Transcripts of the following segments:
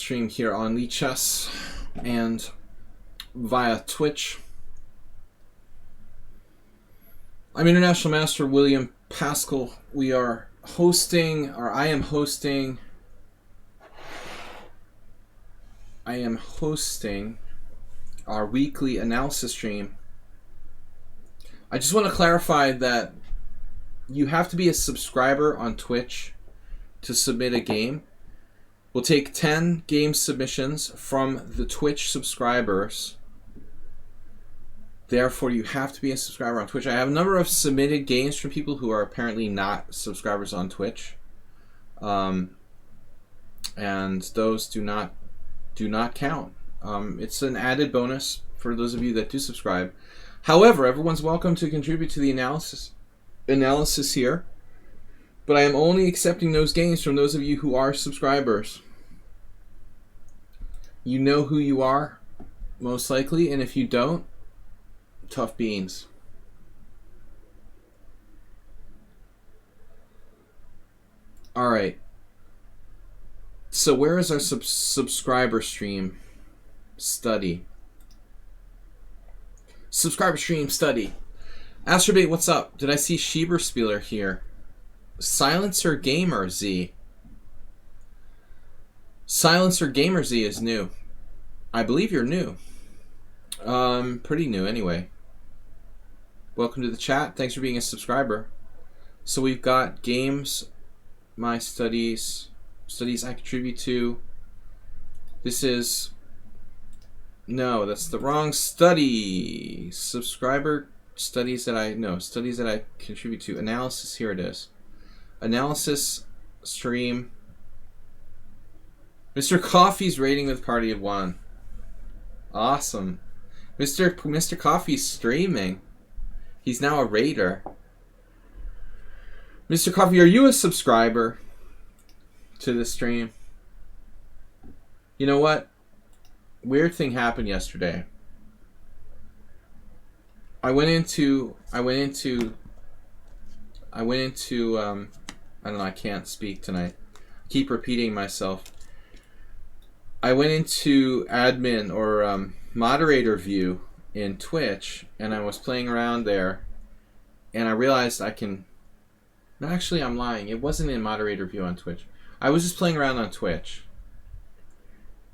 stream here on Lichess and via Twitch. I'm International Master William Paschall. We are hosting, or I am hosting our weekly analysis stream. I just want to clarify that you have to be a subscriber on Twitch to submit a game. We'll take 10 game submissions from the Twitch subscribers. Therefore, you have to be a subscriber on Twitch. I have a number of submitted games from people who are apparently not subscribers on Twitch. And those do not count. It's an added bonus for those of you that do subscribe. However, everyone's welcome to contribute to the analysis here. But I am only accepting those games from those of you who are subscribers. You know who you are, most likely, and if you don't, tough beans. All right. So where is our subscriber stream study? Subscriber stream study. Astrobait, what's up? Did I see Schieberspieler here? Silencer Gamer Z. Silencer Gamer Z is new. I believe you're new. Pretty new anyway. Welcome to the chat. Thanks for being a subscriber. So we've got games, my studies I contribute to. This is... No, that's the wrong study. Subscriber studies that I... No, studies that I contribute to. Analysis, here it is. Analysis stream. Mr. Coffee's rating with party of 1. Awesome. Mr. Coffee's streaming. He's now a raider. Mr. Coffee, are you a subscriber to the stream? You know what? Weird thing happened yesterday. I went into I don't know, I can't speak tonight. Keep repeating myself. I went into admin or moderator view in Twitch, and I was playing around there, and I realized I can... No, actually, I'm lying. It wasn't in moderator view on Twitch. I was just playing around on Twitch,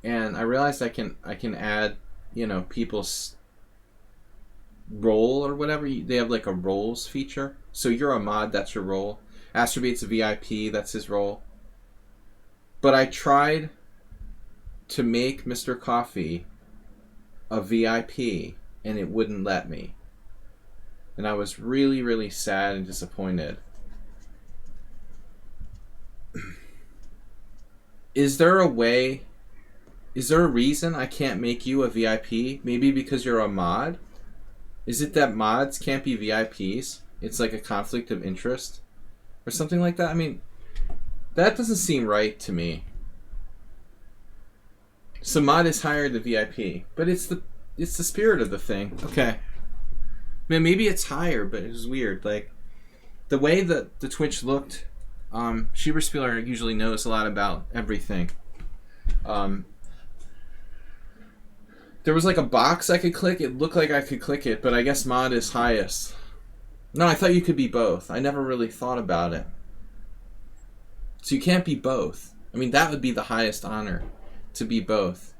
and I realized I can add, you know, people's role or whatever. They have like a roles feature. So you're a mod, that's your role. Astrobait's a VIP, that's his role. But I tried to make Mr. Coffee a VIP, and it wouldn't let me. And I was really, really sad and disappointed. Is there a reason I can't make you a VIP? Maybe because you're a mod? Is it that mods can't be VIPs? It's like a conflict of interest? Or something like that? I mean, that doesn't seem right to me. So mod is higher than VIP. But it's the spirit of the thing. Okay. Man, maybe it's higher, but it was weird. Like, the way that the Twitch looked, Schieberspieler usually knows a lot about everything. There was like a box I could click. It looked like I could click it, but I guess mod is highest. No, I thought you could be both. I never really thought about it. So you can't be both. I mean, that would be the highest honor, to be both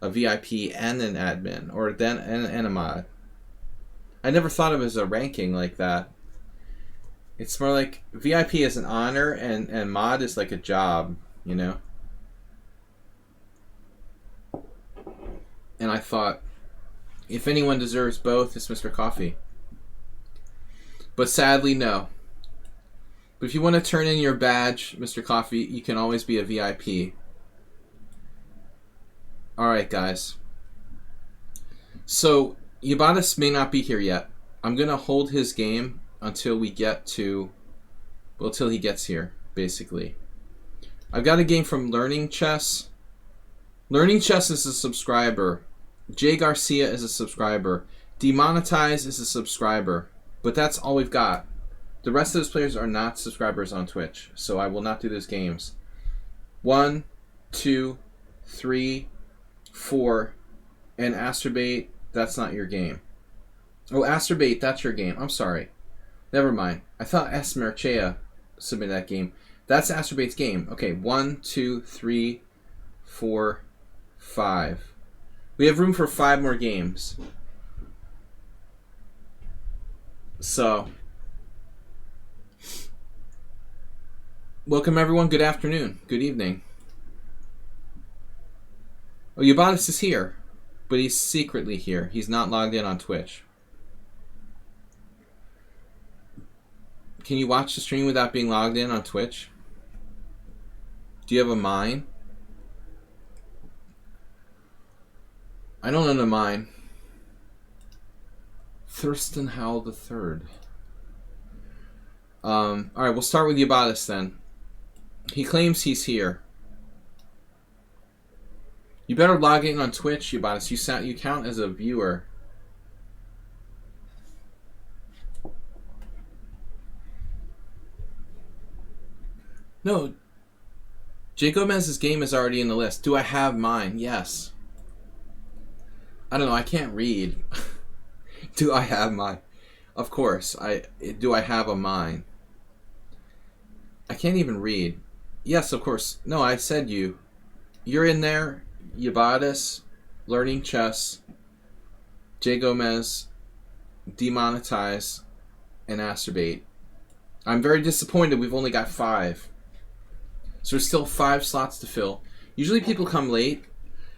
a VIP and an admin, or then and a mod. I never thought of it as a ranking like that. It's more like VIP is an honor and mod is like a job, you know? And I thought, if anyone deserves both, it's Mr. Coffee. But sadly, no. But if you want to turn in your badge, Mr. Coffee, you can always be a VIP. Alright, guys. So, Yabatis may not be here yet. I'm going to hold his game until we get to... Well, till he gets here, basically. I've got a game from Learning Chess. Learning Chess is a subscriber. Jay Garcia is a subscriber. Demonetize is a subscriber. But that's all we've got. The rest of those players are not subscribers on Twitch, so I will not do those games. 1, 2, 3, 4, and Astrobate, that's not your game. Oh, Astrobate, that's your game. I'm sorry. Never mind. I thought Esmerchea submitted that game. That's Astrobate's game. Okay, 1, 2, 3, 4, 5. We have room for 5 more games. So, welcome everyone. Good afternoon. Good evening. Oh, Ubatis is here, but he's secretly here. He's not logged in on Twitch. Can you watch the stream without being logged in on Twitch? Do you have a mine? I don't own a mine. Thurston Howell III. Alright, we'll start with Ubatis then. He claims he's here. You better log in on Twitch, Ubatis. You count as a viewer. No. Jay Gomez's game is already in the list. Do I have mine? Yes. I don't know. I can't read. Do I have mine? Of course. Do I have a mine? I can't even read. Yes, of course. No, I said you. You're in there. Ubatis, Learning Chess, Jay Gomez, Demonetize, and Astrobate. I'm very disappointed we've only got 5. So there's still 5 slots to fill. Usually people come late.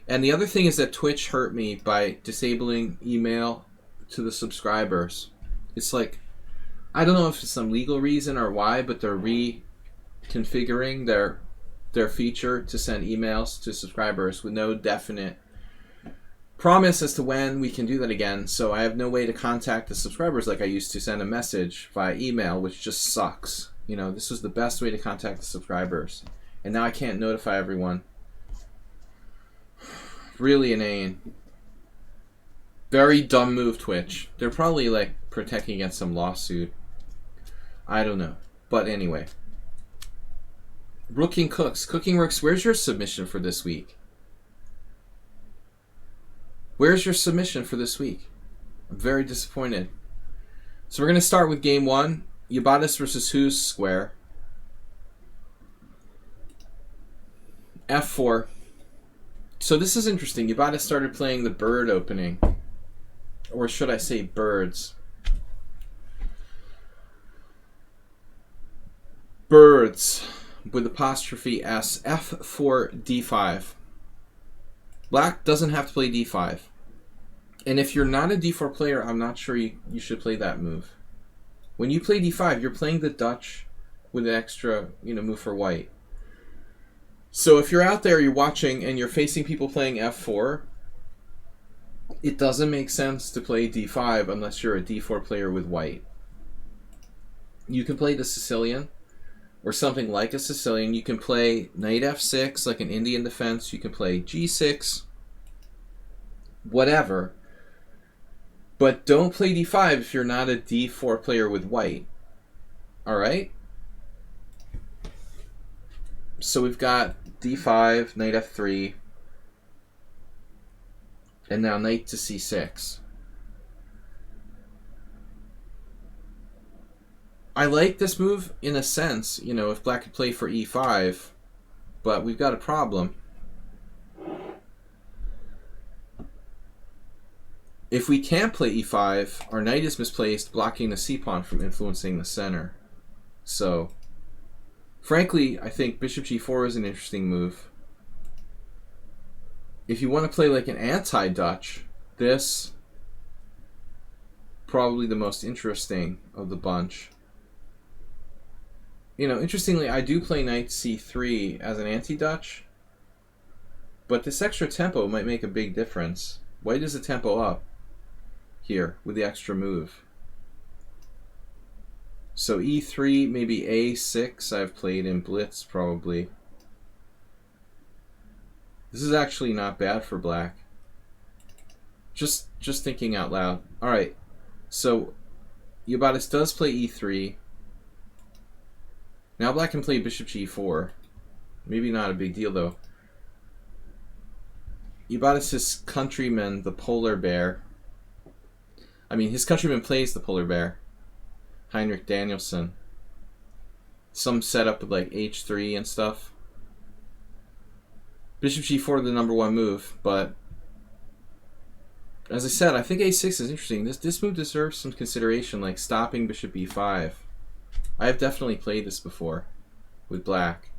And the other thing is that Twitch hurt me by disabling email to the subscribers. It's like, I don't know if it's some legal reason or why, but they're reconfiguring their feature to send emails to subscribers with no definite promise as to when we can do that again. So I have no way to contact the subscribers like I used to send a message via email, which just sucks. You know, this was the best way to contact the subscribers. And now I can't notify everyone. Really inane. Very dumb move, Twitch. They're probably like protecting against some lawsuit. I don't know. But anyway. Rooking Cooks. Cooking Rooks, where's your submission for this week? Where's your submission for this week? I'm very disappointed. So we're going to start with game 1. Ubatis versus Who's Square. F4. So this is interesting. Ubatis started playing the bird opening. Or should I say birds? Birds with apostrophe S. F4 D5. Black doesn't have to play D5. And if you're not a D4 player, I'm not sure you should play that move. When you play D5, you're playing the Dutch with an extra, move for white. So if you're out there, you're watching, and you're facing people playing F4, it doesn't make sense to play D5 unless you're a D4 player with white. You can play the Sicilian, or something like a Sicilian. You can play Knight F6, like an Indian defense. You can play G6, whatever. But don't play D5 if you're not a D4 player with white. Alright? So we've got D5, Knight F3, and now Knight to C6. I like this move in a sense, if Black could play for E5, but we've got a problem. If we can't play E5, our knight is misplaced, blocking the C-pawn from influencing the center. So, frankly, I think Bishop G4 is an interesting move. If you want to play like an anti-Dutch, this probably the most interesting of the bunch. Interestingly, I do play Knight C3 as an anti-Dutch, but this extra tempo might make a big difference. White is a tempo up here with the extra move. So E3, maybe A6 I've played in Blitz probably. This is actually not bad for Black. Just thinking out loud. Alright, so Ubatis does play E3. Now Black can play Bishop G4. Maybe not a big deal though. Ubatis' countryman, the polar bear. I mean, his countryman plays the polar bear. Heinrich Danielson. Some setup with like h3 and stuff. Bishop g4 the number one move, but as I said, I think a6 is interesting. This move deserves some consideration, like stopping bishop b5. I have definitely played this before with black.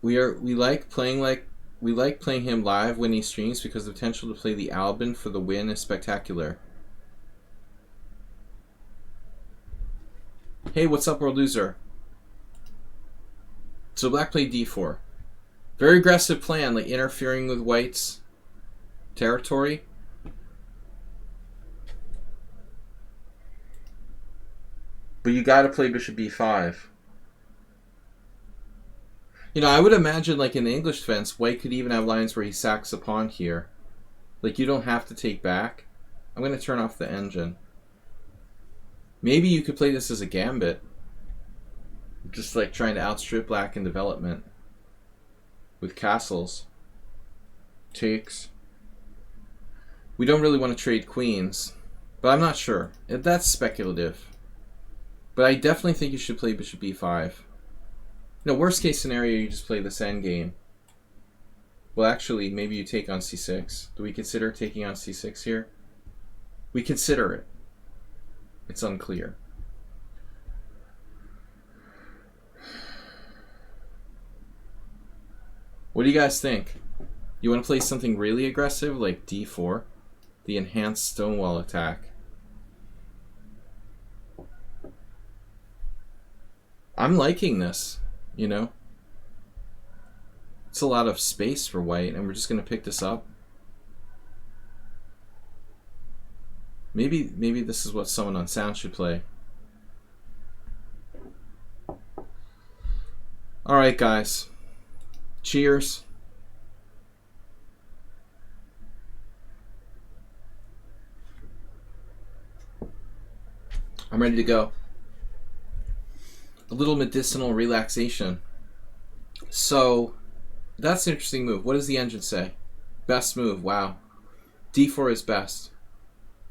We like playing him live when he streams because the potential to play the Albin for the win is spectacular. Hey, what's up, World Loser? So black played d4. Very aggressive plan, like interfering with white's territory. But you gotta play bishop b5. You know, I would imagine, like in the English defense, white could even have lines where he sacks a pawn here. Like, you don't have to take back. I'm going to turn off the engine. Maybe you could play this as a gambit. Just like trying to outstrip black in development. With castles. Takes. We don't really want to trade queens. But I'm not sure. That's speculative. But I definitely think you should play bishop b5. No, worst case scenario, you just play this endgame. Well, actually, maybe you take on c6. Do we consider taking on c6 here? We consider it. It's unclear. What do you guys think? You want to play something really aggressive, like d4? The enhanced stonewall attack. I'm liking this. You know, it's a lot of space for white, and we're just going to pick this up. Maybe this is what someone on sound should play. All right, guys. Cheers. I'm ready to go. A little medicinal relaxation. So, that's an interesting move. What does the engine say? Best move. Wow. d4 is best.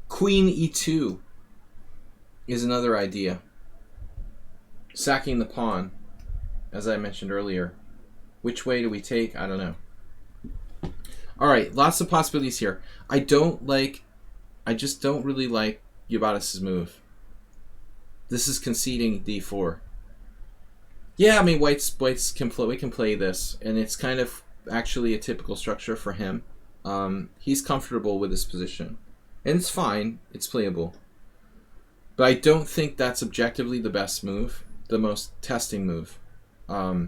Queen e2 is another idea. Sacking the pawn, as I mentioned earlier. Which way do we take? I don't know. Alright, lots of possibilities here. I just don't really like Ubatis' move. This is conceding d4. Yeah, I mean, whites can play. We can play this, and it's kind of actually a typical structure for him. He's comfortable with this position, and it's fine. It's playable, but I don't think that's objectively the best move, the most testing move. But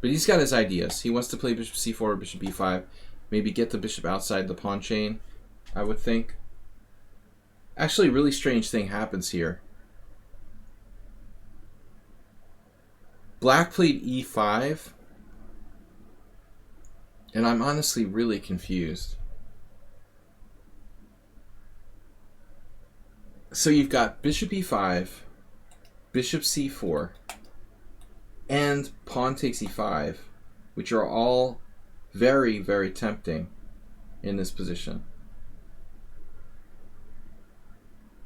he's got his ideas. He wants to play bishop c4 or bishop b5, maybe get the bishop outside the pawn chain. I would think. Actually, a really strange thing happens here. Black played e5, and I'm honestly really confused. So you've got bishop e5, bishop c4, and pawn takes e5, which are all very, very tempting in this position.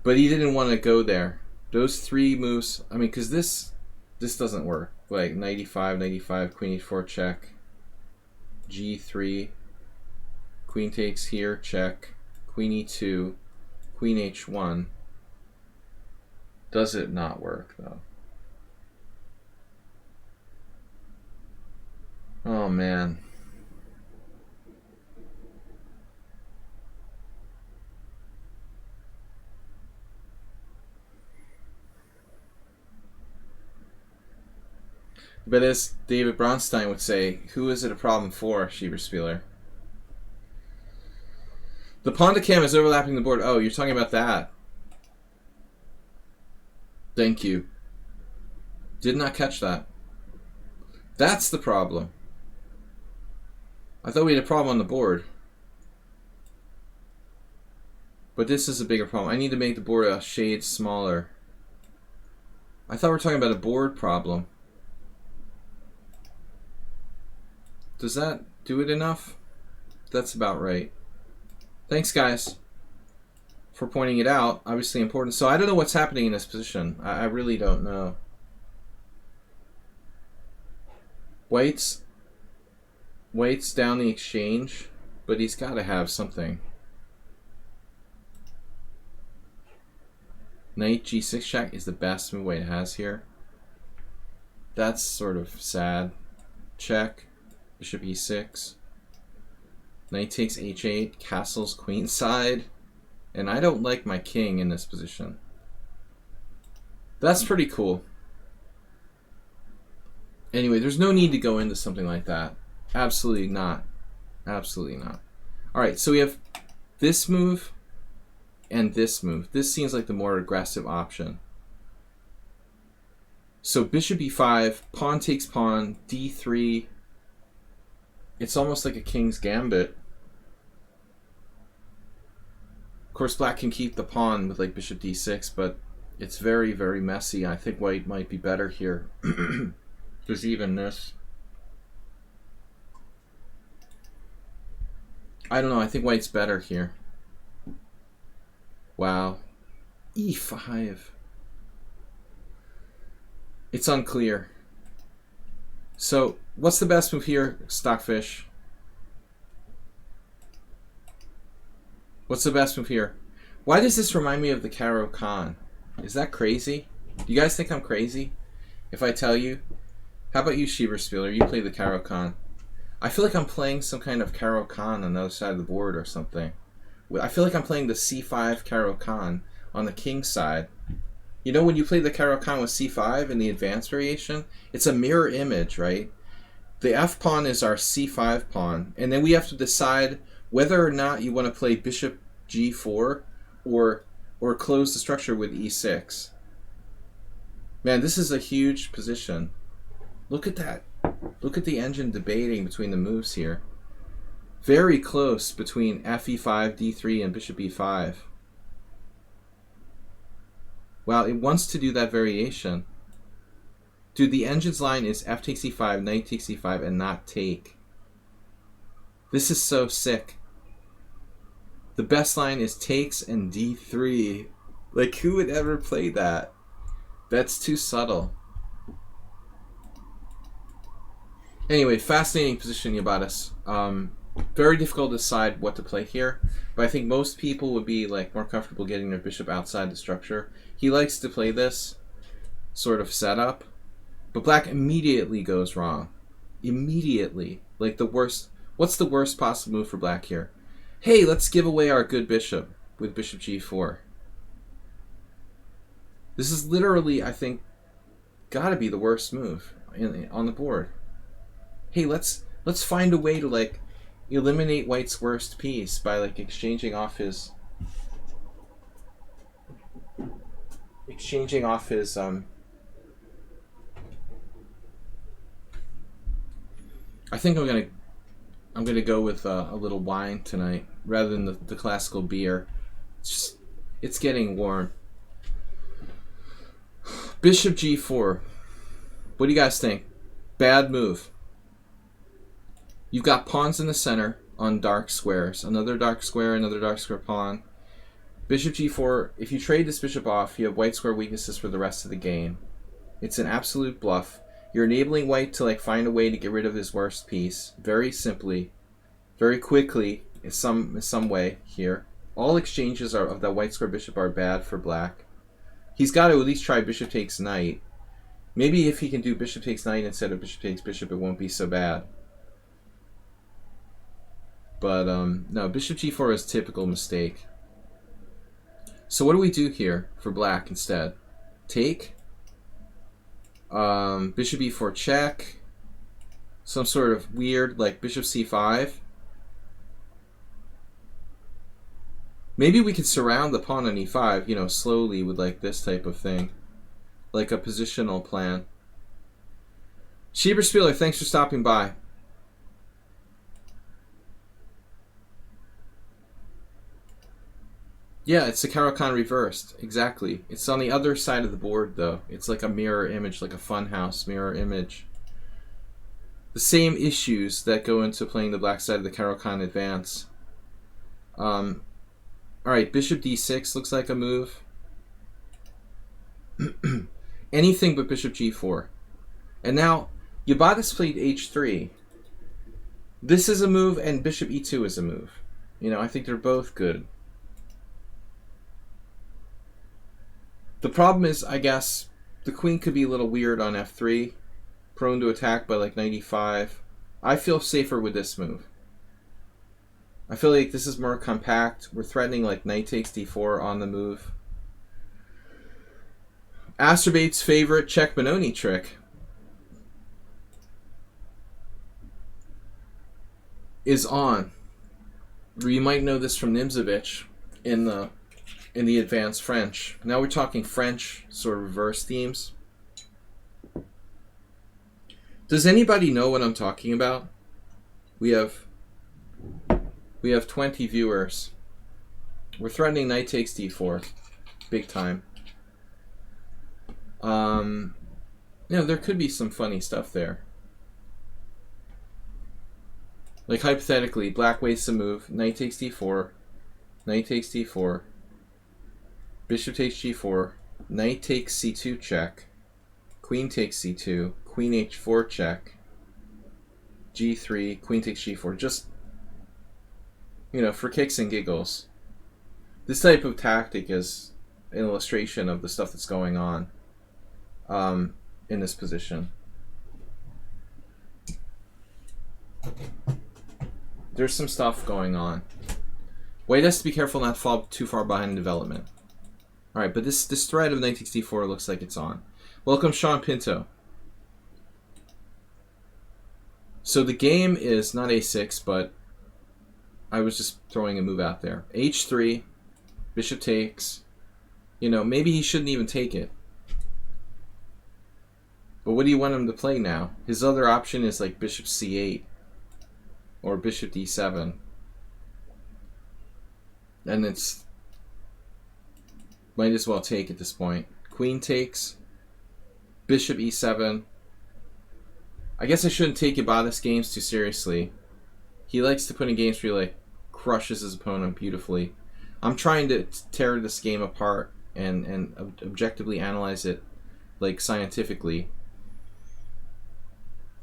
But he didn't want to go there. Those three moves, I mean, because this doesn't work. Like knight e5, knight e5, queen e4, check. g3, queen takes here, check. Queen e2, queen h1. Does it not work, though? Oh, man. But as David Bronstein would say, who is it a problem for, Schieberspieler? The pawn to cam is overlapping the board. Oh, you're talking about that. Thank you. Did not catch that. That's the problem. I thought we had a problem on the board. But this is a bigger problem. I need to make the board a shade smaller. I thought we were talking about a board problem. Does that do it enough? That's about right. Thanks, guys, for pointing it out. Obviously important. So I don't know what's happening in this position. I really don't know. White's down the exchange, but he's got to have something. Knight g6 check is the best move White has here. That's sort of sad. Check. Bishop e6. Knight takes h8. Castles queenside. And I don't like my king in this position. That's pretty cool. Anyway, there's no need to go into something like that. Absolutely not. Absolutely not. Alright, so we have this move and this move. This seems like the more aggressive option. So bishop e5, pawn takes pawn, d3. It's almost like a king's gambit. Of course, black can keep the pawn with like bishop d6, but it's very, very messy. I think white might be better here. There's even this. I don't know. I think white's better here. Wow. e5. It's unclear. So, what's the best move here, Stockfish? What's the best move here? Why does this remind me of the Caro Kann? Is that crazy? Do you guys think I'm crazy if I tell you? How about you, Schieberspieler? You play the Caro Kann. I feel like I'm playing some kind of Caro Kann on the other side of the board or something. I feel like I'm playing the c5 Caro Kann on the king side. You know when you play the Caro Kann with c5 in the advanced variation? It's a mirror image, right? The f pawn is our c5 pawn, and then we have to decide whether or not you want to play bishop g4 or close the structure with e6. Man, this is a huge position. Look at that. Look at the engine debating between the moves here. Very close between fe5, d3, and bishop e5. Wow, it wants to do that variation. Dude, the engine's line is f takes e5, knight takes e5, and not take. This is so sick. The best line is takes and d3. Like, who would ever play that? That's too subtle. Anyway, fascinating position, Yabatis. Very difficult to decide what to play here, but I think most people would be like more comfortable getting their bishop outside the structure. He likes to play this sort of setup, but black immediately goes wrong. Immediately. Like the worst. What's the worst possible move for black here? Hey, let's give away our good bishop with bishop g4. This is literally, I think, gotta be the worst move on the board. Hey, let's find a way to like eliminate white's worst piece by like exchanging off his I think I'm gonna go with a little wine tonight rather than the classical beer. It's getting warm. Bishop g4. What do you guys think? Bad move. You've got pawns in the center on dark squares. Another dark square, another dark square pawn. Bishop g4. If you trade this bishop off, you have white square weaknesses for the rest of the game. It's an absolute bluff. You're enabling white to like find a way to get rid of his worst piece. Very simply, very quickly, in some way here. All exchanges of that white square bishop are bad for black. He's got to at least try bishop takes knight. Maybe if he can do bishop takes knight instead of bishop takes bishop, it won't be so bad. But no, bishop g4 is a typical mistake. So what do we do here for black instead? Take. Bishop e4 check. Some sort of weird, like bishop c5. Maybe we could surround the pawn on e5, you know, slowly with like this type of thing. Like a positional plan. Schieberspieler, thanks for stopping by. Yeah, it's the Caro Kann reversed. Exactly. It's on the other side of the board, though. It's like a mirror image, like a funhouse mirror image. the same issues that go into playing the black side of the Caro-Kann advance. Alright, bishop d6 looks like a move. Anything but bishop g4. And now, Yabatis played h3. This is a move, and bishop e2 is a move. You know, I think they're both good. The problem is, I guess, the queen could be a little weird on f3, prone to attack by like 95. I feel safer with this move. I feel like this is more compact. We're threatening like knight takes d4 on the move. Asterbate's favorite check Benoni trick is on. You might know this from Nimzovich in the advanced French. Now we're talking French sort of reverse themes. Does anybody know what I'm talking about? We have 20 viewers. We're threatening knight takes d4, big time. You know, there could be some funny stuff there. Like hypothetically, black wastes a move, knight takes d4, knight takes d4, bishop takes g4, knight takes c2 check, queen takes c2, queen h4 check, g3, queen takes g4. Just, you know, for kicks and giggles. This type of tactic is an illustration of the stuff that's going on in this position. There's some stuff going on. White has to be careful not to fall too far behind in development. Alright, but this thread of knight takes d4 looks like it's on. Welcome, Sean Pinto. So the game is not a6, but I was just throwing a move out there. h3, bishop takes. You know, maybe he shouldn't even take it. But what do you want him to play now? His other option is like bishop c8 or bishop d7. And it's might as well take at this point. Queen takes, bishop e7. I guess I shouldn't take Yabatis games too seriously. He likes to put in games where he like crushes his opponent beautifully. I'm trying to tear this game apart and objectively analyze it like scientifically.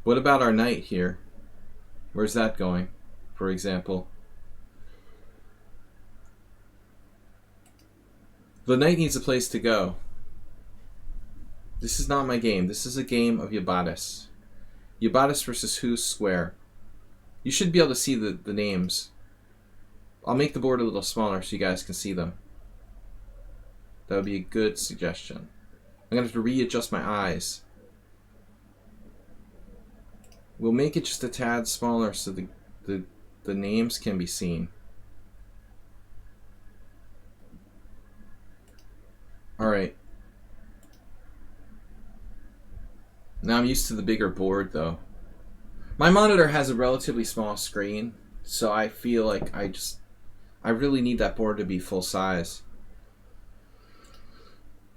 What about our knight here? Where's that going, for example? The knight needs a place to go. This is not my game. This is a game of Yabatis. Yabatis versus who's square. You should be able to see the names. I'll make the board a little smaller so you guys can see them. That would be a good suggestion. I'm going to have to readjust my eyes. We'll make it just a tad smaller so the names can be seen. Alright. Now I'm used to the bigger board though. My monitor has a relatively small screen, so I feel like I really need that board to be full size.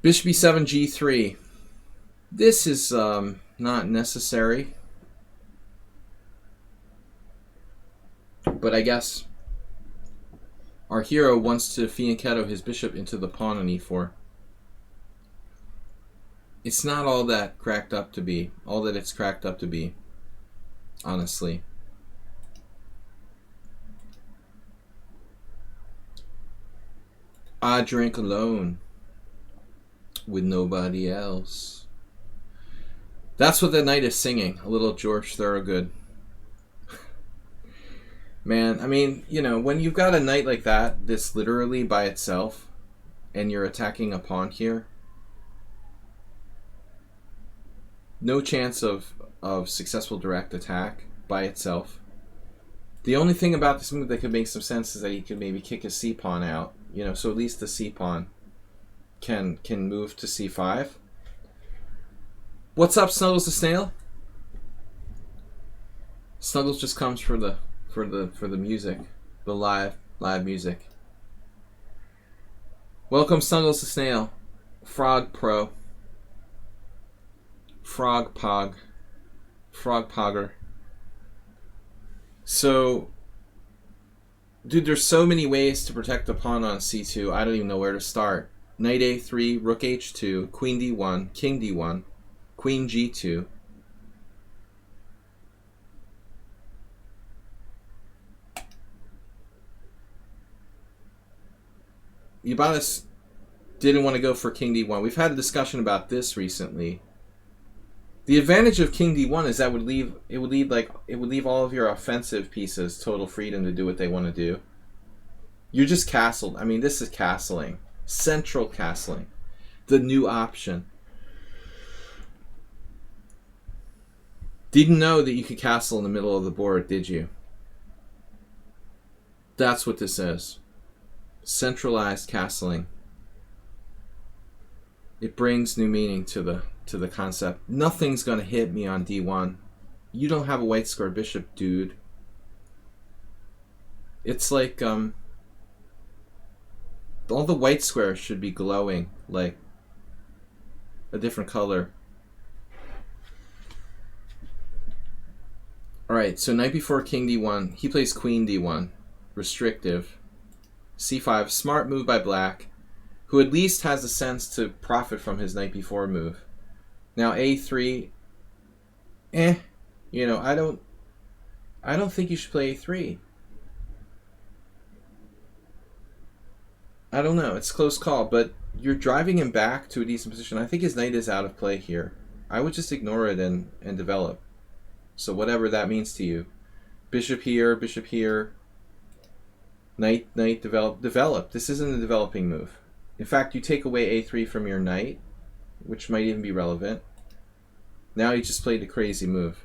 Bishop e7, g3. This is not necessary. But I guess our hero wants to fianchetto his bishop into the pawn on e4. It's not all that cracked up to be. All that it's cracked up to be. Honestly. I drink alone. With nobody else. That's what the knight is singing. A little George Thorogood. Man, I mean, you know, when you've got a knight like that, this literally by itself, and you're attacking a pawn here, no chance of successful direct attack by itself. The only thing about this move that could make some sense is that he could maybe kick his c-pawn out, you know, so at least the c-pawn can move to c5. What's up, Snuggles the Snail? Snuggles just comes for the music, the live music. Welcome, Snuggles the Snail, Frog Pro, Frog Pogger. So, dude, there's so many ways to protect the pawn on c2. I don't even know where to start. Knight a3, rook h2, queen d1, king d1, queen g2. Ibanez didn't want to go for king d1. We've had a discussion about this recently. The advantage of king d1 is that it would leave all of your offensive pieces total freedom to do what they want to do. You're just castled. I mean, this is castling. Central castling. The new option. Didn't know that you could castle in the middle of the board, did you? That's what this is. Centralized castling. It brings new meaning to the concept. Nothing's gonna hit me on d1. You don't have a white square bishop, dude. It's like all the white squares should be glowing like a different color. Alright, so knight before king d1. He plays queen d1. Restrictive. c5. Smart move by black, who at least has the sense to profit from his knight before move. Now a3. You know, I don't think you should play a3. I don't know. It's a close call, but you're driving him back to a decent position. I think his knight is out of play here. I would just ignore it and develop. So whatever that means to you. Bishop here, bishop here. Knight, develop. This isn't a developing move. In fact, you take away a3 from your knight, which might even be relevant. Now you just played a crazy move.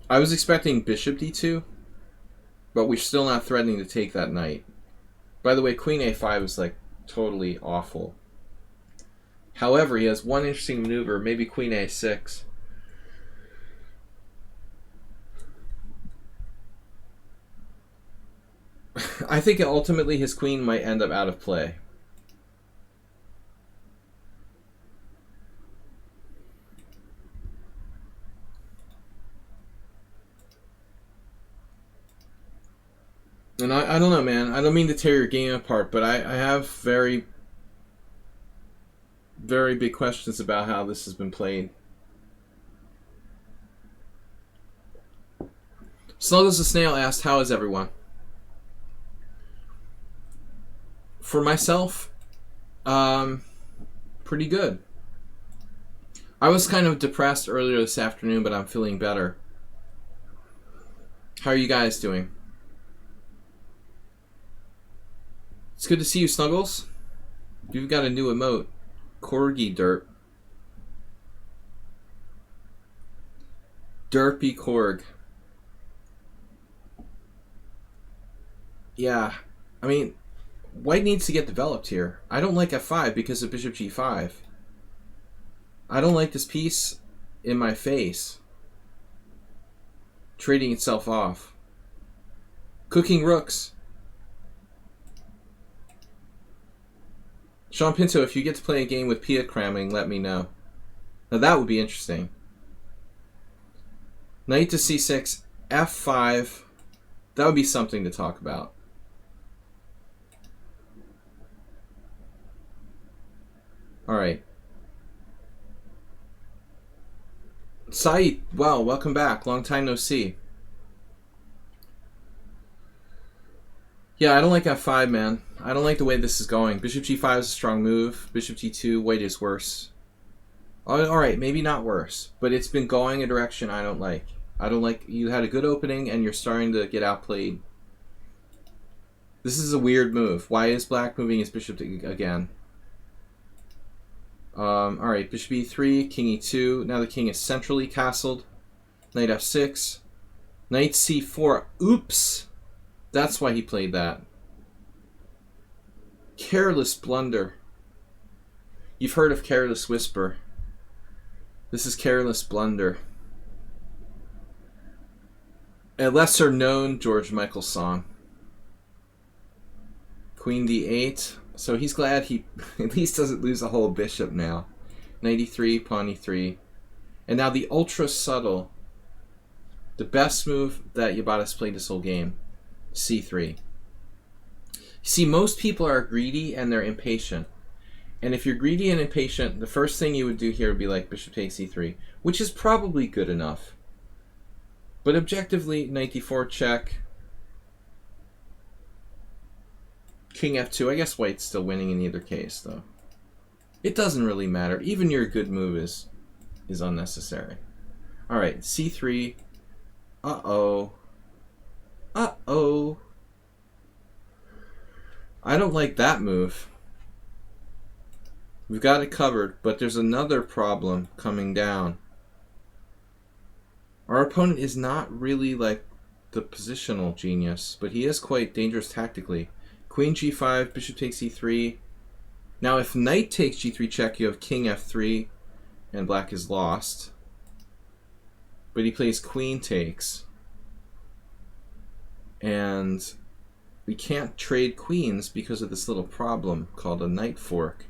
I was expecting bishop d2, but we're still not threatening to take that knight. By the way, queen a5 is like totally awful. However, he has one interesting maneuver, maybe queen a6. I think ultimately his queen might end up out of play. And I don't know, man. I don't mean to tear your game apart, but I have very, very big questions about how this has been played. Snuggles the Snail asked, how is everyone? For myself, pretty good. I was kind of depressed earlier this afternoon, but I'm feeling better. How are you guys doing? It's good to see you, Snuggles. You've got a new emote. Corgi Derp. Derpy Korg. Yeah, I mean, white needs to get developed here. I don't like f5 because of bishop g5. I don't like this piece in my face. Trading itself off. Cooking rooks. Sean Pinto, if you get to play a game with Pia cramming, let me know. Now that would be interesting. Knight to c6, f5. That would be something to talk about. Alright. Saeed, wow, welcome back. Long time no see. Yeah, I don't like f5, man. I don't like the way this is going. Bishop g5 is a strong move. Bishop g2, white is worse. Alright, maybe not worse, but it's been going a direction I don't like. I don't like, you had a good opening and you're starting to get outplayed. This is a weird move. Why is black moving his bishop again? Alright, bishop e3, king e2. Now the king is centrally castled. Knight f6. Knight c4. Oops! That's why he played that. Careless blunder. You've heard of careless whisper. This is careless blunder. A lesser known George Michael song. Queen d8. So he's glad he at least doesn't lose a whole bishop now. Knight e3, pawn e3. And now the ultra subtle, the best move that Yabatas played this whole game, c3. See, most people are greedy and they're impatient. And if you're greedy and impatient, the first thing you would do here would be like bishop takes e3, which is probably good enough. But objectively, knight d4 check, king f2. I guess white's still winning in either case, though. It doesn't really matter. Even your good move is unnecessary. All right, c3. Uh-oh. Uh-oh. I don't like that move. We've got it covered, but there's another problem coming down. Our opponent is not really like the positional genius, but he is quite dangerous tactically. Queen g5, bishop takes e3. Now if knight takes g3 check, you have king f3, and black is lost. But he plays queen takes. And we can't trade queens because of this little problem called a knight fork.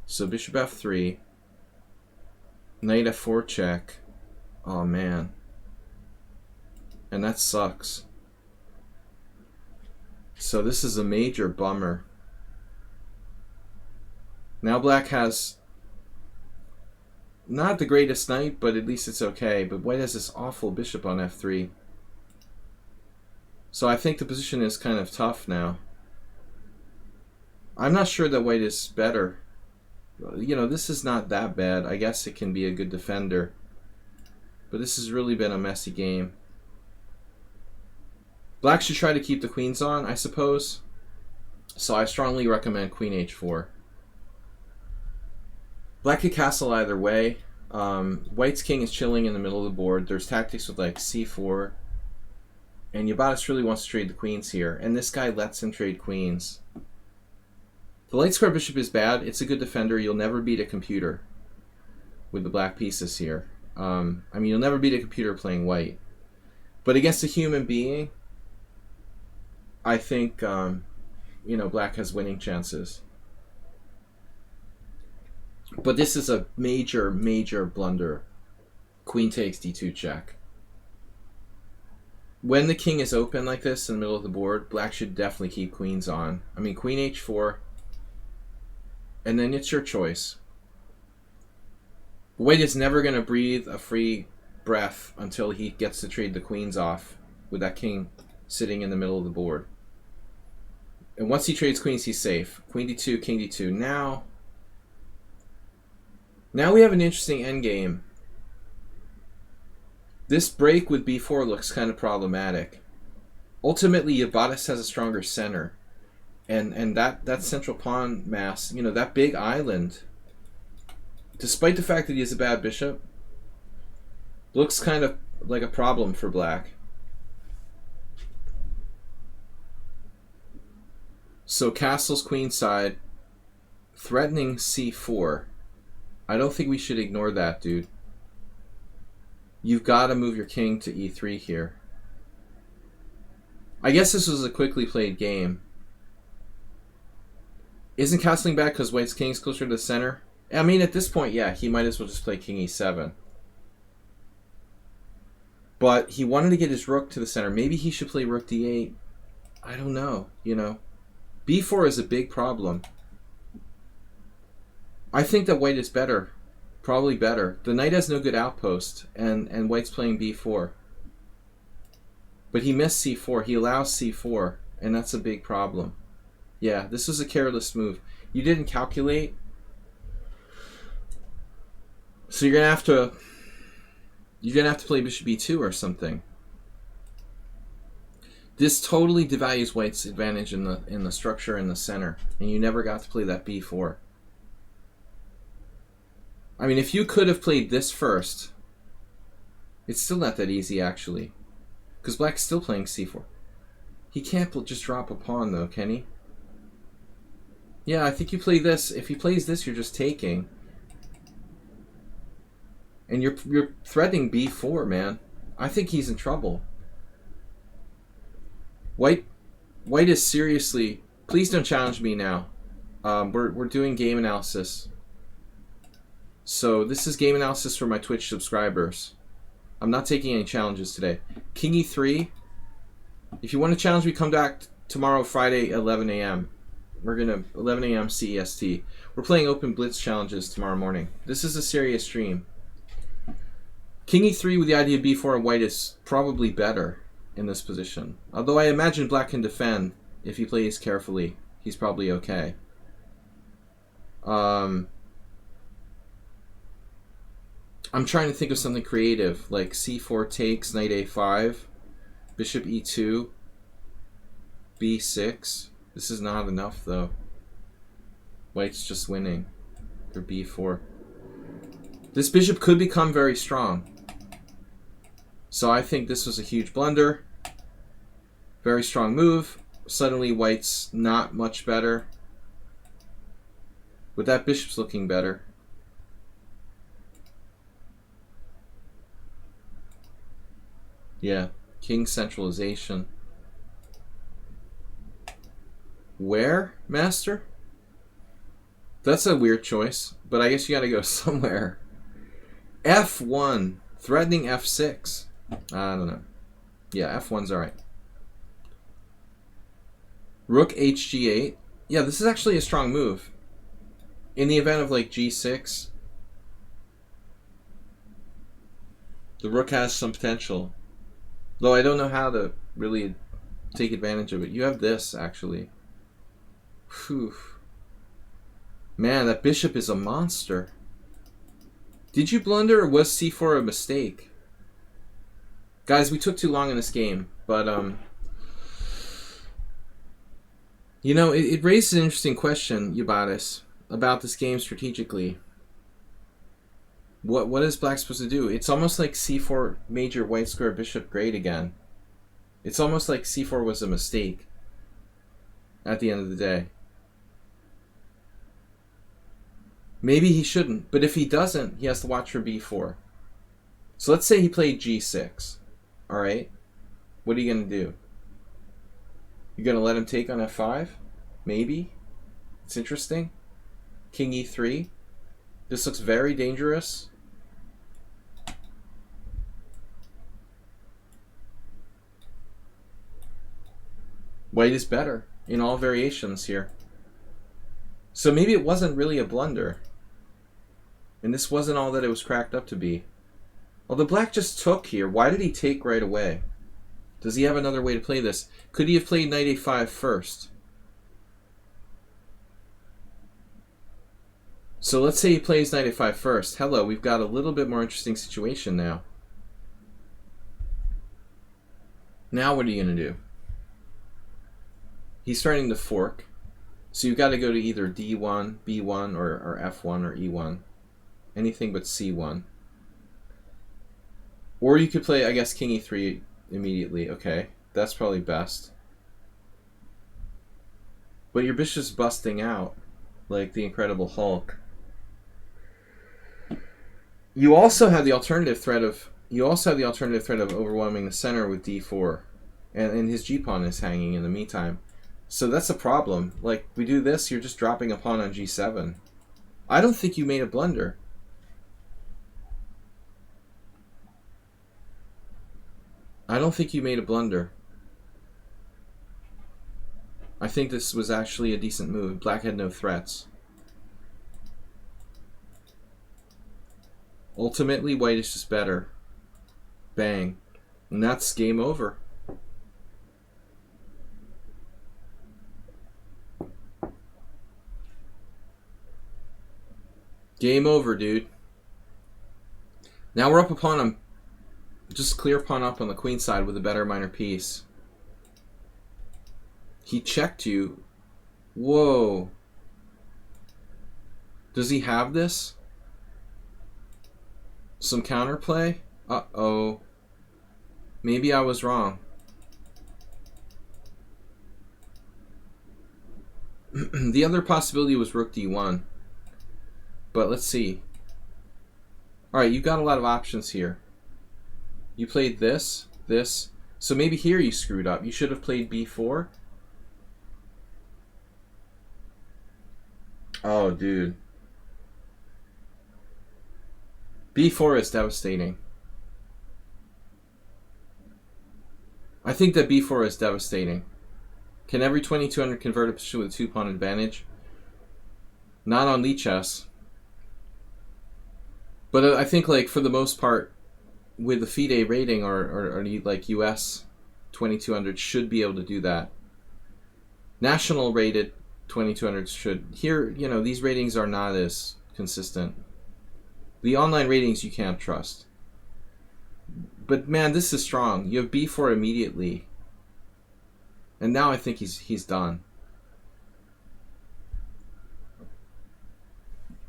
So bishop f3, knight f4 check. Oh man. And that sucks. So this is a major bummer. Now black has not the greatest knight, but at least it's okay. But white has this awful bishop on f3. So I think the position is kind of tough now. I'm not sure that white is better. You know, this is not that bad. I guess it can be a good defender. But this has really been a messy game. Black should try to keep the queens on, I suppose. So I strongly recommend queen h4. Black could castle either way. White's king is chilling in the middle of the board. There's tactics with like c4. And Yabatas really wants to trade the queens here. And this guy lets him trade queens. The light square bishop is bad. It's a good defender. You'll never beat a computer with the black pieces here. I mean, you'll never beat a computer playing white. But against a human being, I think, you know, black has winning chances. But this is a major, major blunder. Queen takes d2 check. When the king is open like this in the middle of the board, black should definitely keep queens on. I mean, queen h4. And then it's your choice. White is never going to breathe a free breath until he gets to trade the queens off with that king sitting in the middle of the board. And once he trades queens, he's safe. Queen d2, king d2. Now we have an interesting endgame. This break with b4 looks kind of problematic. Ultimately, Yabatas has a stronger center. And that central pawn mass, you know, that big island, despite the fact that he has a bad bishop, looks kind of like a problem for black. So castles queenside, threatening c4. I don't think we should ignore that, dude. You've got to move your king to e3 here. I guess this was a quickly played game. Isn't castling back because white's king's closer to the center? I mean, at this point, yeah, he might as well just play king e7. But he wanted to get his rook to the center. Maybe he should play rook d8. I don't know, you know. b4 is a big problem. I think that white is better. Probably better. The knight has no good outpost, and white's playing b4. But he missed c4. He allows c4, and that's a big problem. Yeah, this was a careless move. You didn't calculate. So you're gonna have to play bishop b2 or something. This totally devalues white's advantage in the structure in the center, and you never got to play that b4. I mean, if you could have played this first, it's still not that easy actually, because black's still playing c4. He can't just drop a pawn though, can he? Yeah, I think you play this. If he plays this, you're just taking. And you're threatening b4, man. I think he's in trouble. White is seriously... Please don't challenge me now. We're doing game analysis. So this is game analysis for my Twitch subscribers. I'm not taking any challenges today. King e3. If you want to challenge me, come back tomorrow, Friday, 11 a.m. We're going to 11 a.m. CEST. We're playing open blitz challenges tomorrow morning. This is a serious stream. King e3 with the idea of b4 and white is probably better in this position. Although I imagine black can defend if he plays carefully. He's probably okay. I'm trying to think of something creative, like c4 takes, knight a5, bishop e2, b6. This is not enough, though. White's just winning for b4. This bishop could become very strong. So I think this was a huge blunder. Very strong move. Suddenly white's not much better. But that bishop's looking better. Yeah, king centralization. Where, master? That's a weird choice, but I guess you gotta go somewhere. F1, threatening f6. I don't know. Yeah, f1's alright. Rook hg8. Yeah, this is actually a strong move. In the event of like g6, the rook has some potential. Though I don't know how to really take advantage of it. You have this, actually. Whew. Man, that bishop is a monster. Did you blunder, or was c4 a mistake? Guys, we took too long in this game, but you know, it raises an interesting question, Ubatis, about this game strategically. What is black supposed to do? It's almost like c4 major white square bishop great again. It's almost like c4 was a mistake at the end of the day. Maybe he shouldn't, but if he doesn't, he has to watch for b4. So let's say he played g6. Alright? What are you going to do? You're going to let him take on f5? Maybe? It's interesting. King e3. This looks very dangerous. White is better in all variations here. So maybe it wasn't really a blunder. And this wasn't all that it was cracked up to be. Although black just took here. Why did he take right away? Does he have another way to play this? Could he have played knight a5 first? So let's say he plays knight a5 first. Hello, we've got a little bit more interesting situation now. Now what are you going to do? He's starting to fork. So you've got to go to either d1, b1, or f1, or e1. Anything but c1. Or you could play, I guess, king e3 immediately. Okay, that's probably best. But your bishop's busting out like the Incredible Hulk. You also have the alternative threat of overwhelming the center with d4, and his g-pawn is hanging in the meantime. So that's a problem. Like, we do this, you're just dropping a pawn on g7. I don't think you made a blunder. I don't think you made a blunder. I think this was actually a decent move. Black had no threats. Ultimately, white is just better. Bang. And that's game over. Game over, dude. Now we're up a pawn on... Just clear pawn up on the queen side with a better minor piece. He checked you. Whoa. Does he have this? Some counterplay? Uh-oh. Maybe I was wrong. The other possibility was rook d1. But let's see. Alright, you got a lot of options here. You played this, this. So maybe here you screwed up. You should have played b4. Oh, dude. b4 is devastating. I think that b4 is devastating. Can every 2200 convert a position with a 2-pawn advantage? Not on Lichess. But I think, like, for the most part, with the FIDE rating or like US 2200 should be able to do that. National rated 2200 should. Here, you know, these ratings are not as consistent. The online ratings you can't trust. But man, this is strong. You have b4 immediately. And now I think he's done.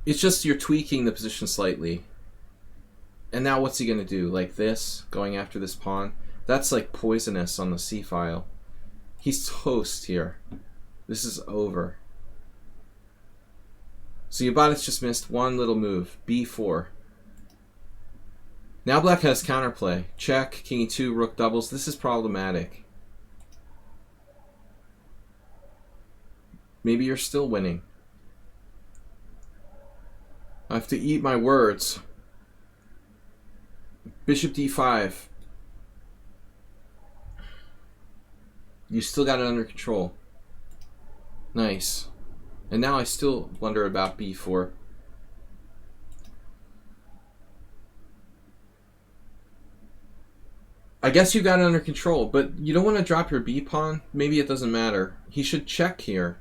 It's just you're tweaking the position slightly. And now what's he going to do? Like this, going after this pawn? That's like poisonous on the c file. He's toast here. This is over. So Yabatis just missed one little move. b4. Now black has counterplay. Check, king e2, rook doubles. This is problematic. Maybe you're still winning. I have to eat my words. Bishop d5. You still got it under control. Nice. And now I still wonder about b4. I guess you got it under control, but you don't want to drop your b pawn. Maybe it doesn't matter. He should check here.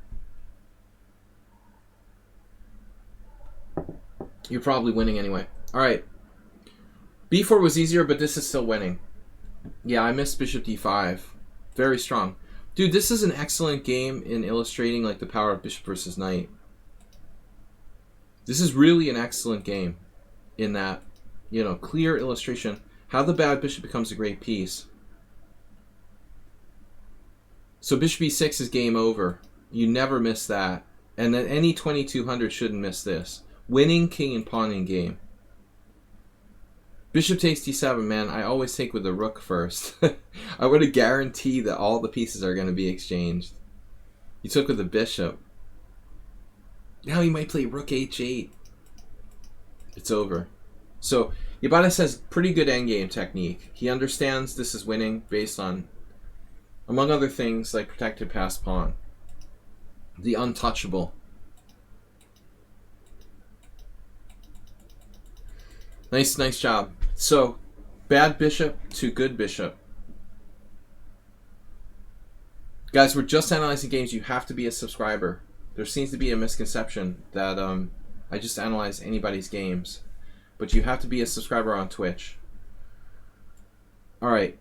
You're probably winning anyway. Alright. b4 was easier, but this is still winning. Yeah, I missed bishop d5. Very strong. Dude, this is an excellent game in illustrating like the power of bishop versus knight. This is really an excellent game in that, you know, clear illustration. How the bad bishop becomes a great piece. So bishop e6 is game over. You never miss that. And then any 2200 shouldn't miss this. Winning king and pawn in game. Bishop takes d7, man. I always take with the rook first. I want to guarantee that all the pieces are going to be exchanged. You took with the bishop. Now he might play rook h8. It's over. So Yabatis has pretty good endgame technique. He understands this is winning based on, among other things, like protected passed pawn. The untouchable. Nice job. So, bad bishop to good bishop. Guys, we're just analyzing games. You have to be a subscriber. There seems to be a misconception that I just analyze anybody's games. But you have to be a subscriber on Twitch. Alright.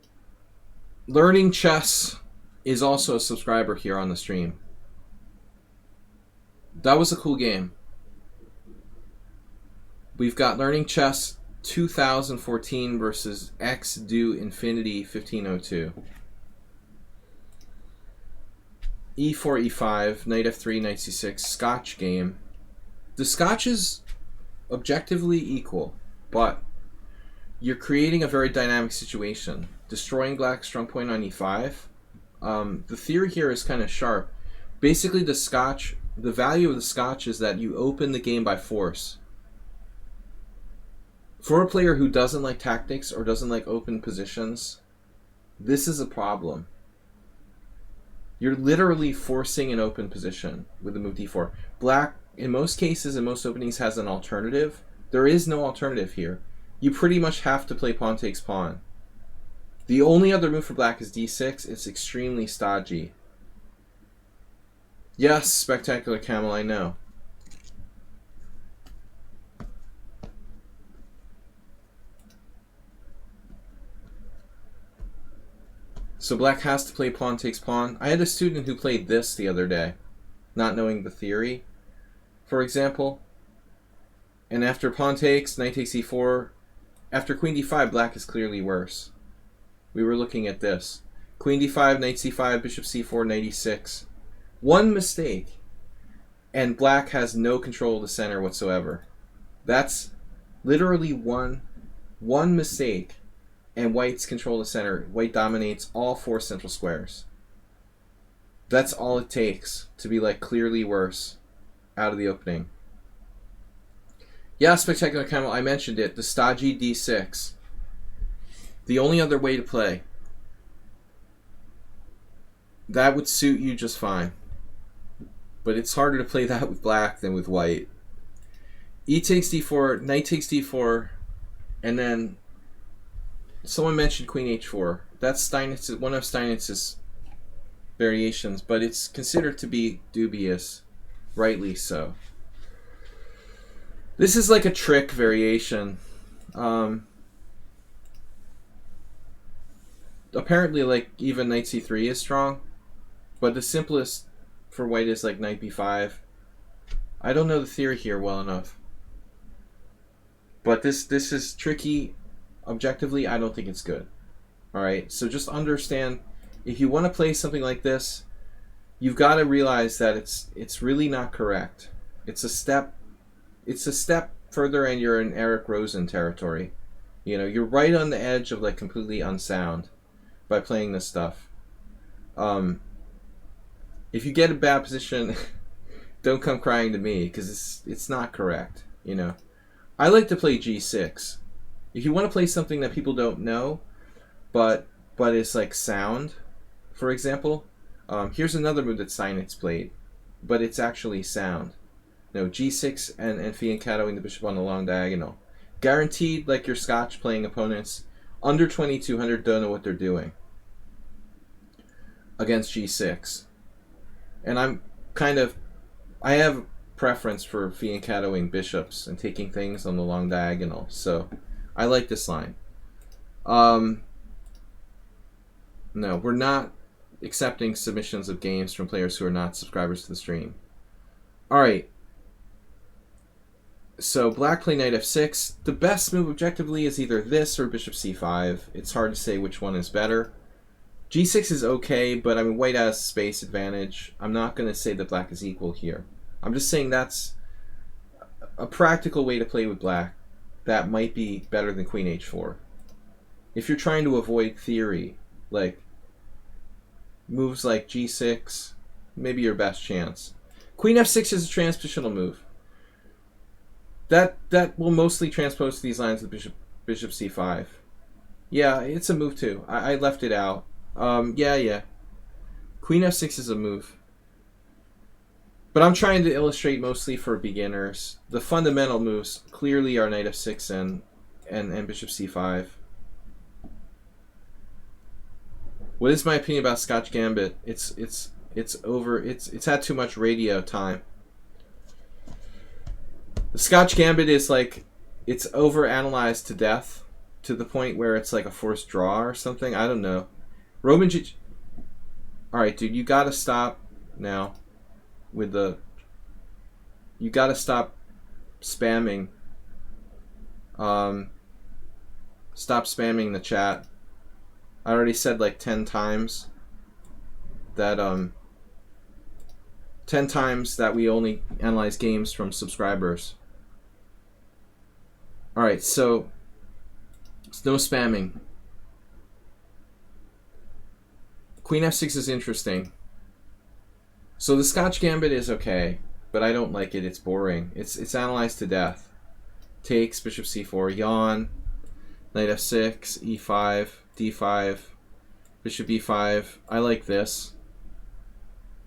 Learning Chess is also a subscriber here on the stream. That was a cool game. We've got Learning Chess 2014 versus X Do Infinity 1502. E4, E5, Knight F3, Knight C6, Scotch game. The Scotch is objectively equal, but you're creating a very dynamic situation. Destroying black's strong point on E5. The theory here is kind of sharp. Basically, the value of the Scotch is that you open the game by force. For a player who doesn't like tactics or doesn't like open positions, this is a problem. You're literally forcing an open position with the move d4. Black, in most cases, in most openings, has an alternative. There is no alternative here. You pretty much have to play pawn takes pawn. The only other move for black is d6. It's extremely stodgy. Yes, Spectacular Camel, I know. So black has to play pawn takes pawn. I had a student who played this the other day, not knowing the theory, for example. And after pawn takes, knight takes e4, after queen d5, black is clearly worse. We were looking at this. Queen d5, knight c5, bishop c4, knight e6. One mistake, and black has no control of the center whatsoever. That's literally one mistake, and white's control the center. White dominates all four central squares. That's all it takes to be like clearly worse out of the opening. Yeah, Spectacular Camel, I mentioned it. The stodgy d6. The only other way to play. That would suit you just fine. But it's harder to play that with black than with white. E takes d4, knight takes d4, and then someone mentioned queen h4. That's Steinitz's, one of Steinitz's variations, but it's considered to be dubious, rightly so. This is like a trick variation. Apparently, like, even knight c3 is strong, but the simplest for white is like knight b5. I don't know the theory here well enough, but this is tricky. Objectively, I don't think it's good. All right, so just understand, if you want to play something like this, you've got to realize that it's really not correct. It's a step further, and you're in Eric Rosen territory. You know, you're right on the edge of like completely unsound by playing this stuff. If you get a bad position, don't come crying to me, because it's not correct. You know, I like to play g6. If you want to play something that people don't know, but it's like sound, for example, here's another move that Steinitz played, but it's actually sound. No, g6 and fiancatoing the bishop on the long diagonal. Guaranteed, like your Scotch playing opponents under 2200 don't know what they're doing against g6. And I have preference for fiancatoing bishops and taking things on the long diagonal, so I like this line. No, we're not accepting submissions of games from players who are not subscribers to the stream. Alright. So black play knight f6. The best move objectively is either this or bishop c5. It's hard to say which one is better. g6 is okay, but I mean, white has space advantage. I'm not going to say that black is equal here. I'm just saying that's a practical way to play with black that might be better than queen h4. If you're trying to avoid theory, like moves like g6, maybe your best chance. Queen f6 is a transpositional move. That will mostly transpose to these lines with bishop c5. Yeah, it's a move too. I left it out. Yeah. Queen f6 is a move. But I'm trying to illustrate mostly for beginners. The fundamental moves clearly are knight f6 and bishop c5. What is my opinion about Scotch Gambit? It's over. It's had too much radio time. The Scotch Gambit is like, it's over-analyzed to death, to the point where it's like a forced draw or something. I don't know. Roman G... Alright, dude, you gotta stop now with the... You gotta stop spamming. Stop spamming the chat. I already said like 10 times that 10 times that we only analyze games from subscribers. Alright, so it's no spamming. Queen f6 is interesting. So the Scotch Gambit is okay, but I don't like it. It's boring. It's analyzed to death. Takes, bishop c4, yawn, knight f6, e5, d5, bishop e5. I like this.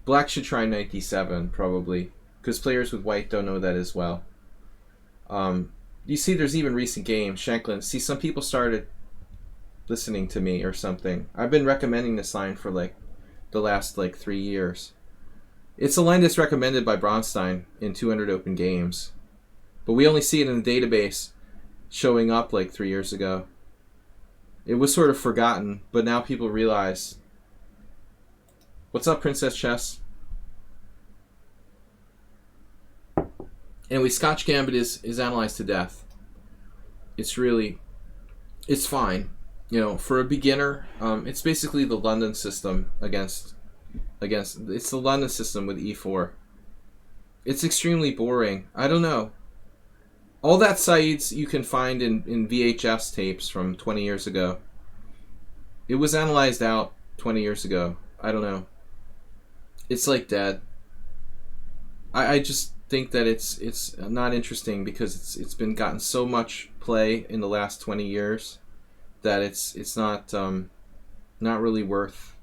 Black should try knight d7, probably, because players with white don't know that as well. You see, there's even recent games. Shanklin, see, some people started listening to me or something. I've been recommending this line for like the last like 3 years. It's a line that's recommended by Bronstein in 200 open games, but we only see it in the database showing up like 3 years ago. It was sort of forgotten, but now people realize. What's up, Princess Chess? Anyway, Scotch Gambit is analyzed to death. It's fine. You know, for a beginner, it's basically the London system against it's the London system with e4. It's extremely boring. I don't know. All that sites you can find in VHS tapes from 20 years ago. It was analyzed out 20 years ago. I don't know. It's like dead. I just think that it's not interesting because it's been gotten so much play in the last 20 years that it's not really worth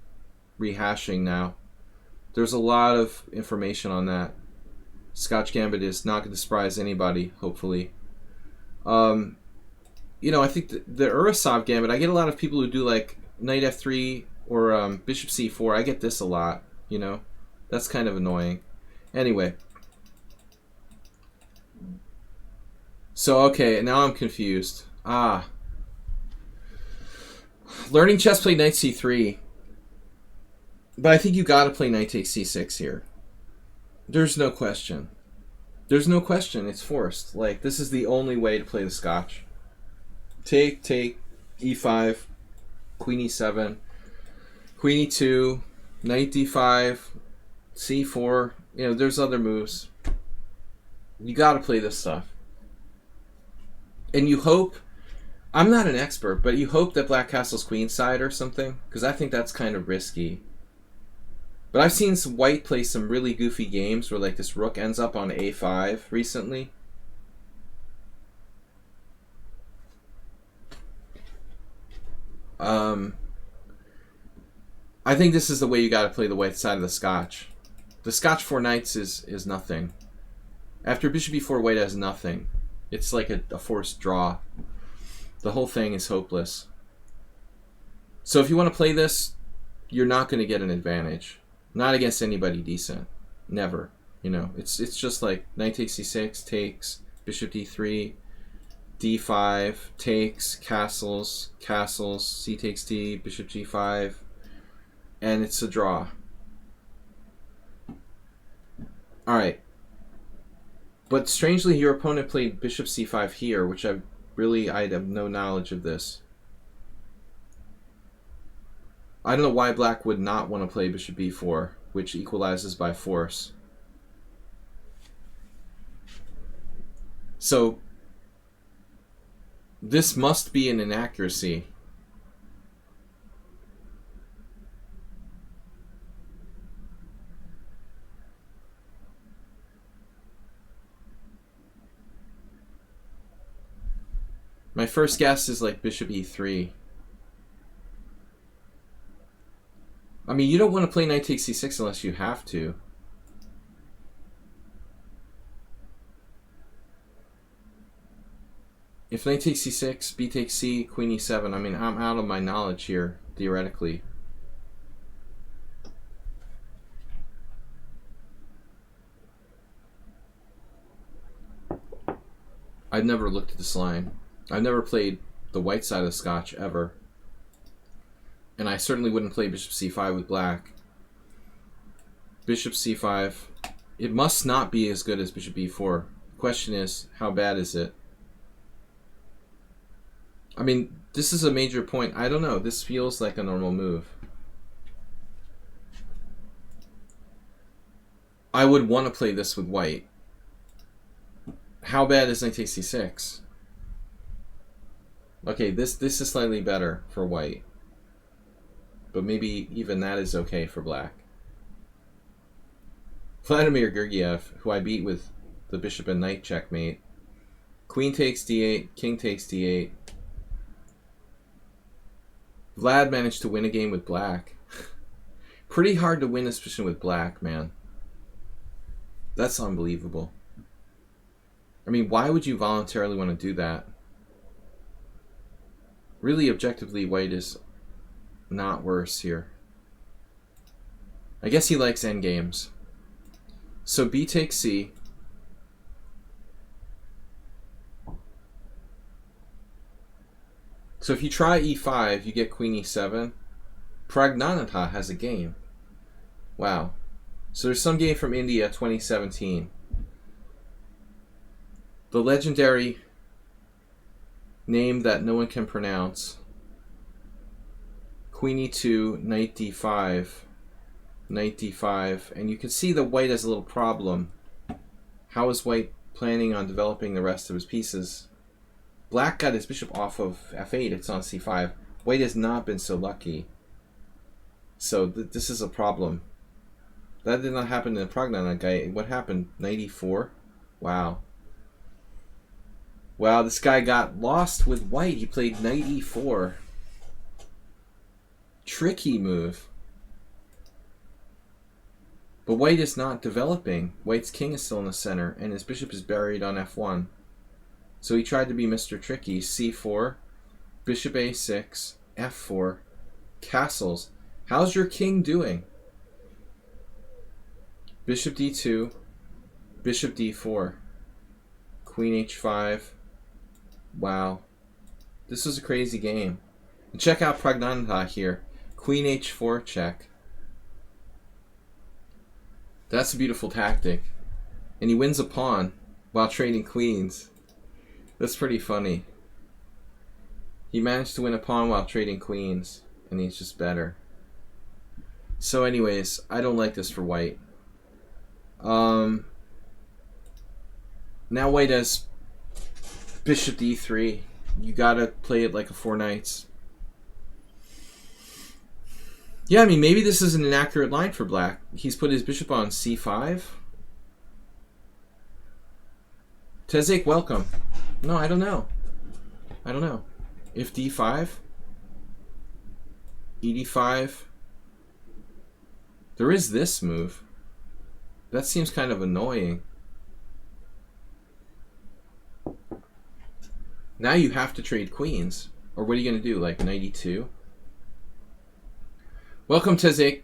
rehashing now. There's a lot of information on that. Scotch Gambit is not going to surprise anybody, hopefully. I think the Urasov Gambit, I get a lot of people who do like Knight F3 or Bishop C4. I get this a lot, That's kind of annoying. Anyway. So, okay, now I'm confused. Learning chess, play Knight C3. But I think you got to play Knight takes C6 here. There's no question. There's no question. It's forced. Like, this is the only way to play the Scotch. Take, E5, Queen E7, Queen E2, Knight D5, C4. There's other moves. You got to play this stuff. And you hope, I'm not an expert, but you hope that Black castles queenside or something, because I think that's kind of risky. But I've seen white play some really goofy games where like this rook ends up on A5 recently. I think this is the way you got to play the white side of the Scotch. The Scotch 4 knights is nothing. After Bishop E4, white has nothing. It's like a forced draw. The whole thing is hopeless. So if you want to play this, you're not going to get an advantage. Not against anybody decent. Never. It's just like Knight takes C6, takes, Bishop D3, D5, takes, castles, C takes D, Bishop G5, and it's a draw. Alright. But strangely, your opponent played Bishop C5 here, which I have no knowledge of this. I don't know why Black would not want to play Bishop B4, which equalizes by force. So, this must be an inaccuracy. My first guess is like Bishop E3. I mean, you don't want to play Knight takes C6 unless you have to. If Knight takes C6, B takes C, Queen E7, I mean, I'm out of my knowledge here, theoretically. I've never looked at this line. I've never played the white side of the Scotch, ever. And I certainly wouldn't play Bishop C5 with Black. Bishop C5. It must not be as good as Bishop E4. Question is, how bad is it? I mean, this is a major point. I don't know. This feels like a normal move. I would want to play this with white. How bad is Knight takes C6? Okay, this is slightly better for white. But maybe even that is okay for Black. Vladimir Gergiev, who I beat with the bishop and knight checkmate. Queen takes d8, king takes d8. Vlad managed to win a game with Black. Pretty hard to win this position with Black, man. That's unbelievable. I mean, why would you voluntarily want to do that? Really, objectively, white is not worse here. I guess he likes endgames. So B takes C. So if you try E5, you get Queen E7. Pragnanatha has a game. Wow. So there's some game from India, 2017. The legendary name that no one can pronounce. Queen E2, Knight D5, Knight D5, and you can see that white has a little problem. How is white planning on developing the rest of his pieces? Black got his bishop off of F8, it's on C5. White has not been so lucky. So this is a problem. That did not happen in the Pragnanatha guy. What happened? Knight E4? Wow. Wow, this guy got lost with white. He played knight e4. Tricky move. But white is not developing. White's king is still in the center, and his bishop is buried on f1. So he tried to be Mr. Tricky. c4, bishop a6, f4, castles. How's your king doing? Bishop d2, bishop d4, queen h5. Wow. This was a crazy game. And check out Pragnanatha here. Queen h4 check. That's a beautiful tactic. And he wins a pawn while trading queens. That's pretty funny. He managed to win a pawn while trading queens, and he's just better. So anyways, I don't like this for white. Now white has bishop d3. You gotta play it like a 4 knights. Yeah, I mean, maybe this is an inaccurate line for black. He's put his bishop on c5. Tezek, welcome. No, I don't know. I don't know. If d5, ed5, there is this move. That seems kind of annoying. Now you have to trade queens. Or what are you going to do, like knight e2? Welcome, Tezek.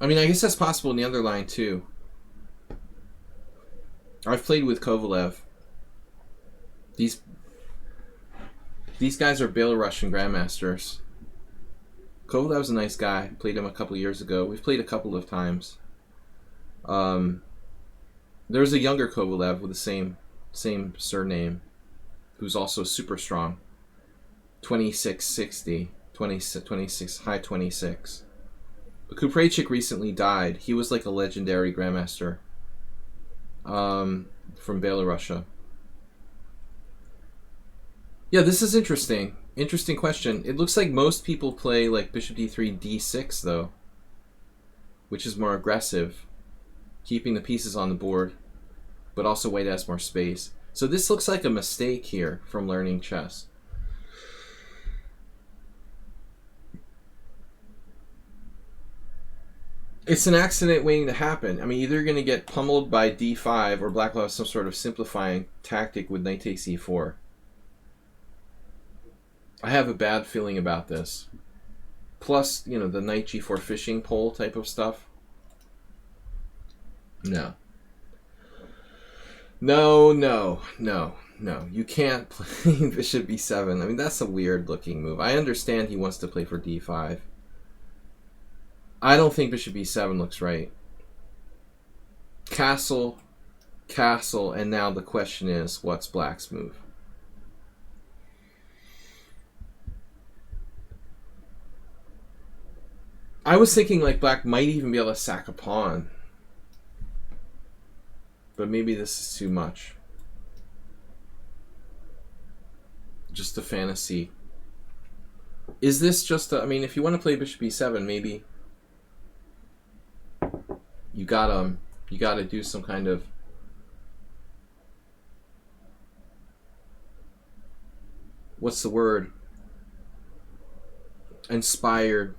I mean, I guess that's possible in the other line, too. I've played with Kovalev. These guys are Belarusian grandmasters. Kovalev's a nice guy. Played him a couple years ago. We've played a couple of times. There's a younger Kovalev with the same surname, who's also super strong. 2660, 26, high 26. But Kuprejcik recently died. He was like a legendary grandmaster from Belarusia. Yeah, this is interesting. Interesting question. It looks like most people play like bishop d3, d6 though, which is more aggressive, keeping the pieces on the board, but also white has more space. So this looks like a mistake here from learning chess. It's an accident waiting to happen. I mean, either you're going to get pummeled by d5 or black will have some sort of simplifying tactic with knight takes e4. I have a bad feeling about this. Plus, you know, the knight g4 fishing pole type of stuff. No. No, no, no, no. You can't play bishop b7. I mean, that's a weird looking move. I understand he wants to play for d5. I don't think bishop b7 looks right. Castle, castle, and now the question is, what's black's move? I was thinking like black might even be able to sack a pawn. But maybe this is too much. Just a fantasy. Is this just a, I mean, if you want to play bishop b7, maybe you gotta do some kind of what's the word? Inspired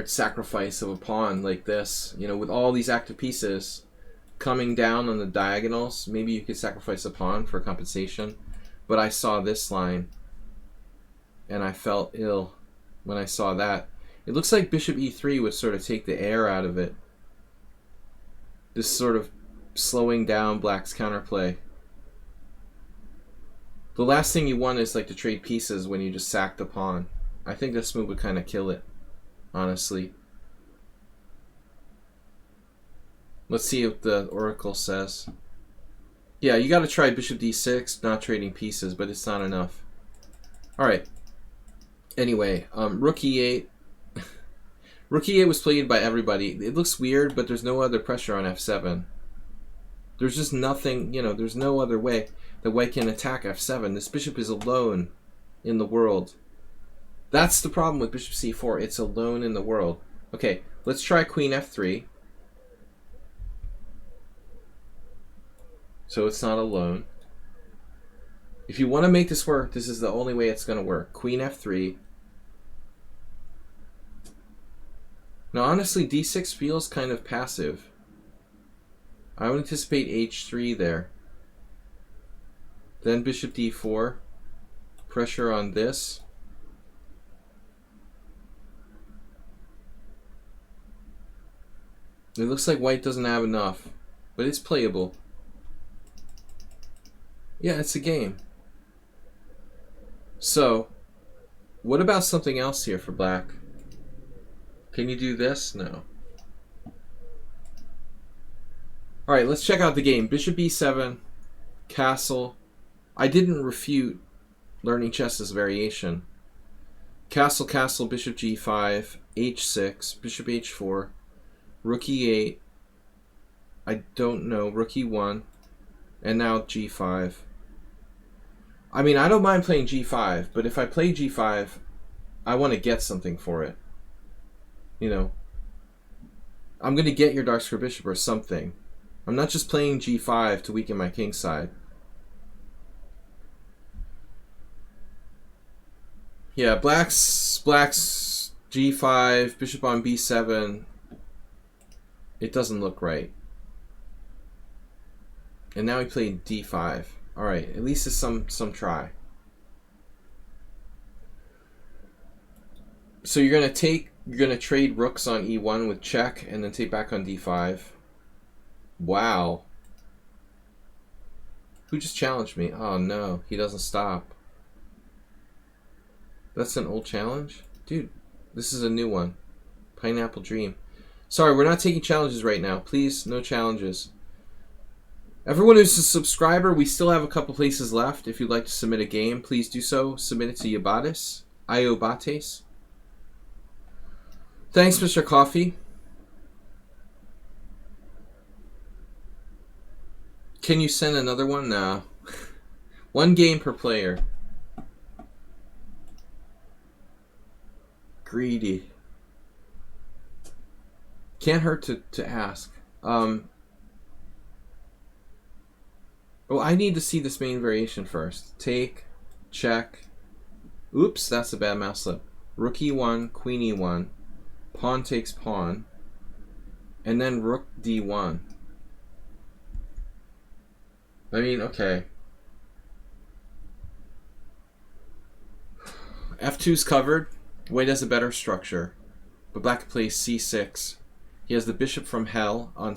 sacrifice of a pawn like this, you know, with all these active pieces coming down on the diagonals. Maybe you could sacrifice a pawn for compensation. But I saw this line and I felt ill when I saw that. It looks like bishop e3 would sort of take the air out of it. This sort of slowing down black's counterplay. The last thing you want is like to trade pieces when you just sack the pawn. I think this move would kind of kill it, honestly. Let's see what the oracle says. Yeah, you got to try bishop d6, not trading pieces, but it's not enough. All right. Anyway, rook e8. Rook e8 was played by everybody. It looks weird, but there's no other pressure on f7. There's just nothing, you know, there's no other way that white can attack f7. This bishop is alone in the world. That's the problem with bishop c4. It's alone in the world. Okay, let's try queen f3. So it's not alone. If you want to make this work, this is the only way it's going to work. Queen f3. Now, honestly, d6 feels kind of passive. I would anticipate h3 there. Then bishop d4. Pressure on this. It looks like white doesn't have enough, but it's playable. Yeah, it's a game. So, what about something else here for black? Can you do this? No. Alright, let's check out the game. Bishop e7, castle. I didn't refute learning chess's variation. Castle, castle, bishop g5, h6, bishop h4, rook e8. I don't know, rook e1, and now g5. I mean, I don't mind playing g5, but if I play g5, I want to get something for it. You know, I'm going to get your dark square bishop or something. I'm not just playing g5 to weaken my king side. Yeah, black's g5, bishop on b7. It doesn't look right. And now he played d5. All right, at least it's some try. So you're gonna trade rooks on e1 with check, and then take back on d5. Wow. Who just challenged me? Oh no, he doesn't stop. That's an old challenge? Dude, this is a new one. Pineapple Dream. Sorry, we're not taking challenges right now. Please, no challenges. Everyone who's a subscriber, we still have a couple places left. If you'd like to submit a game, please do so. Submit it to Iobates. Iobates. Thanks, Mr. Coffee. Can you send another one? No. One game per player. Greedy. Can't hurt to ask. Oh, I need to see this main variation first. Take, check. Oops, that's a bad mouse slip. Rook e1, queen e1. Pawn takes pawn. And then rook d1. I mean, okay. F2's covered. White has a better structure. But black plays c6. He has the bishop from hell on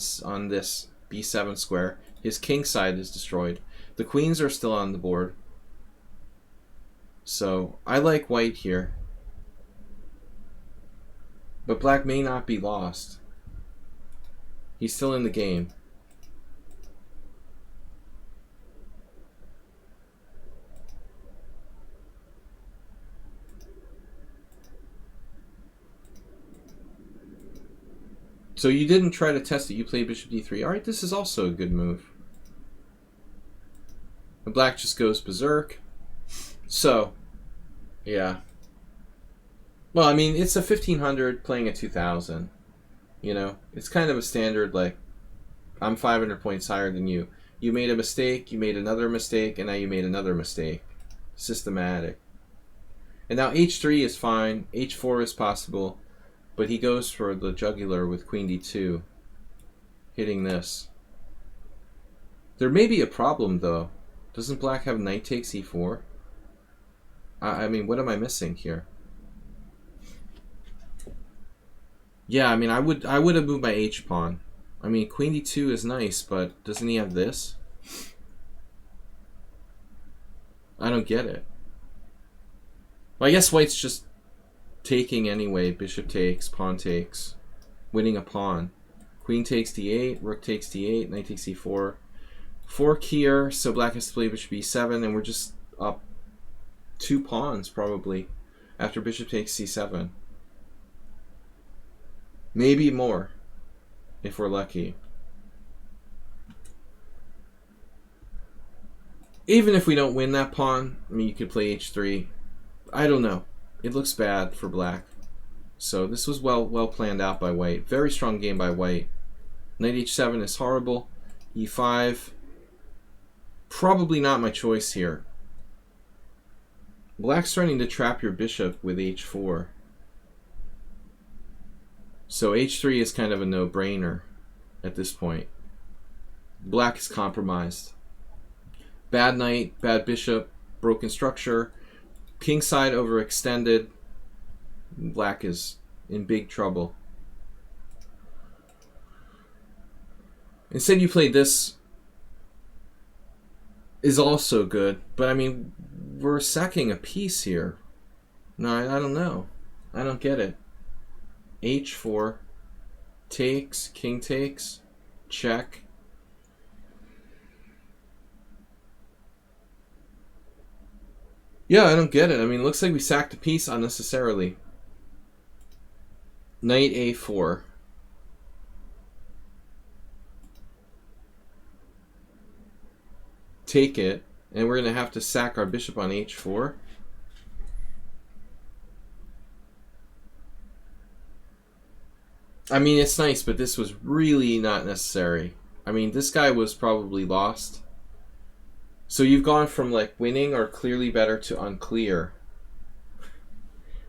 this b7 square. His king side is destroyed. The queens are still on the board. So, I like white here. But black may not be lost. He's still in the game. So you didn't try to test it, you played bishop d3. Alright, this is also a good move. The black just goes berserk. So, yeah. Well, I mean, it's a 1500 playing a 2000. You know, it's kind of a standard, like, I'm 500 points higher than you. You made a mistake, you made another mistake, and now you made another mistake. Systematic. And now h3 is fine, h4 is possible. But he goes for the jugular with queen d2, hitting this. There may be a problem, though. Doesn't black have knight takes e4? I mean, what am I missing here? Yeah, I mean, I would have moved my h-pawn. I mean, queen d2 is nice, but doesn't he have this? I don't get it. Well, I guess white's just taking anyway. Bishop takes, pawn takes, winning a pawn. Queen takes d8, rook takes d8, knight takes e4. Fork here, so black has to play bishop e7, and we're just up 2 pawns probably after bishop takes c7. Maybe more, if we're lucky. Even if we don't win that pawn, I mean, you could play h3. I don't know. It looks bad for black. So this was well planned out by white. Very strong game by white. Knight h7 is horrible. e5. Probably not my choice here. Black's starting to trap your bishop with h4. So h3 is kind of a no-brainer at this point. Black is compromised. Bad knight, bad bishop, broken structure. Kingside overextended. Black is in big trouble. Instead you played this. Is also good, but I mean, we're sacking a piece here. No, I don't know. I don't get it. h4 takes, king takes, check. Yeah, I don't get it. I mean, it looks like we sacked a piece unnecessarily. Knight a4. Take it, and we're going to have to sack our bishop on h4. I mean, it's nice, but this was really not necessary. I mean, this guy was probably lost. So you've gone from like winning or clearly better to unclear,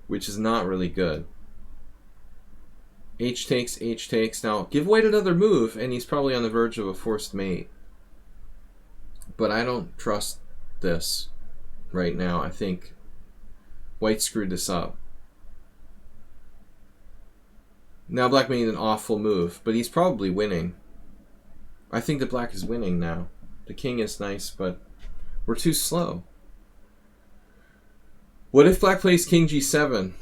which is not really good. H takes, H takes. Now, give white another move, and he's probably on the verge of a forced mate. But I don't trust this right now. I think white screwed this up. Now black made an awful move, but he's probably winning. I think that black is winning now. The king is nice, but we're too slow. What if black plays king g7?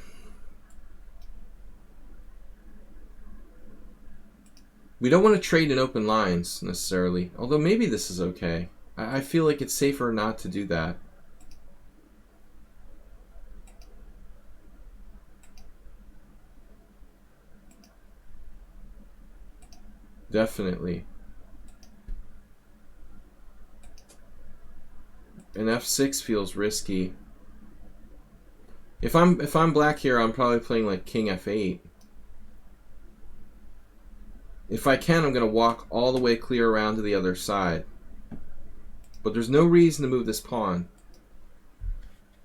We don't want to trade in open lines necessarily, although maybe this is okay. I feel like it's safer not to do that. Definitely. And f6 feels risky. If I'm black here, I'm probably playing like king f8. If I can, I'm going to walk all the way clear around to the other side. But there's no reason to move this pawn.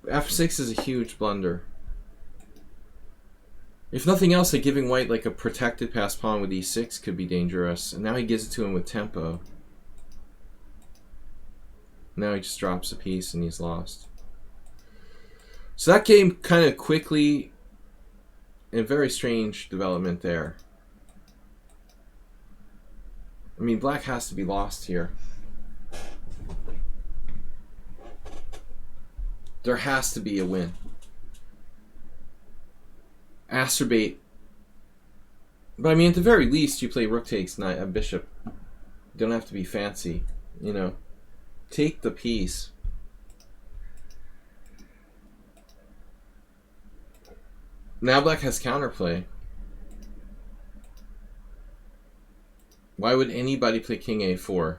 f6 is a huge blunder. If nothing else, like giving white like a protected passed pawn with e6 could be dangerous. And now he gives it to him with tempo. Now he just drops a piece and he's lost. So that game kind of quickly, a very strange development there. I mean, black has to be lost here. There has to be a win. Acerbate. But I mean, at the very least, you play rook takes knight, a bishop. You don't have to be fancy, you know. Take the piece. Now black has counterplay. Why would anybody play king a4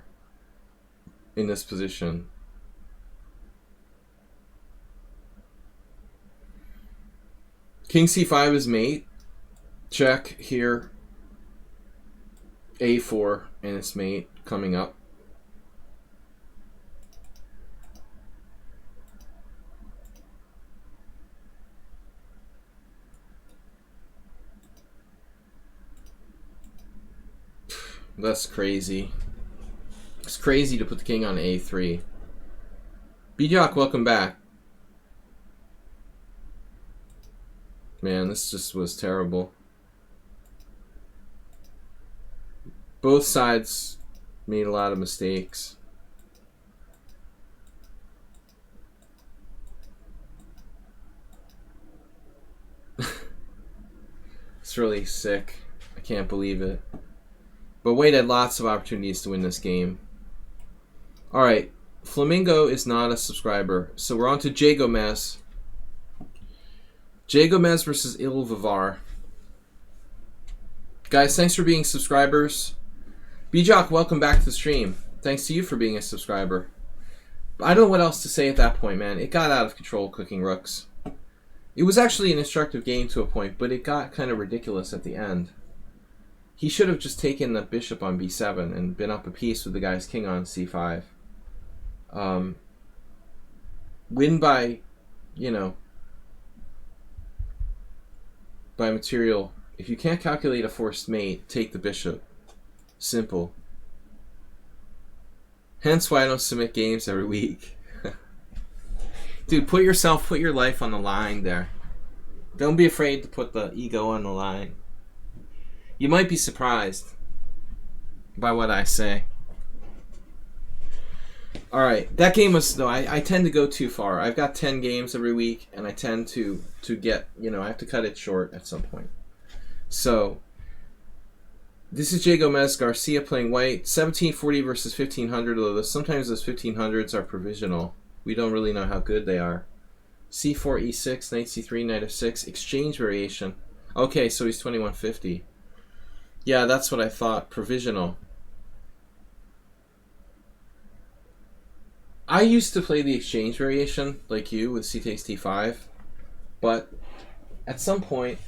in this position? King c5 is mate. Check here. a4 and it's mate coming up. That's crazy. It's crazy to put the king on a3. B-Jock, welcome back. Man, this just was terrible. Both sides made a lot of mistakes. It's really sick. I can't believe it. But Wade had lots of opportunities to win this game. Alright, Flamingo is not a subscriber, so we're on to J Gomez. J Gomez versus Il Vivar. Guys, thanks for being subscribers. B-Jock, welcome back to the stream. Thanks to you for being a subscriber. I don't know what else to say at that point, man. It got out of control, cooking rooks. It was actually an instructive game to a point, but it got kind of ridiculous at the end. He should have just taken the bishop on b7 and been up a piece with the guy's king on c5. Win by, you know, by material. If you can't calculate a forced mate, take the bishop. Simple. Hence why I don't submit games every week. Dude, put your life on the line there. Don't be afraid to put the ego on the line. You might be surprised by what I say. Alright, that game was... No, I tend to go too far. I've got 10 games every week, and I tend to get... You know, I have to cut it short at some point. So, this is Jay Gomez Garcia playing white. 1740 versus 1500, although sometimes those 1500s are provisional. We don't really know how good they are. c4, e6, knight c3, knight f6. Exchange variation. Okay, so he's 2150. Yeah, that's what I thought. Provisional. I used to play the exchange variation, like you, with c takes d5. But at some point,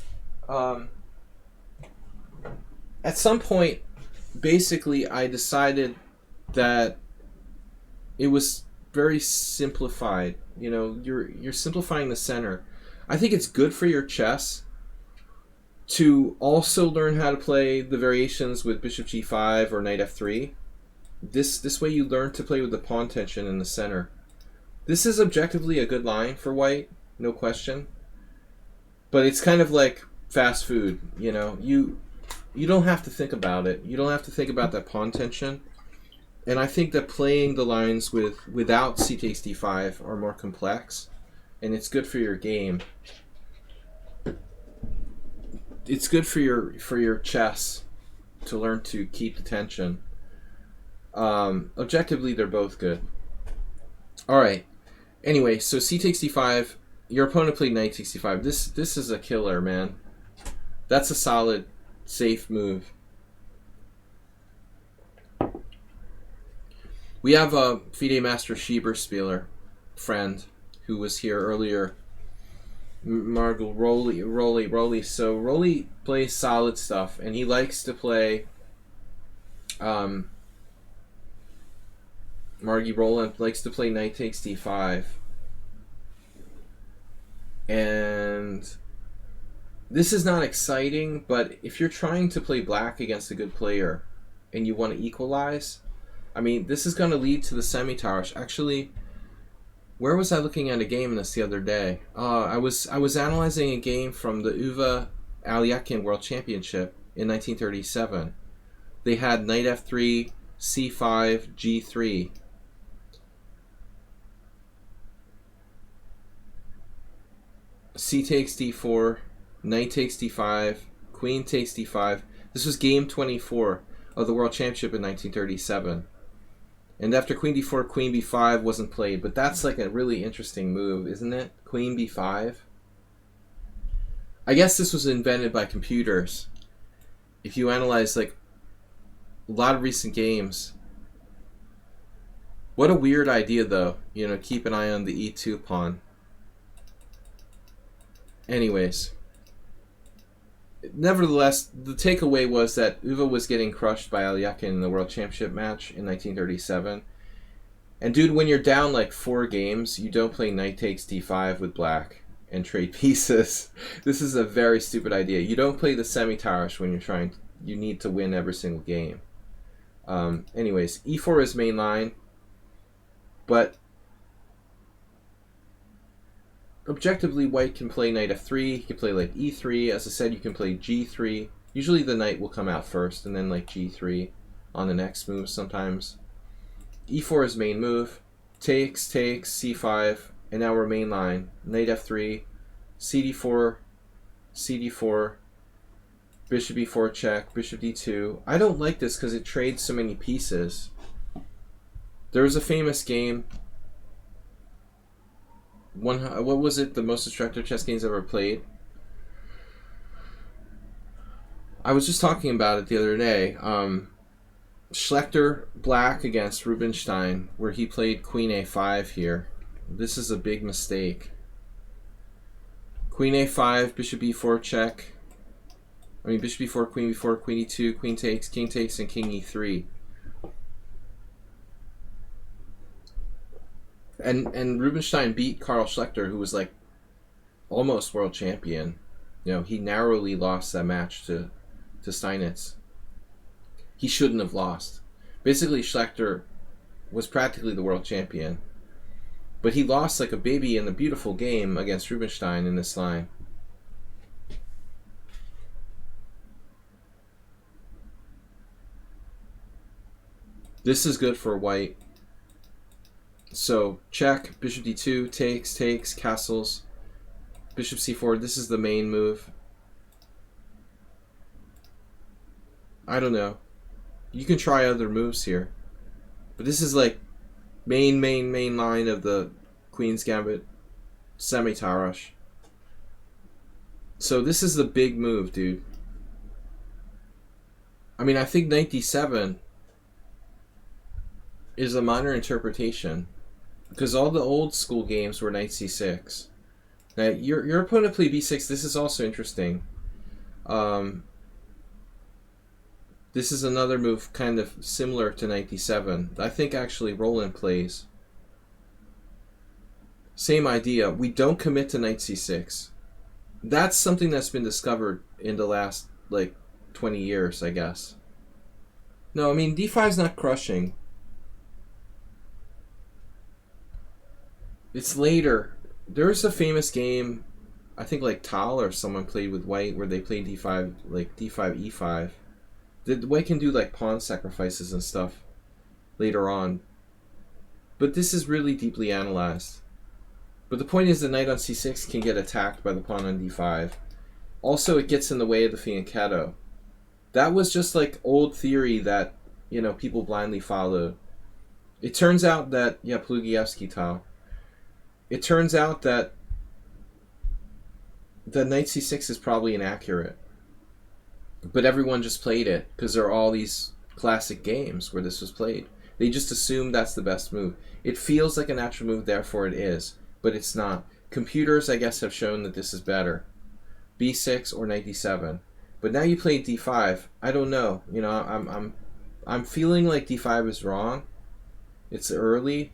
basically, I decided that it was very simplified. You know, you're simplifying the center. I think it's good for your chess to also learn how to play the variations with bishop g5 or knight f3. This way you learn to play with the pawn tension in the center. This is objectively a good line for white, no question. But it's kind of like fast food, you know. You don't have to think about it. You don't have to think about that pawn tension. And I think that playing the lines without c takes d5 are more complex, and it's good for your game. It's good for your chess to learn to keep the tension. Objectively, they're both good. All right. Anyway, so c takes d5. Your opponent played knight takes d5. This is a killer, man. That's a solid, safe move. We have a FIDE Master Schieberspieler friend who was here earlier. Margot Rolly. So Rolly plays solid stuff, and he likes to play. Margie Roland likes to play knight takes d5. And this is not exciting, but if you're trying to play black against a good player and you want to equalize, I mean, this is going to lead to the semi-towers. Actually, where was I looking at a game this the other day? I was analyzing a game from the Uwe Alyakin World Championship in 1937. They had knight f3, c5, g3. C takes d4, knight takes d5, queen takes d5. This was game 24 of the World Championship in 1937. And after queen d4, queen b5 wasn't played, but that's like a really interesting move, isn't it? Queen b5. I guess this was invented by computers. If you analyze like a lot of recent games. What a weird idea though, you know, keep an eye on the e2 pawn. Anyways, nevertheless, the takeaway was that Uwe was getting crushed by Alyakin in the World Championship match in 1937. And dude, when you're down like 4 games, you don't play knight takes d5 with black and trade pieces. This is a very stupid idea. You don't play the semi-towers when you need to win every single game. Anyways, e4 is main line, but objectively, white can play knight f3, he can play like e3, as I said, you can play g3. Usually the knight will come out first, and then like g3 on the next move sometimes. e4 is main move, takes, c5, and now we're main line. Knight f3, cd4, cd4, bishop e4 check, bishop d2. I don't like this because it trades so many pieces. There was a famous game... what was it? The most destructive chess games I've ever played. I was just talking about it the other day. Schlechter black against Rubinstein, where he played queen a5 here. This is a big mistake. Queen a5, bishop b4 check. I mean, bishop b4, queen e2, queen takes, king takes, and king e3. And Rubinstein beat Karl Schlechter, who was like almost world champion. You know, he narrowly lost that match to Steinitz. He shouldn't have lost. Basically, Schlechter was practically the world champion. But he lost like a baby in a beautiful game against Rubinstein in this line. This is good for white. So check, bishop d2, takes, castles, bishop c4. This is the main move. I don't know. You can try other moves here. But this is like main line of the Queen's Gambit semi-Tarash. So this is the big move, dude. I mean, I think knight d7 is a minor interpretation. Because all the old school games were knight c6. Now, your opponent played b6. This is also interesting. This is another move kind of similar to knight d7. I think actually Roland plays. Same idea. We don't commit to knight c6. That's something that's been discovered in the last, like, 20 years, I guess. No, I mean, d5 is not crushing. It's later. There's a famous game, I think like Tal or someone played with white, where they played d5, like d5, e5. The white can do like pawn sacrifices and stuff later on. But this is really deeply analyzed. But the point is the knight on c6 can get attacked by the pawn on d5. Also, it gets in the way of the fianchetto. That was just like old theory that, you know, people blindly followed. It turns out that, yeah, Plugievsky Tal. It turns out that the knight c6 is probably inaccurate. But everyone just played it because there are all these classic games where this was played. They just assume that's the best move. It feels like a natural move, therefore it is. But it's not. Computers, I guess, have shown that this is better. b6 or knight d7. But now you play d5. I don't know. You know, I'm feeling like d5 is wrong. It's early.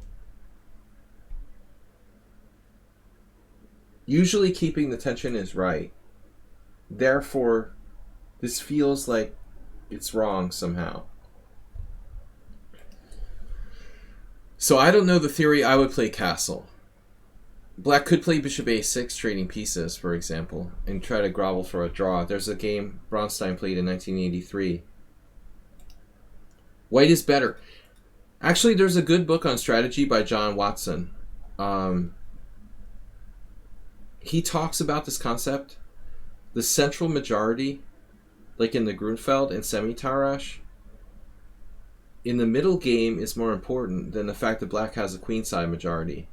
Usually keeping the tension is right. Therefore, this feels like it's wrong somehow. So I don't know the theory. I would play castle. Black could play bishop a6, trading pieces, for example, and try to grovel for a draw. There's a game Bronstein played in 1983. White is better. Actually, there's a good book on strategy by John Watson. He talks about this concept. The central majority, like in the Grunfeld and semi-Tarash, in the middle game is more important than the fact that black has a queenside majority.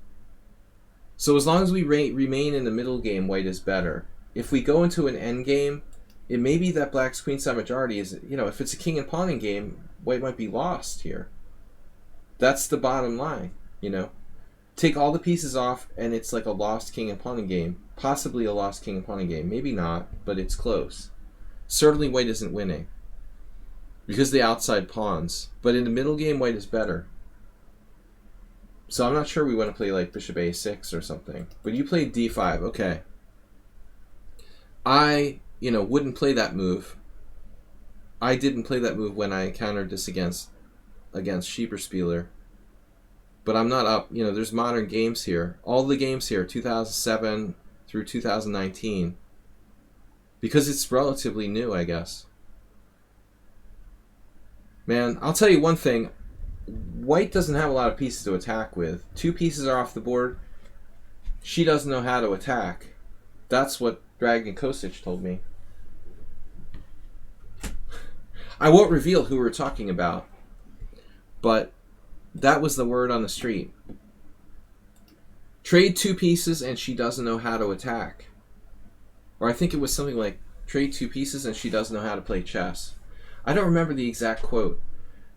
So as long as we remain in the middle game, white is better. If we go into an end game, it may be that black's queenside majority is, you know, if it's a king and pawning game, white might be lost here. That's the bottom line, you know. Take all the pieces off and it's like a lost king and pawning game. Possibly a lost king and pawning game. Maybe not, but it's close. Certainly white isn't winning because the outside pawns. But in the middle game, white is better. So I'm not sure we want to play like bishop a6 or something. But you played d5. Okay. I, you know, wouldn't play that move. I didn't play that move when I encountered this against Schieberspieler. But I'm not up. You know, there's modern games here. All the games here, 2007 through 2019. Because it's relatively new, I guess. Man, I'll tell you one thing. White doesn't have a lot of pieces to attack with. 2 pieces are off the board. She doesn't know how to attack. That's what Dragon Kosic told me. I won't reveal who we're talking about. But that was the word on the street. Trade 2 pieces and she doesn't know how to attack. Or I think it was something like, trade 2 pieces and she doesn't know how to play chess. I don't remember the exact quote.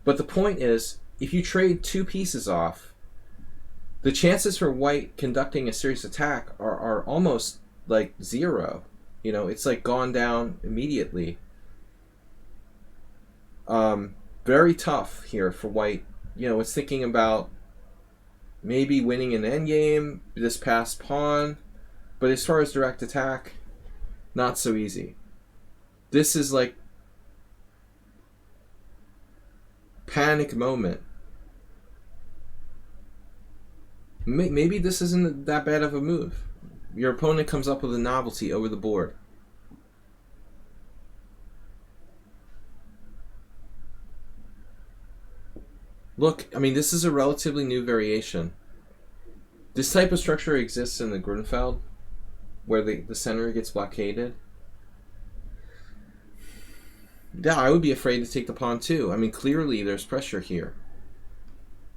But the point is, if you trade 2 pieces off, the chances for white conducting a serious attack are almost like 0. You know, it's like gone down immediately. Very tough here for white. You know, it's thinking about maybe winning an endgame, this past pawn. But as far as direct attack, not so easy. This is like panic moment. Maybe this isn't that bad of a move. Your opponent comes up with a novelty over the board. Look, I mean, this is a relatively new variation. This type of structure exists in the Grunfeld, where the center gets blockaded. Yeah, I would be afraid to take the pawn too. I mean, clearly there's pressure here.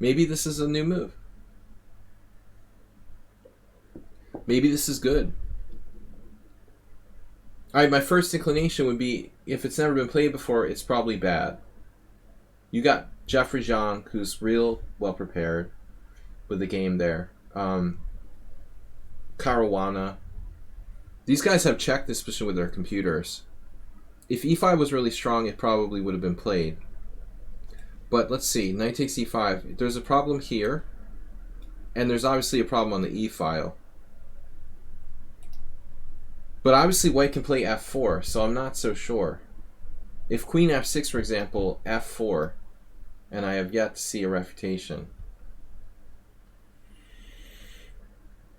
Maybe this is a new move. Maybe this is good. My first inclination would be, if it's never been played before, it's probably bad. You got Jeffrey Zhang, who's real well prepared with the game there. Caruana. These guys have checked this position with their computers. If e5 was really strong, it probably would have been played. But let's see, knight takes e5. There's a problem here, and there's obviously a problem on the e file. But obviously white can play f4, so I'm not so sure. If queen f6, for example, f4, and I have yet to see a refutation.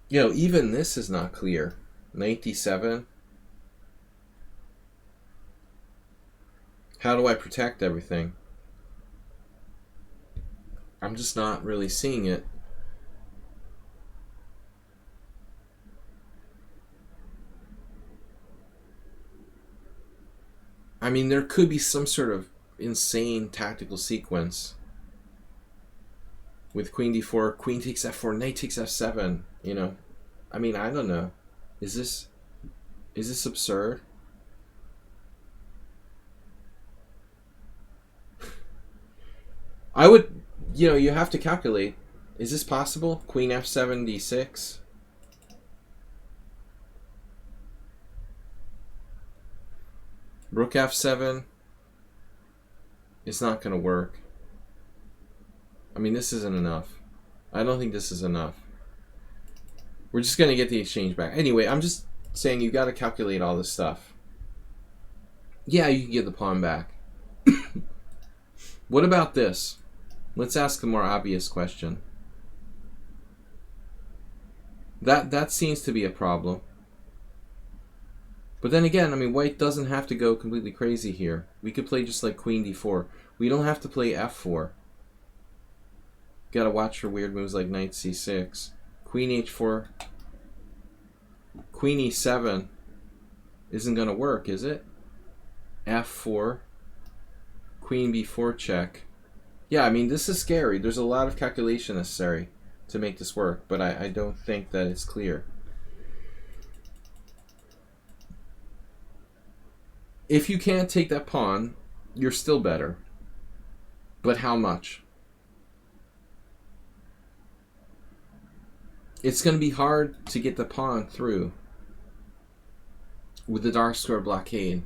You know, even this is not clear. Knight d7. How do I protect everything? I'm just not really seeing it. I mean, there could be some sort of insane tactical sequence with queen d4, queen takes f4, knight takes f7, you know. I mean, I don't know. Is this absurd? I would, you know, you have to calculate. Is this possible? Queen f7, d6. Rook f7. It's not going to work. I mean, this isn't enough. I don't think this is enough. We're just going to get the exchange back. Anyway, I'm just saying you got to calculate all this stuff. Yeah, you can get the pawn back. What about this? Let's ask the more obvious question. That seems to be a problem. But then again, I mean, white doesn't have to go completely crazy here. We could play just like queen d4. We don't have to play f4. Gotta watch for weird moves like knight c6. Queen h4. Queen e7 isn't gonna work, is it? f4. Queen b4 check. Yeah, I mean, this is scary. There's a lot of calculation necessary to make this work, but I don't think that it's clear. If you can't take that pawn, you're still better. But how much? It's going to be hard to get the pawn through with the dark square blockade.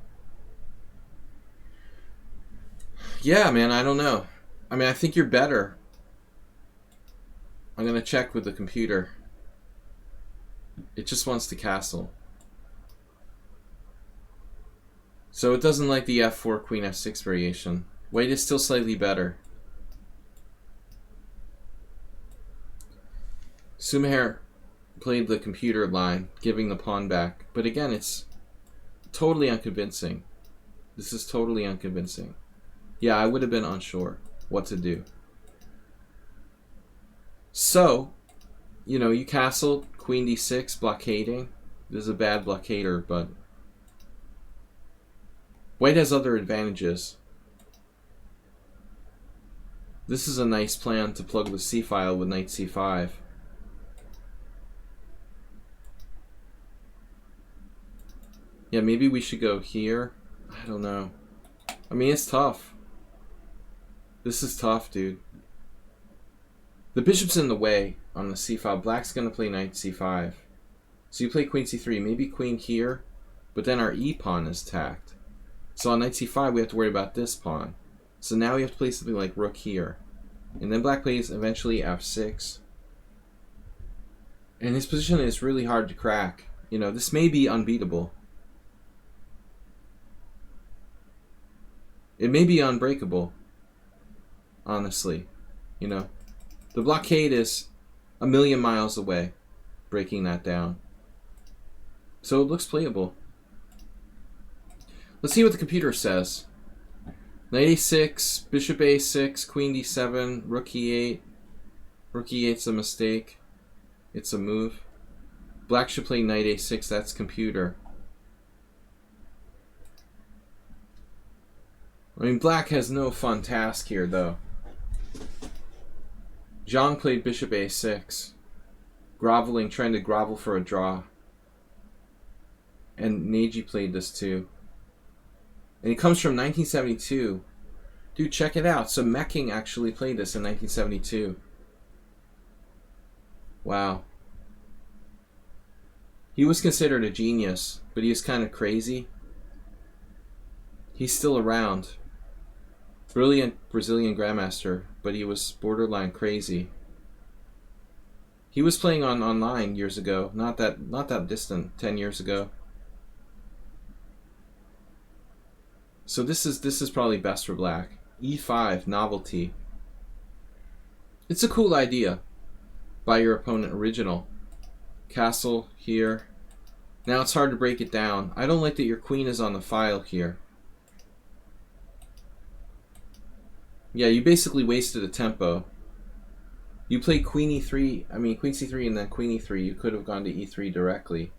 Yeah, man, I don't know. I mean, I think you're better. I'm going to check with the computer. It just wants to castle. So it doesn't like the f4, queen f6 variation. White is still slightly better. Sumaher played the computer line, giving the pawn back. But again, it's totally unconvincing. This is totally unconvincing. Yeah, I would have been unsure what to do. So, you know, you castled, queen d6, blockading. This is a bad blockader, but white has other advantages. This is a nice plan to plug the c-file with knight c5. Yeah, maybe we should go here. I don't know. I mean, it's tough. This is tough, dude. The bishop's in the way on the c-file. Black's going to play knight c5. So you play queen c3, maybe queen here, but then our e pawn is tacked. So on knight c5, we have to worry about this pawn. So now we have to play something like rook here. And then black plays eventually f6. And his position is really hard to crack. You know, this may be unbeatable. It may be unbreakable, honestly. You know, the blockade is a million miles away, breaking that down. So it looks playable. Let's see what the computer says. Knight a6, bishop a6, queen d7, rook e8. Rook e8's a mistake. It's a move. Black should play knight a6, that's computer. I mean, black has no fun task here, though. Zhang played bishop a6. Groveling, trying to grovel for a draw. And Neji played this too. And it comes from 1972. Dude, check it out. So Mecking actually played this in 1972. Wow. He was considered a genius, but he was kind of crazy. He's still around. Brilliant Brazilian grandmaster, but he was borderline crazy. He was playing online years ago, not that distant, 10 years ago. So this is probably best for black. E5, novelty. It's a cool idea by your opponent, original. Castle here. Now it's hard to break it down. I don't like that your queen is on the file here. Yeah, you basically wasted a tempo. You played queen e3, I mean queen c3 and then queen e3. You could have gone to e3 directly.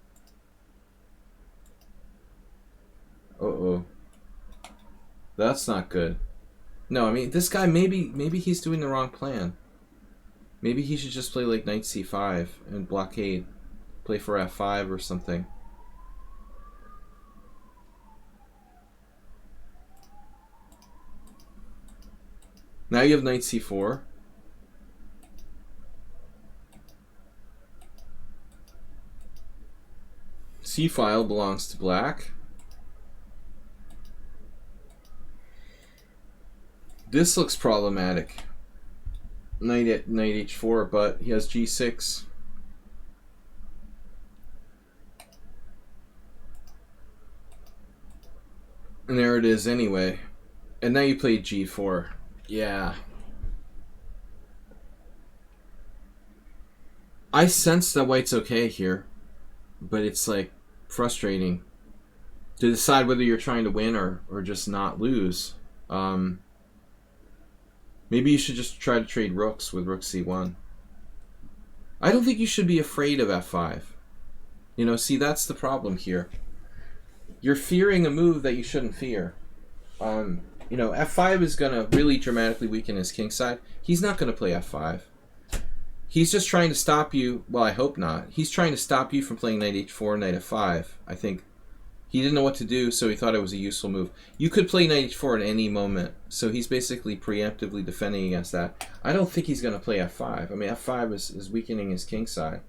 Uh-oh. That's not good. No, I mean, this guy, maybe he's doing the wrong plan. Maybe he should just play like knight c5 and blockade. Play for f5 or something. Now you have knight c4. C-file belongs to black. This looks problematic. Knight h4, but he has g6. And there it is anyway. And now you play g4. Yeah. I sense that white's okay here, but it's like frustrating to decide whether you're trying to win or just not lose. Maybe you should just try to trade rooks with rook c1. I don't think you should be afraid of f5. You know, see, that's the problem here. You're fearing a move that you shouldn't fear. You know, f5 is going to really dramatically weaken his kingside. He's not going to play f5. He's just trying to stop you. Well, I hope not. He's trying to stop you from playing knight h4, knight f5. I think he didn't know what to do, so he thought it was a useful move. You could play knight h4 at any moment, so he's basically preemptively defending against that. I don't think he's going to play f5. I mean, f5 is weakening his kingside.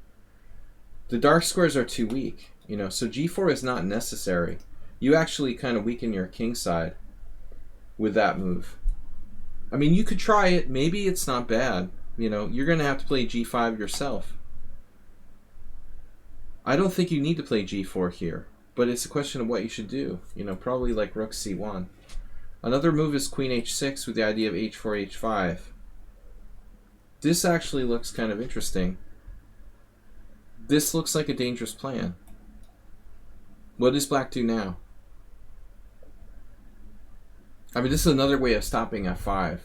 The dark squares are too weak, you know, so g4 is not necessary. You actually kind of weaken your kingside with that move. I mean, you could try it. Maybe it's not bad. You know, you're going to have to play g5 yourself. I don't think you need to play g4 here, but it's a question of what you should do. You know, probably like rook c1. Another move is queen h6 with the idea of h4, h5. This actually looks kind of interesting. This looks like a dangerous plan. What does black do now? I mean, this is another way of stopping f5.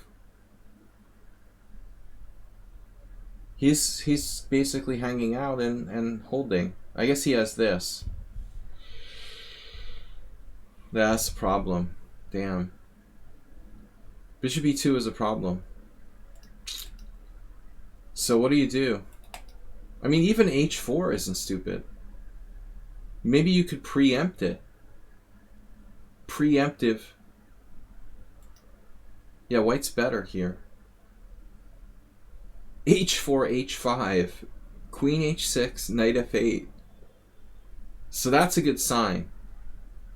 He's basically hanging out and holding. I guess he has this. That's a problem. Damn. Bishop e2 is a problem. So what do you do? I mean, even h4 isn't stupid. Maybe you could preempt it. Preemptive. Yeah, white's better here. h4, h5. Queen h6, knight f8. So that's a good sign.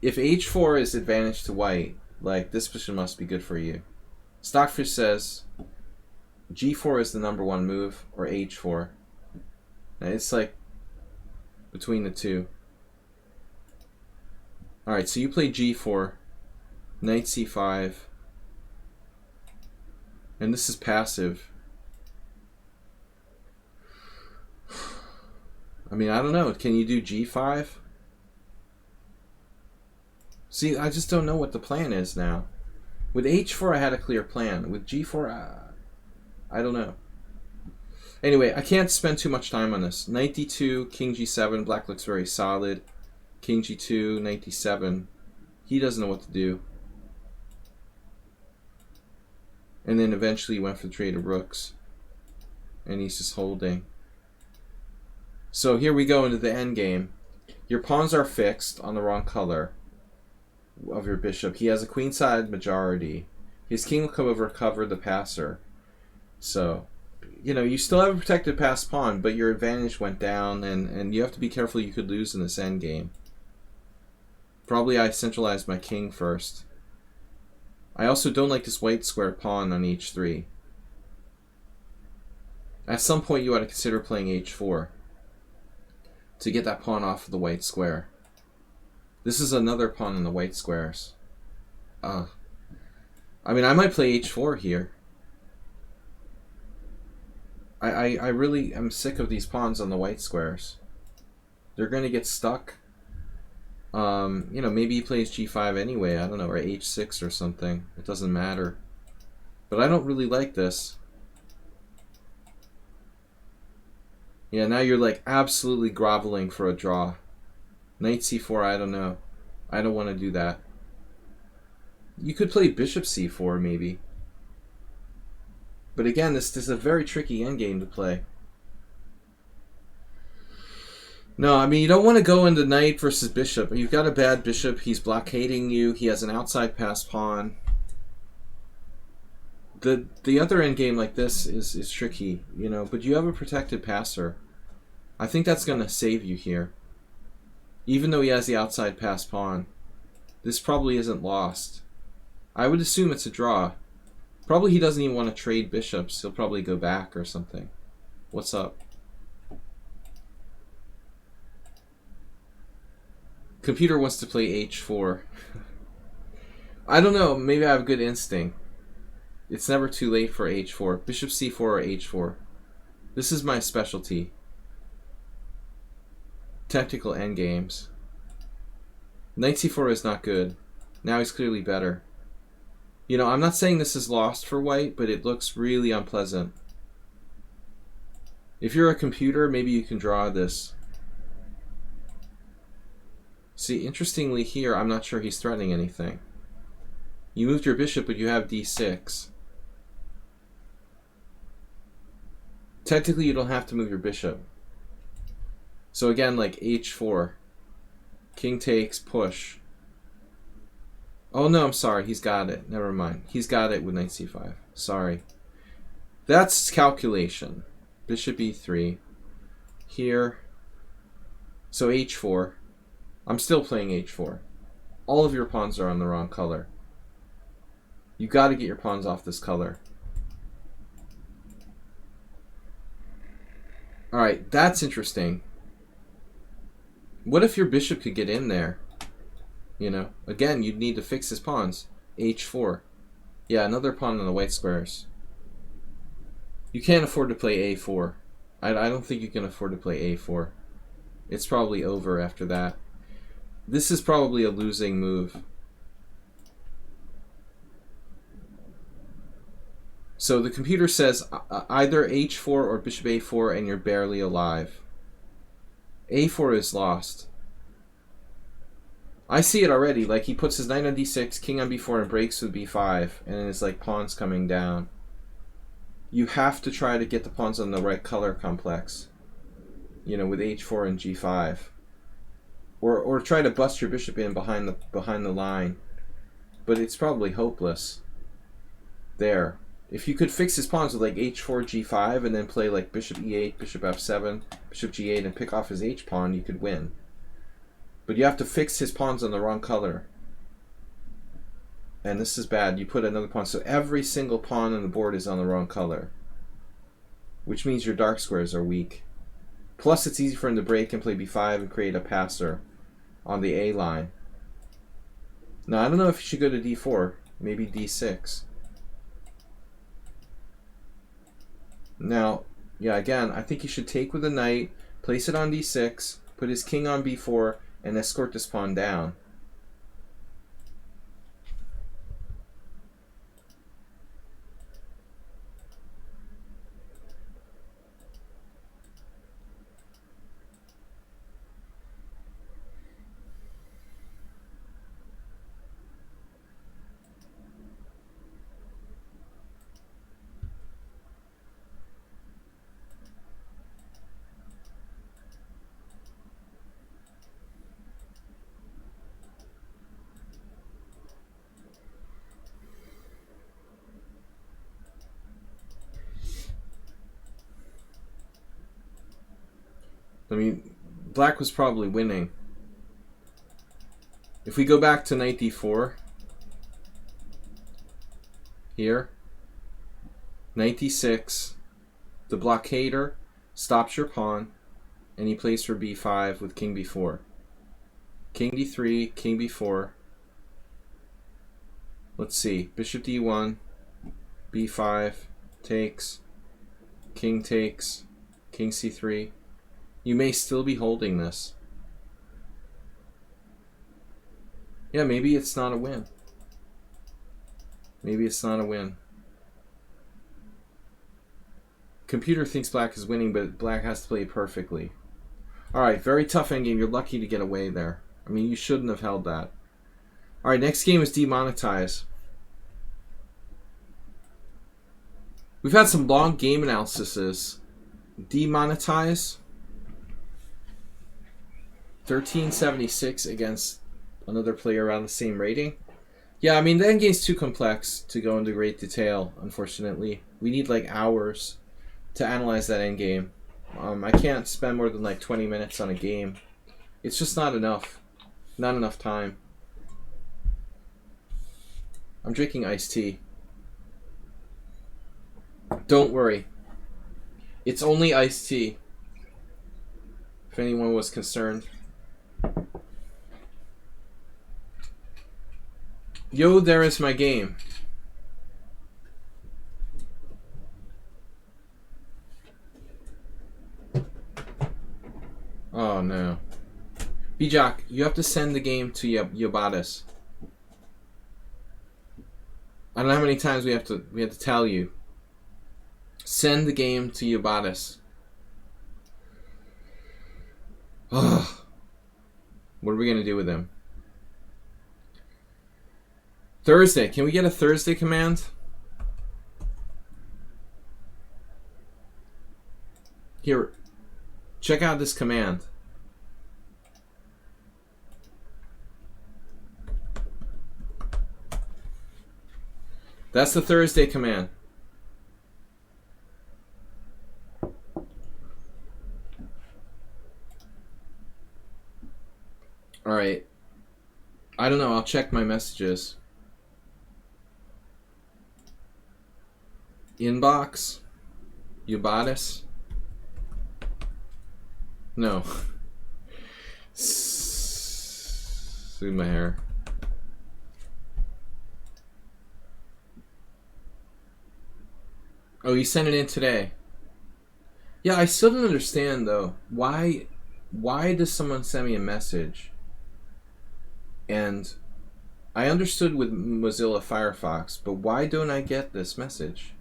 If h4 is advantage to white, like, this position must be good for you. Stockfish says g4 is the #1 move, or h4. And it's like between the two. Alright, so you play g4, knight c5, and this is passive. I mean, I don't know. Can you do g5? See, I just don't know what the plan is now. With h4, I had a clear plan. With g4, I don't know. Anyway, I can't spend too much time on this. Knight d2, king g7. Black looks very solid. King g2, knight d7. He doesn't know what to do. And then eventually he went for the trade of rooks. And he's just holding. So here we go into the endgame. Your pawns are fixed on the wrong color of your bishop. He has a queenside majority. His king will come over cover the passer. So, you know, you still have a protected passed pawn, but your advantage went down, and you have to be careful. You could lose in this endgame. Probably I centralized my king first. I also don't like this white square pawn on h3. At some point you ought to consider playing h4 to get that pawn off of the white square. This is another pawn in the white squares. I mean, I might play h4 here. I really am sick of these pawns on the white squares. They're going to get stuck. You know, maybe he plays g5 anyway, I don't know, or h6 or something. It doesn't matter. But I don't really like this. Yeah, now you're like absolutely groveling for a draw. Knight c4, I don't know. I don't want to do that. You could play bishop c4 maybe. But again, this is a very tricky endgame to play. No, I mean, you don't want to go into knight versus bishop. You've got a bad bishop. He's blockading you. He has an outside passed pawn. The other endgame like this is tricky, you know, but you have a protected passer. I think that's going to save you here. Even though he has the outside passed pawn, this probably isn't lost. I would assume it's a draw. Probably he doesn't even want to trade bishops. He'll probably go back or something. What's up? Computer wants to play h4. I don't know. Maybe I have good instinct. It's never too late for h4. Bishop c4 or h4. This is my specialty. Tactical endgames. Knight c4 is not good. Now he's clearly better. You know, I'm not saying this is lost for white, but it looks really unpleasant. If you're a computer, maybe you can draw this. See, interestingly here, I'm not sure he's threatening anything. You moved your bishop, but you have d6. Technically, you don't have to move your bishop. So again, like h4. King takes, push. Oh no, I'm sorry, he's got it. Never mind. He's got it with knight c5. Sorry. That's calculation. Bishop e3. Here. So h4. I'm still playing h4. All of your pawns are on the wrong color. You got to get your pawns off this color. Alright, that's interesting. What if your bishop could get in there? You know, again, you'd need to fix his pawns. h4. Yeah, another pawn on the white squares. You can't afford to play a4. I don't think you can afford to play a4. It's probably over after that. This is probably a losing move. So the computer says either h4 or bishop a4 and you're barely alive. a4 is lost. I see it already. Like, he puts his knight on d6, king on b4, and breaks with b5, and then it's like pawns coming down. You have to try to get the pawns on the right color complex. You know, with h4 and g5. Or try to bust your bishop in behind the line. But it's probably hopeless. There. If you could fix his pawns with like h4, g5, and then play like bishop e8, bishop f7, bishop g8, and pick off his h pawn, you could win. But you have to fix his pawns on the wrong color. And this is bad. You put another pawn. So every single pawn on the board is on the wrong color. Which means your dark squares are weak. Plus it's easy for him to break and play b5 and create a passer on the A line. Now I don't know if you should go to d4. Maybe d6. Now, yeah, again, I think he should take with the knight, place it on d6, put his king on b4, and escort this pawn down. I mean, black was probably winning. If we go back to knight d4, here, knight d6, the blockader stops your pawn, and he plays for b5 with king b4. King d3, king b4. Let's see, bishop d1, b5, takes, king c3. You may still be holding this. Yeah, maybe it's not a win. Maybe it's not a win. Computer thinks black is winning, but black has to play perfectly. Alright, very tough endgame. You're lucky to get away there. I mean, you shouldn't have held that. Alright, next game is demonetize. We've had some long game analyses. Demonetize. 1376 against another player around the same rating. Yeah, I mean, the endgame's too complex to go into great detail, unfortunately. We need like hours to analyze that endgame. I can't spend more than like 20 minutes on a game. It's just not enough. Not enough time. I'm drinking iced tea. Don't worry. It's only iced tea. If anyone was concerned. Yo, there is my game. Oh no. Bijak, you have to send the game to Yobatis. I don't know how many times we have to tell you. Send the game to Yobatis. Ugh. What are we gonna do with him? Thursday. Can we get a Thursday command? Here. Check out this command. That's the Thursday command. Alright. I don't know. I'll check my messages. Inbox. Yobatis. No. Smooth my hair. Oh, you sent it in today. Yeah, I still don't understand though. Why does someone send me a message? And I understood with Mozilla Firefox, but why don't I get this message?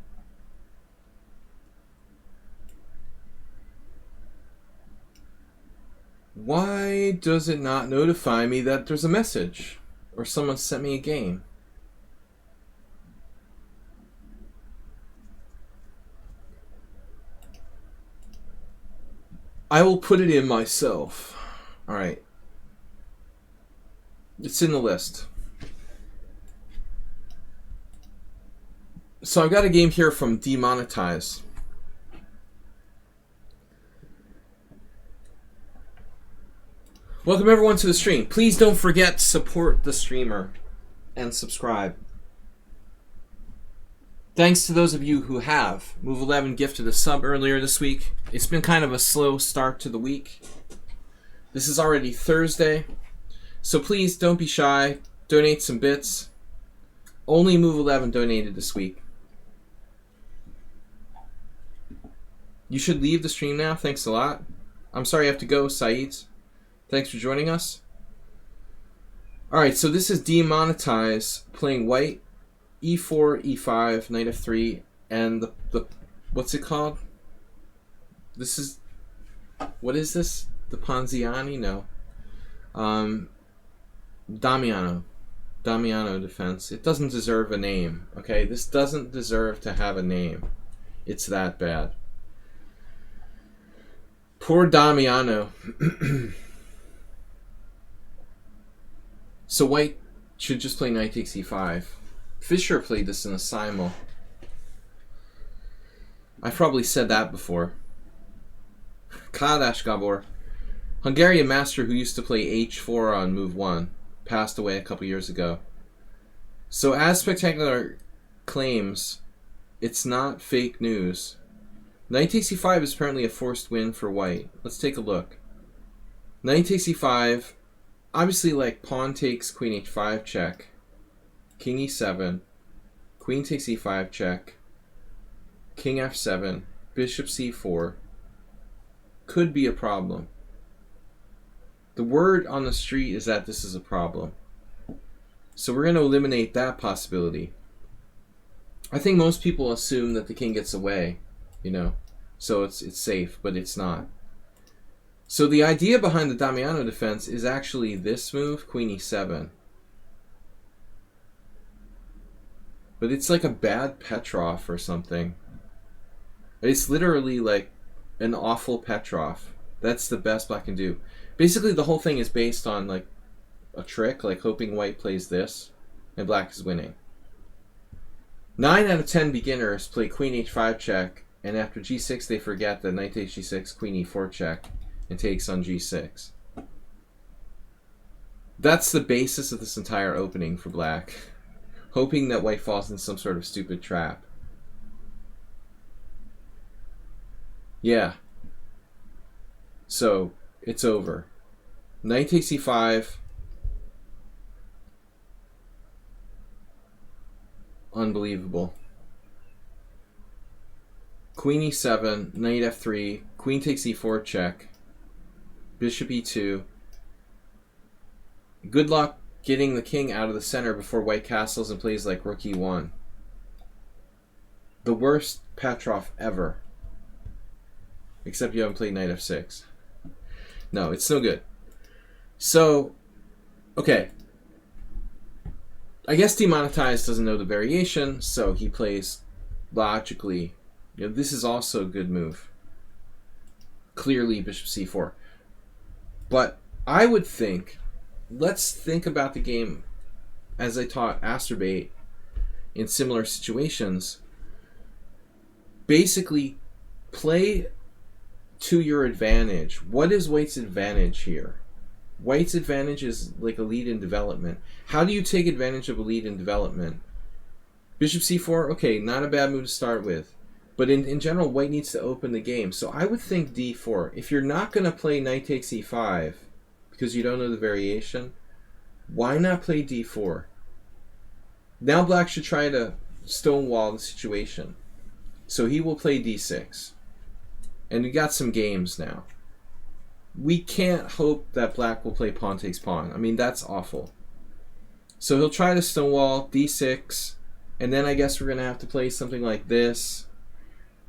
Why does it not notify me that there's a message? Or someone sent me a game? I will put it in myself. Alright. It's in the list. So I've got a game here from Demonetize. Welcome everyone to the stream. Please don't forget to support the streamer and subscribe. Thanks to those of you who have. Move 11 gifted a sub earlier this week. It's been kind of a slow start to the week. This is already Thursday, so please don't be shy. Donate some bits. Only Move 11 donated this week. You should leave the stream now. Thanks a lot. I'm sorry you have to go, Saeed. Thanks for joining us. Alright, so this is demonetize, playing white, e4, e5, knight f3, and the what's it called? This is, what is this? The Ponziani? No. Damiano Defense. It doesn't deserve a name, okay? This doesn't deserve to have a name. It's that bad. Poor Damiano. So white should just play knight takes e5. Fischer played this in a simul. I've probably said that before. Kadash Gabor. Hungarian master who used to play h4 on move 1. Passed away a couple years ago. So as Spectacular claims, it's not fake news. Knight takes e5 is apparently a forced win for white. Let's take a look. Knight takes e5... Obviously, like, pawn takes queen h5 check, king e7, queen takes e5 check, king f7, bishop c4, could be a problem. The word on the street is that this is a problem. So we're going to eliminate that possibility. I think most people assume that the king gets away, you know, so it's safe, but it's not. So the idea behind the Damiano defense is actually this move, queen e7. But it's like a bad Petrov or something. It's literally like an awful Petrov. That's the best black can do. Basically the whole thing is based on like a trick, like hoping white plays this and black is winning. 9 out of 10 beginners play queen h5 check, and after g6 they forget that knight takes g6, queen e4 check, and takes on g6. That's the basis of this entire opening for black. Hoping that white falls in some sort of stupid trap. Yeah. So, it's over. Knight takes e5. Unbelievable. Queen e7, knight f3, queen takes e4 check. Bishop e2. Good luck getting the king out of the center before white castles and plays like rook e1. The worst Petrov ever. Except you haven't played knight f6. No, it's still good. So, okay. I guess Demonetized doesn't know the variation, so he plays logically. You know, this is also a good move. Clearly bishop c4. But I would think, let's think about the game as I taught Asterbait in similar situations. Basically, play to your advantage. What is white's advantage here? White's advantage is like a lead in development. How do you take advantage of a lead in development? Bishop c4, okay, not a bad move to start with. But in general, white needs to open the game. So I would think d4. If you're not going to play knight takes e5 because you don't know the variation, why not play d4? Now black should try to stonewall the situation. So he will play d6. And we got some games now. We can't hope that black will play pawn takes pawn. I mean, that's awful. So he'll try to stonewall d6. And then I guess we're going to have to play something like this.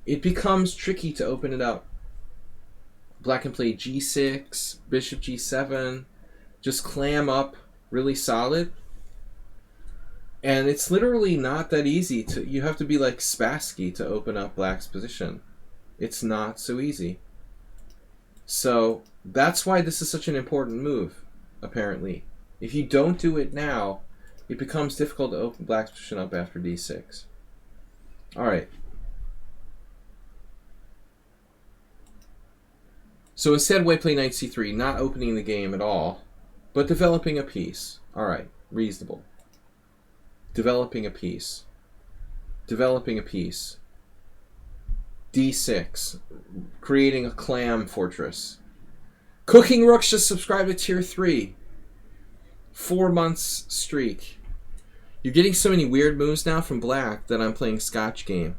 It becomes tricky to open it up. Black can play g6, bishop g7, just clam up really solid. And it's literally not that easy to, you have to be like Spassky to open up black's position. It's not so easy. So that's why this is such an important move, apparently. If you don't do it now, it becomes difficult to open black's position up after d6. Alright. So instead, white play knight c3, not opening the game at all, but developing a piece. All right, reasonable. Developing a piece. Developing a piece. d6, creating a clam fortress. Cooking Rooks just subscribed to tier 3. 4 months streak. You're getting so many weird moves now from black that I'm playing Scotch game.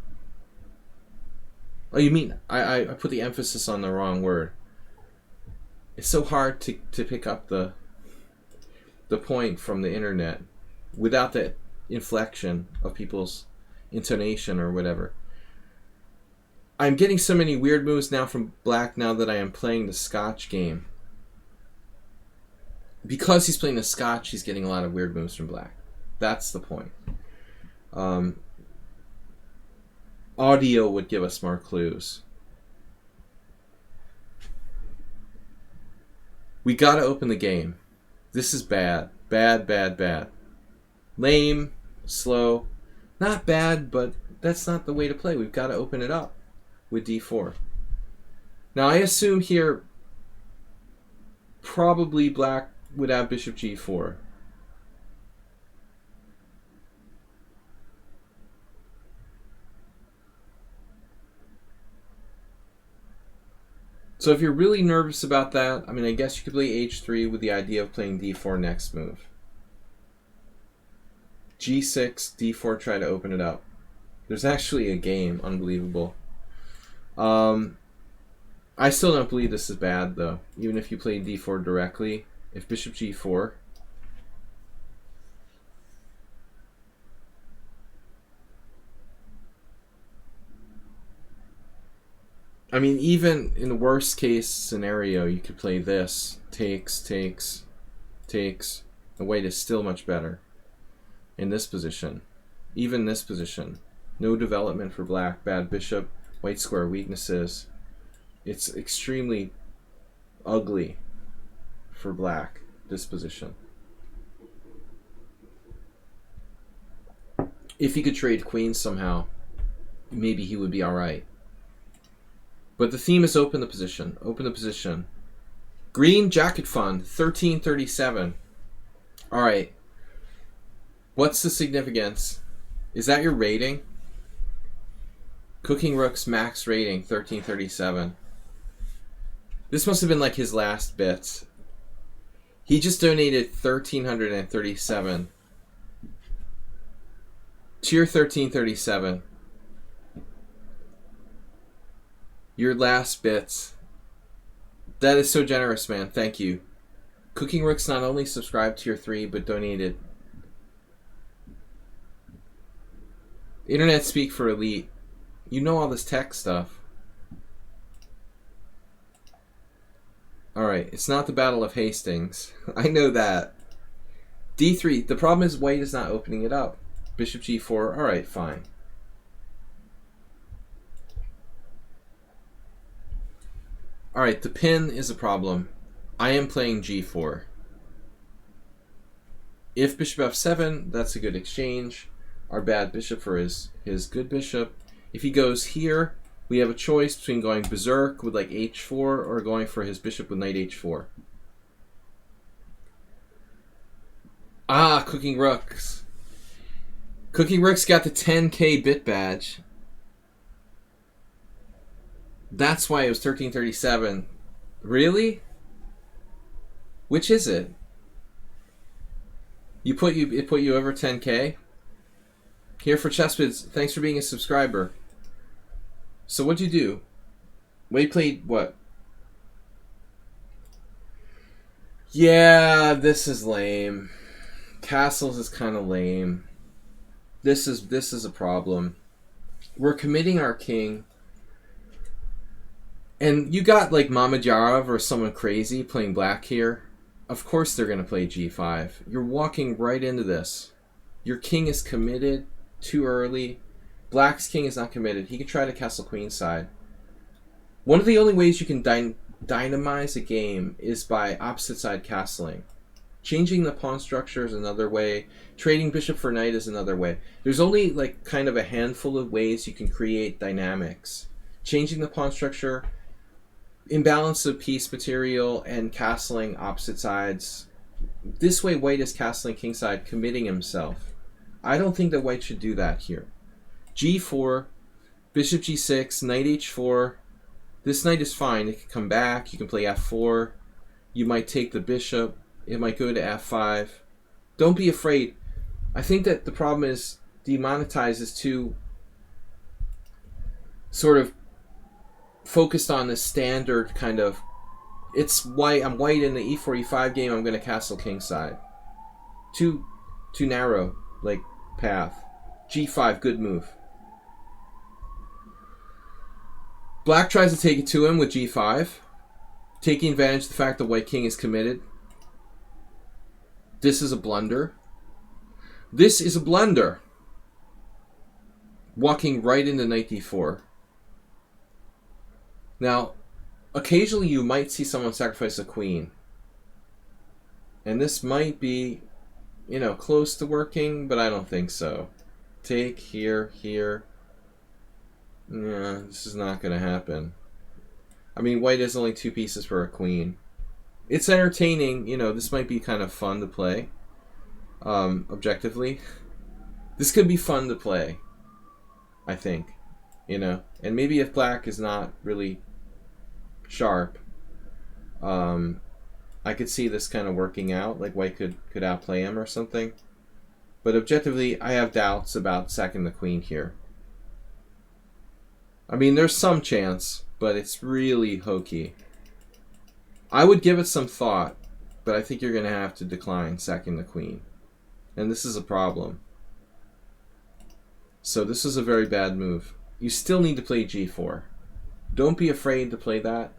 Oh, you mean I put the emphasis on the wrong word. It's so hard to pick up the point from the internet without the inflection of people's intonation or whatever. I'm getting so many weird moves now from black now that I am playing the Scotch game. Because he's playing the Scotch, he's getting a lot of weird moves from black. That's the point. Audio would give us more clues. We gotta open the game. This is bad. Bad, bad, bad. Lame, slow. Not bad, but that's not the way to play. We've got to open it up with d4. Now I assume here probably black would have bishop g4. So if you're really nervous about that, I mean, I guess you could play h3 with the idea of playing d4 next move. g6, d4, try to open it up. There's actually a game. Unbelievable. I still don't believe this is bad, though. Even if you play d4 directly. If bishop g4... I mean, even in the worst case scenario, you could play this. Takes, takes, takes. The white is still much better in this position. Even this position. No development for black. Bad bishop. White square weaknesses. It's extremely ugly for black, this position. If he could trade queens somehow, maybe he would be alright. But the theme is open the position. Open the position. Green Jacket Fund, 1337. Alright. What's the significance? Is that your rating? Cooking Rook's max rating, 1337. This must have been like his last bits. He just donated 1337. Tier 1337. Your last bits. That is so generous, man. Thank you. Cooking Rook's not only subscribed tier 3, but donated. Internet speak for elite. You know all this tech stuff. Alright, it's not the Battle of Hastings. I know that. D3. The problem is white is not opening it up. Bishop g4. Alright, fine. Alright, the pin is a problem. I am playing g4. If bishop f7, that's a good exchange. Our bad bishop for his good bishop. If he goes here, we have a choice between going berserk with like h4 or going for his bishop with knight h4. Ah, Cooking Rooks. Cooking Rooks got the 10k bit badge. That's why it was 1337. Really? Which is it? It put you over 10k? Here for Chessbids, thanks for being a subscriber. So what'd you do? We played what? Yeah, this is lame. Castles is kind of lame. This is a problem. We're committing our king. And you got like Mamadjarov or someone crazy playing black here. Of course they're going to play g5. You're walking right into this. Your king is committed too early. Black's king is not committed. He could try to castle queenside. One of the only ways you can dynamize a game is by opposite side castling. Changing the pawn structure is another way. Trading bishop for knight is another way. There's only like kind of a handful of ways you can create dynamics. Changing the pawn structure imbalance of piece material and castling opposite sides. This way white is castling kingside, committing himself. I don't think that white should do that here. g4, bishop g6, knight h4. This knight is fine. It can come back. You can play f4. You might take the bishop. It might go to f5. Don't be afraid. I think that the problem is Demonetize is too sort of focused on the standard kind of, it's white, I'm white in the e4, e5 game, I'm going to castle kingside. Too narrow, like, path. g5, good move. Black tries to take it to him with g5, taking advantage of the fact that white king is committed. This is a blunder. This is a blunder. Walking right into knight d4. Now, occasionally you might see someone sacrifice a queen. And this might be, you know, close to working, but I don't think so. Take here, here. Yeah, this is not going to happen. I mean, white has only 2 pieces for a queen. It's entertaining, you know, this might be kind of fun to play. Objectively. This could be fun to play, I think. You know, and maybe if black is not really sharp, I could see this kind of working out, like white could outplay him or something. But objectively, I have doubts about sacking the queen here. I mean, there's some chance, but it's really hokey. I would give it some thought, but I think you're going to have to decline sacking the queen. And this is a problem. So this is a very bad move. You still need to play g4. Don't be afraid to play that.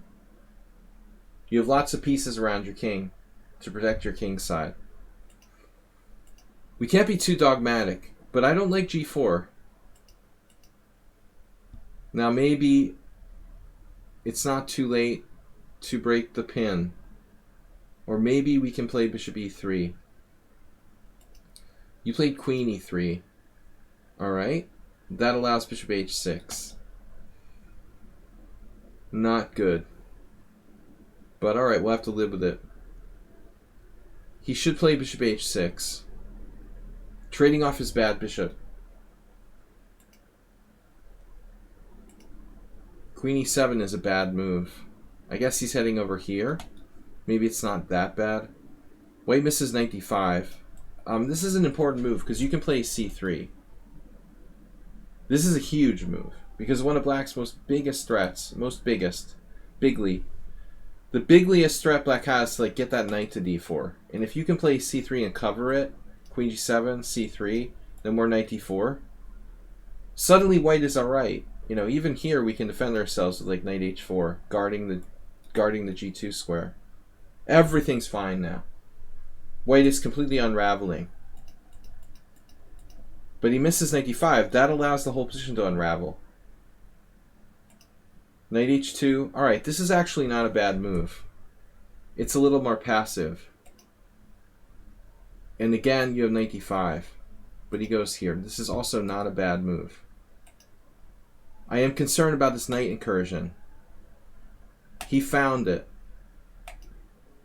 You have lots of pieces around your king to protect your king's side. We can't be too dogmatic, but I don't like g4. Now maybe it's not too late to break the pin. Or maybe we can play bishop e3. You played queen e3. Alright. That allows bishop h6. Not good. But alright, we'll have to live with it. He should play bishop h6. Trading off his bad bishop. Queen e7 is a bad move. I guess he's heading over here. Maybe it's not that bad. White misses knight d5. This is an important move because you can play c3. This is a huge move because one of black's most biggest threats, the bigliest threat black has to like get that knight to d4. And if you can play c3 and cover it, queen g7, c3, then more knight d4, suddenly white is alright. You know, even here we can defend ourselves with like knight h4, guarding the g2 square. Everything's fine now. White is completely unraveling. But he misses knight d5. That allows the whole position to unravel. Knight h2. Alright, this is actually not a bad move. It's a little more passive. And again, you have knight d5. But he goes here. This is also not a bad move. I am concerned about this knight incursion. He found it.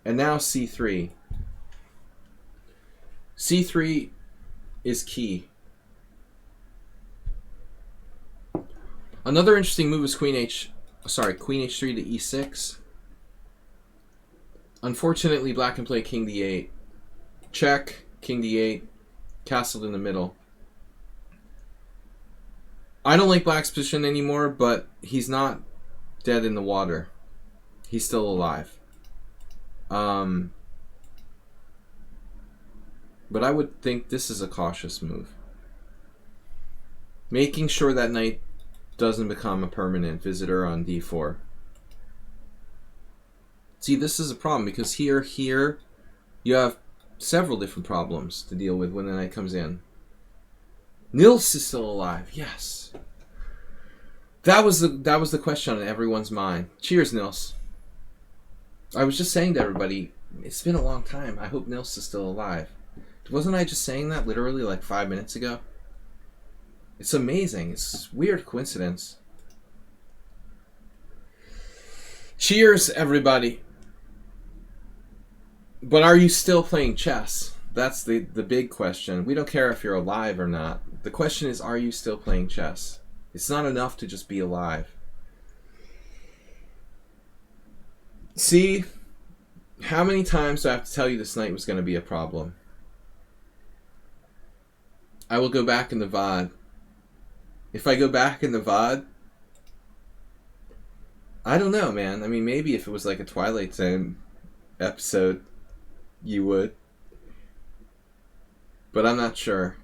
And now c3. c3 is key. Another interesting move is queen h3 to e6. Unfortunately, black can play king d8. Check, king d8, castled in the middle. I don't like black's position anymore, but he's not dead in the water. He's still alive. But I would think this is a cautious move. Making sure that knight doesn't become a permanent visitor on d4. See, this is a problem because here, you have several different problems to deal with when the knight comes in. Nils is still alive. Yes. That was the question on everyone's mind. Cheers, Nils. I was just saying to everybody, it's been a long time. I hope Nils is still alive. Wasn't I just saying that literally like 5 minutes ago? It's amazing. It's a weird coincidence. Cheers, everybody. But are you still playing chess? That's the big question. We don't care if you're alive or not. The question is, are you still playing chess? It's not enough to just be alive. See, how many times do I have to tell you this knight was going to be a problem? I will go back in the VOD. If I go back in the VOD, I don't know, man. I mean, maybe if it was like a Twilight Zone episode, you would. But I'm not sure.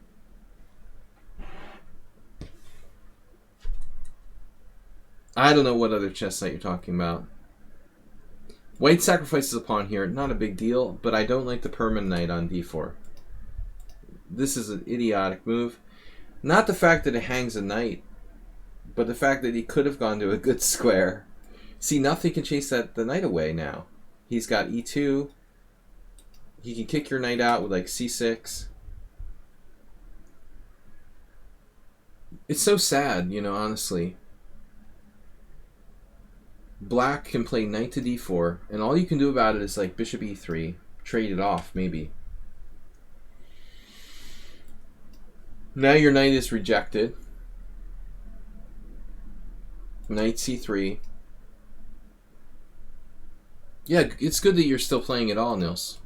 I don't know what other chess knight you're talking about. White sacrifices a pawn here. Not a big deal, but I don't like the permanent knight on d4. This is an idiotic move. Not the fact that it hangs a knight, but the fact that he could have gone to a good square. See, nothing can chase the knight away now. He's got e2. He can kick your knight out with like c6. It's so sad, you know, honestly. Black can play knight to d4, and all you can do about it is like bishop e3. Trade it off, maybe. Now your knight is rejected. Knight c3. Yeah, it's good that you're still playing at all, Nils.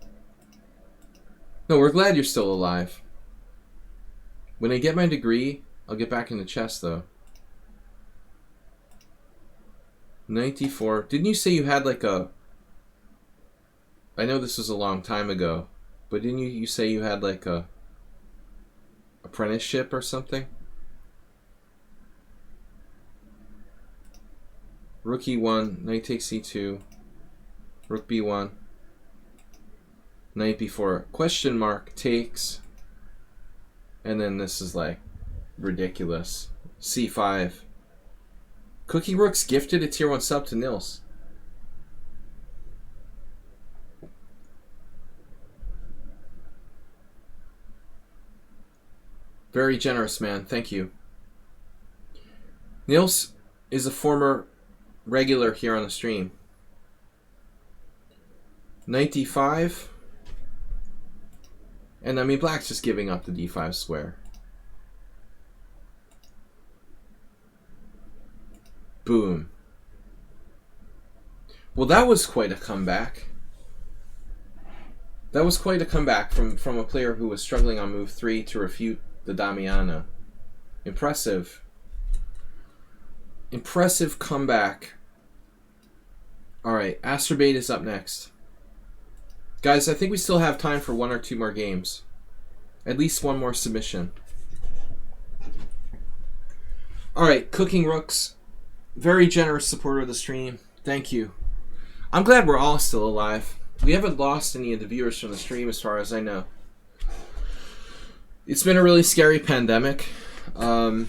No, we're glad you're still alive. When I get my degree, I'll get back into chess, though. Knight d4. Didn't you say you had like a... I know this was a long time ago, but didn't you say you had like a apprenticeship or something? Rook e1, knight takes c2, rook b1, knight b4, question mark, takes, and then this is like ridiculous. c5. Cookie Rook's gifted a tier 1 sub to Nils. Very generous, man. Thank you. Nils is a former regular here on the stream. Knight d5. And I mean, black's just giving up the d5 square. Boom. Well, that was quite a comeback. That was quite a comeback from a player who was struggling on move 3 to refute the Damiano. Impressive. Impressive comeback. Alright, Astrobate is up next. Guys, I think we still have time for 1 or 2 more games. At least 1 more submission. Alright, Cooking Rooks. Very generous supporter of the stream. Thank you. I'm glad we're all still alive. We haven't lost any of the viewers from the stream as far as I know. It's been a really scary pandemic. I'm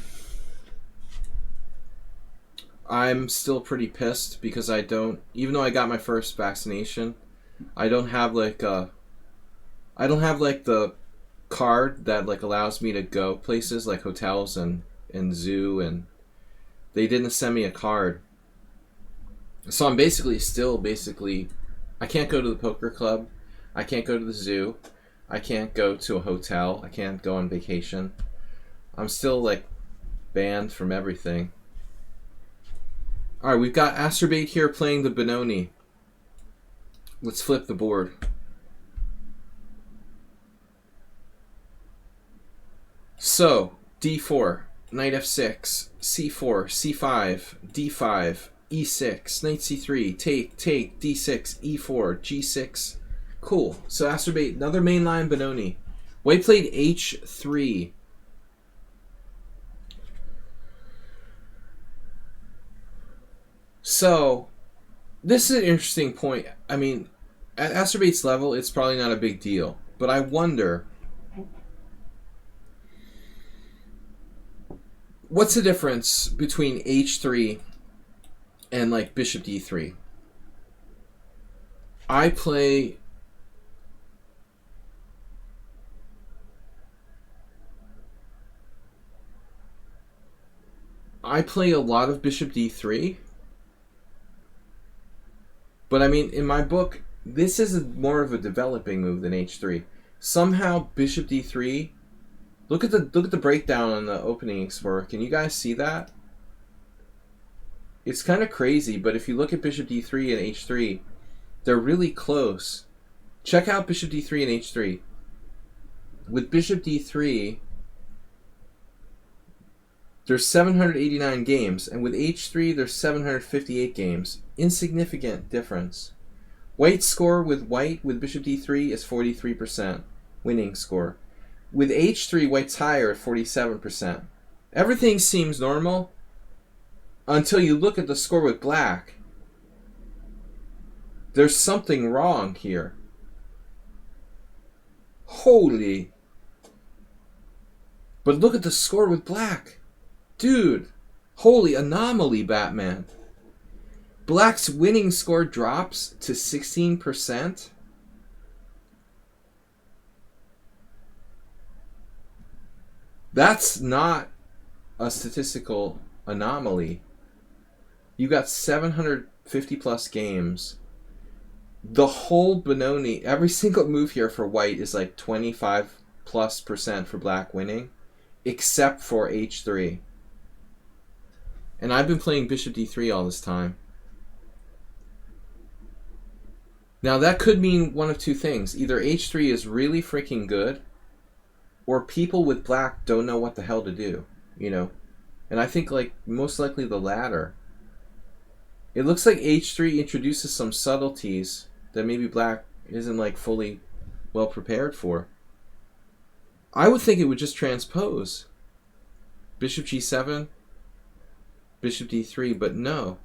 still pretty pissed because I don't, even though I got my first vaccination, I don't have like the card that like allows me to go places like hotels and zoo, and they didn't send me a card. So I'm still I can't go to the poker club, I can't go to the zoo, I can't go to a hotel, I can't go on vacation. I'm still like banned from everything. Alright, we've got Astrobate here playing the Benoni. Let's flip the board. So, d4, knight f6, c4, c5, d5, e6, knight c3, take, d6, e4, g6. Cool. So Astrobate, another mainline Benoni. White played h3. So, this is an interesting point. I mean, at Astrobate's level, it's probably not a big deal. But I wonder, what's the difference between h3 and like bishop d3? I play a lot of bishop d3. But I mean, in my book, this is more of a developing move than h3. Somehow bishop d3. Look at the breakdown on the opening explorer. Can you guys see that? It's kind of crazy, but if you look at bishop d3 and h3, they're really close. Check out bishop d3 and h3. With bishop d3, there's 789 games, and with h3, there's 758 games. Insignificant difference. White's score with bishop d3 is 43%, winning score. With h3, White's higher at 47%. Everything seems normal until you look at the score with Black. There's something wrong here. Holy. But look at the score with Black. Dude. Holy anomaly, Batman. Black's winning score drops to 16%. That's not a statistical anomaly. You got 750 plus games. The whole Benoni, every single move here for White is like 25+% for Black winning, except for h3. And I've been playing bishop d3 all this time. Now that could mean one of two things. Either h3 is really freaking good, or people with Black don't know what the hell to do, you know? And I think like most likely the latter. It looks like h3 introduces some subtleties that maybe Black isn't like fully well prepared for. I would think it would just transpose. Bishop g7, bishop d3, but no.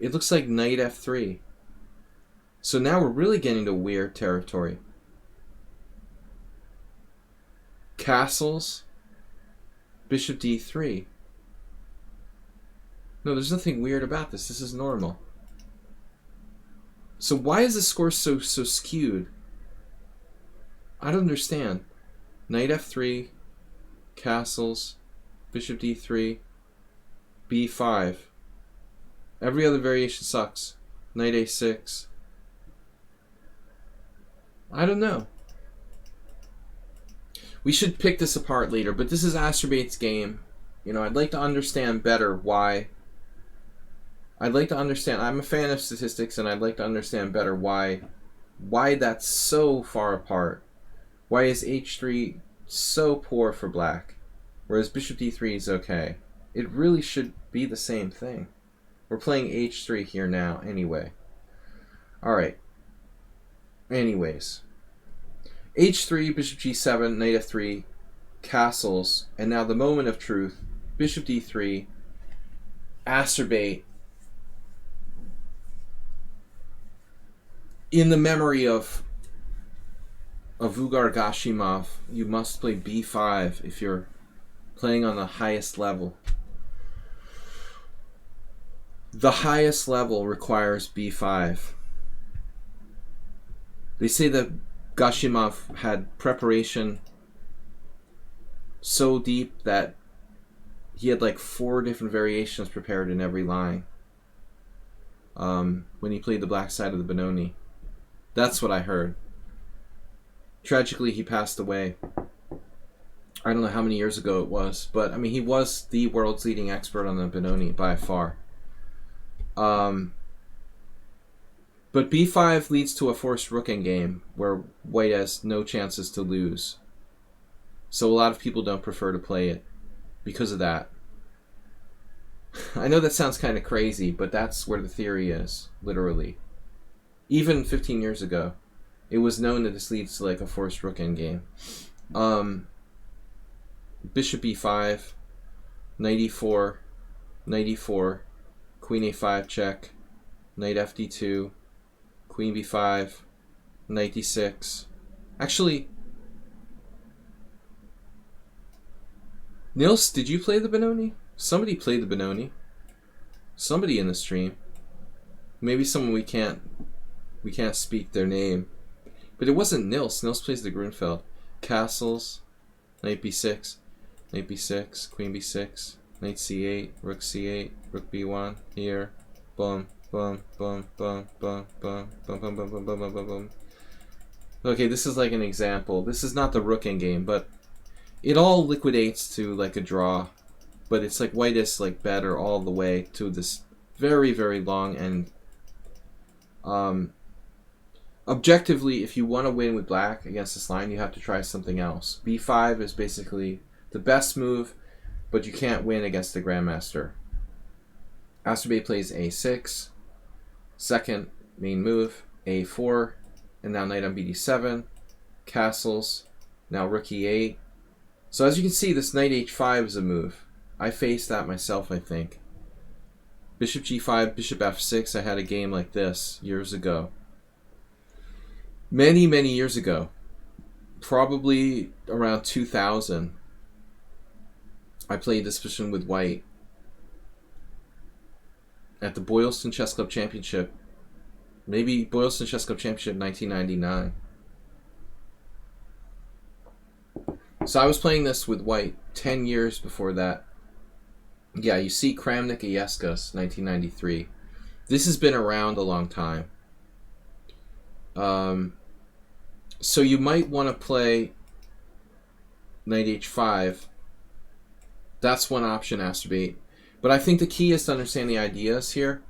It looks like knight f3. So now we're really getting to weird territory. Castles, bishop d3. No, there's nothing weird about this. This is normal. So why is the score so skewed? I don't understand. Knight f3, castles, bishop d3, b5. Every other variation sucks. Knight a6. I don't know. We should pick this apart later, but this is Astrobai's game. You know, I'd like to understand better why. I'd like to understand. I'm a fan of statistics, and I'd like to understand better why that's so far apart. Why is h3 so poor for Black, whereas bishop d3 is okay? It really should be the same thing. We're playing h3 here now anyway. Alright. Anyways. h3, bishop g7, knight f3, castles, and now the moment of truth. Bishop d3, Astrabai. In the memory of Vugar Gashimov, you must play b5 if you're playing on the highest level. The highest level requires b5. They say that Gashimov had preparation so deep that he had like 4 different variations prepared in every line when he played the black side of the Benoni. That's what I heard. Tragically, he passed away. I don't know how many years ago it was, but I mean, he was the world's leading expert on the Benoni by far. But b5 leads to a forced rook endgame where white has no chances to lose. So a lot of people don't prefer to play it because of that. I know that sounds kind of crazy, but that's where the theory is, literally. Even 15 years ago, it was known that this leads to like a forced rook endgame. Bishop e5, knight e4, knight e4, queen a5 check, knight fd2, queen b5, knight d6. Actually, Nils, did you play the Benoni? Somebody played the Benoni. Somebody in the stream. Maybe someone we can't speak their name. But it wasn't Nils. Nils plays the Grunfeld. Castles, knight b6, knight b6, queen b6, knight c8, rook c8, rook b1, here, boom, boom, boom, boom, boom, boom, boom, boom, boom, boom, boom, boom, boom, boom. Okay, this is like an example. This is not the rook endgame, but it all liquidates to like a draw. But it's like white is like better all the way to this very, very long and objectively, if you want to win with black against this line, you have to try something else. b5 is basically the best move, but you can't win against the grandmaster. Asterbate plays a6, second main move, a4, and now knight on bd7, castles, now rook e8. So as you can see, this knight h5 is a move. I faced that myself, I think. Bishop g5, bishop f6, I had a game like this years ago. Many, many years ago. Probably around 2000. I played this position with white at the Boylston Chess Club Championship. Maybe Boylston Chess Club Championship 1999. So I was playing this with white 10 years before that. Yeah, you see Kramnik Iescas, 1993. This has been around a long time. So you might want to play knight h5. That's one option, Asterbate. But I think the key is to understand the ideas here.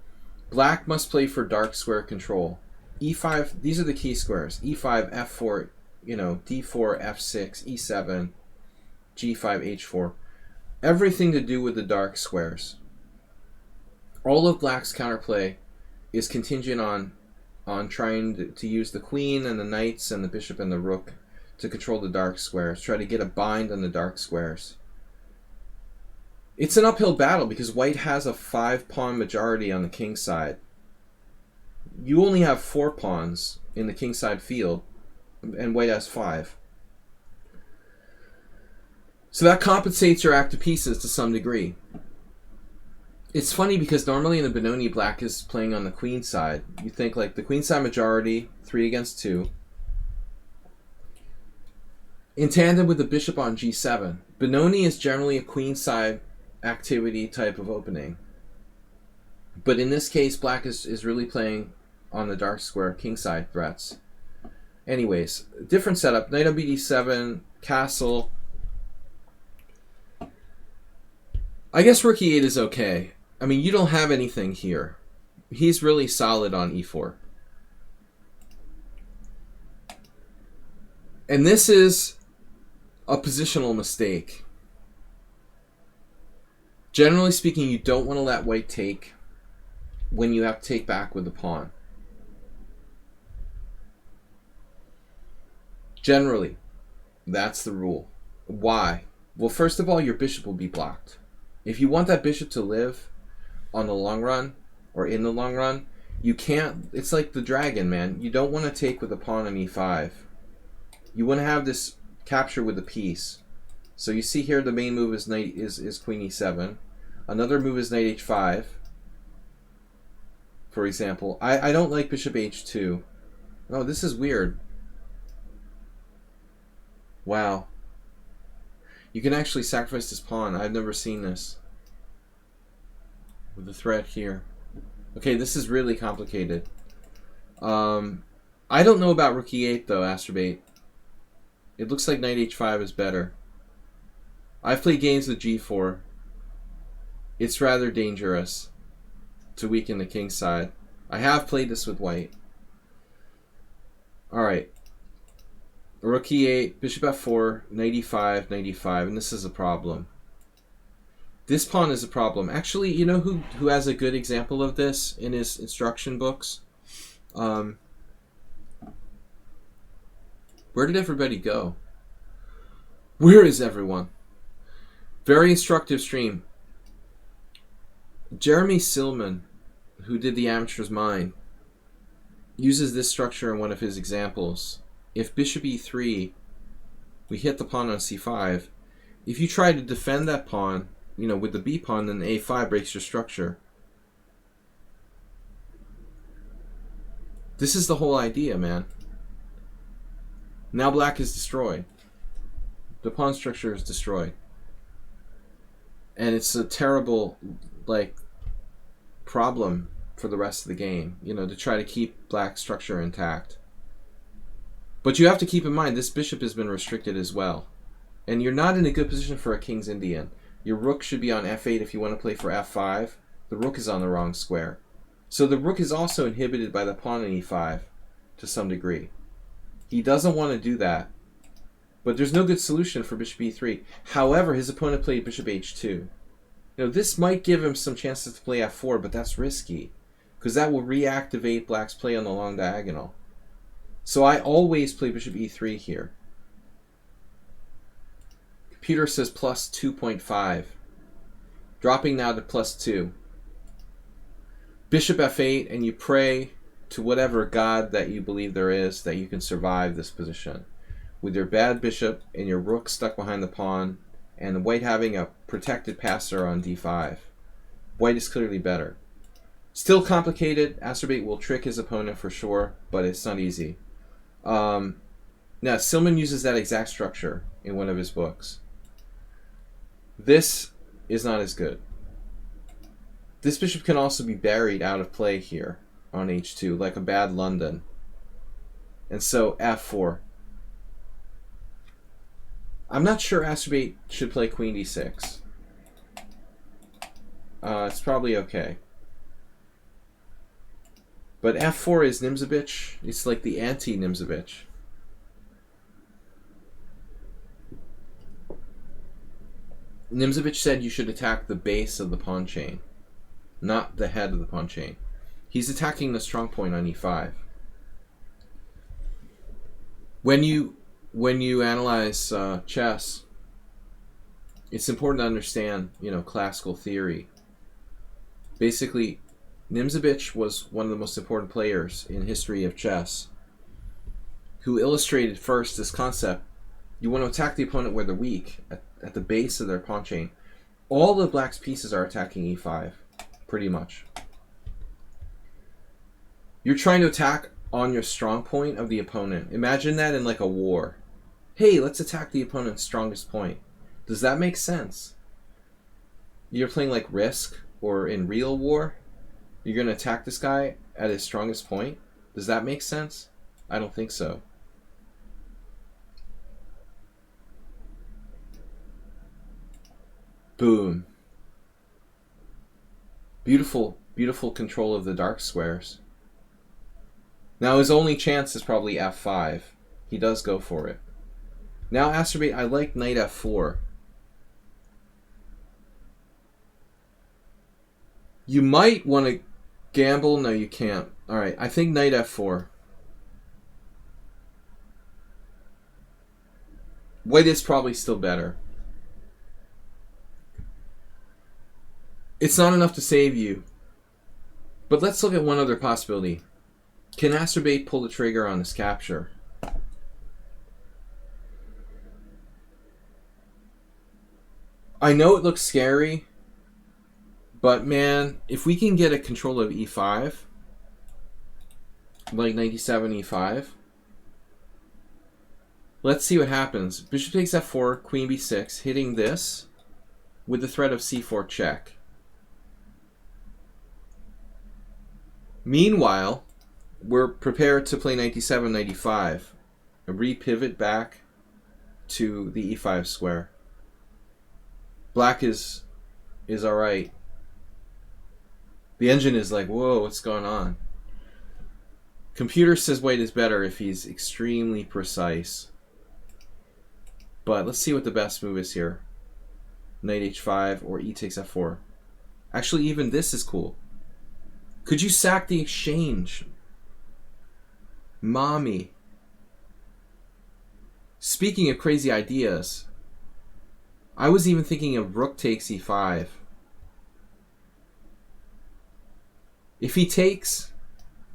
Black must play for dark square control. e5, these are the key squares. e5, f4, d4, f6, e7, g5, h4. Everything to do with the dark squares. All of black's counterplay is contingent on trying to use the queen and the knights and the bishop and the rook to control the dark squares. Try to get a bind on the dark squares. It's an uphill battle because white has a 5-pawn majority on the king side. You only have 4 pawns in the king side field, and white has 5. So that compensates your active pieces to some degree. It's funny because normally in the Benoni, black is playing on the queen side. You think like the queen side majority, 3 against 2. In tandem with the bishop on g7. Benoni is generally a queen side activity type of opening. But in this case, black is really playing on the dark square king side threats. Anyways, different setup. Knight on bd7, castle. I guess rook e8 is okay. I mean, you don't have anything here. He's really solid on e4. And this is a positional mistake. Generally speaking, you don't want to let white take when you have to take back with the pawn. Generally, that's the rule. Why? Well, first of all, your bishop will be blocked. If you want that bishop to live on the long run, or in the long run, you can't. It's like the dragon, man. You don't want to take with the pawn on e5. You want to have this capture with the piece. So you see here the main move is knight is queen e7. Another move is knight h5. For example, I don't like bishop h2. Oh, this is weird. Wow. You can actually sacrifice this pawn. I've never seen this. With the threat here. Okay, this is really complicated. I don't know about rook e8 though, Asterbate. It looks like knight h5 is better. I've played games with g4. It's rather dangerous to weaken the king side. I have played this with white. Alright. Rook e8, bishop f4, knight e5, knight e5, and this is a problem. This pawn is a problem. Actually, you know who has a good example of this in his instruction books? Where did everybody go? Where is everyone? Very instructive stream. Jeremy Silman, who did the Amateur's Mind, uses this structure in one of his examples. If bishop e3, we hit the pawn on c5. If you try to defend that pawn, with the b pawn, then the a5 breaks your structure. This is the whole idea, man. Now black is destroyed. The pawn structure is destroyed. And it's a terrible, problem for the rest of the game, you know, to try to keep black structure intact. But you have to keep in mind, this bishop has been restricted as well. And you're not in a good position for a King's Indian. Your rook should be on f8 if you want to play for f5. The rook is on the wrong square. So the rook is also inhibited by the pawn in e5 to some degree. He doesn't want to do that. But there's no good solution for bishop e3. However, his opponent played bishop h2. You know, this might give him some chances to play f4, but that's risky, because that will reactivate black's play on the long diagonal. So I always play bishop e3 here. Computer says plus 2.5. Dropping now to plus 2. Bishop f8, and you pray to whatever god that you believe there is that you can survive this position. With your bad bishop and your rook stuck behind the pawn, and the white having a protected passer on d5. White is clearly better. Still complicated. Astrobate will trick his opponent for sure, but it's not easy. Now, Silman uses that exact structure in one of his books. This is not as good. This bishop can also be buried out of play here on h2, like a bad London. And so f4. I'm not sure Astrobate should play queen d6. It's probably okay. But f4 is Nimzovich. It's like the anti-Nimzovich. Nimzovich said you should attack the base of the pawn chain, not the head of the pawn chain. He's attacking the strong point on e5. When you analyze chess, it's important to understand, you know, classical theory. Basically, Nimzovich was one of the most important players in history of chess, who illustrated first this concept. You want to attack the opponent where they're weak, at the base of their pawn chain. All of black's pieces are attacking e5, pretty much. You're trying to attack on your strong point of the opponent. Imagine that in like a war. Hey, let's attack the opponent's strongest point. Does that make sense? You're playing like Risk or in real war. You're going to attack this guy at his strongest point. Does that make sense? I don't think so. Boom. Beautiful, beautiful control of the dark squares. Now his only chance is probably f5. He does go for it. Now Astrobate, I like knight f4. You might want to gamble. No, you can't. Alright, I think knight f4. White is probably still better. It's not enough to save you. But let's look at one other possibility. Can Astrobate pull the trigger on this capture? I know it looks scary, but man, if we can get a control of e5, like 97 e5, let's see what happens. Bishop takes f4, queen b6, hitting this with the threat of c4 check. Meanwhile, we're prepared to play 97, 95, and re-pivot back to the e5 square. Black is alright. The engine is like, whoa, what's going on? Computer says white is better if he's extremely precise. But let's see what the best move is here. Knight h5 or e takes f4. Actually, even this is cool. Could you sack the exchange? Mommy. Speaking of crazy ideas, I was even thinking of rook takes e5. If he takes,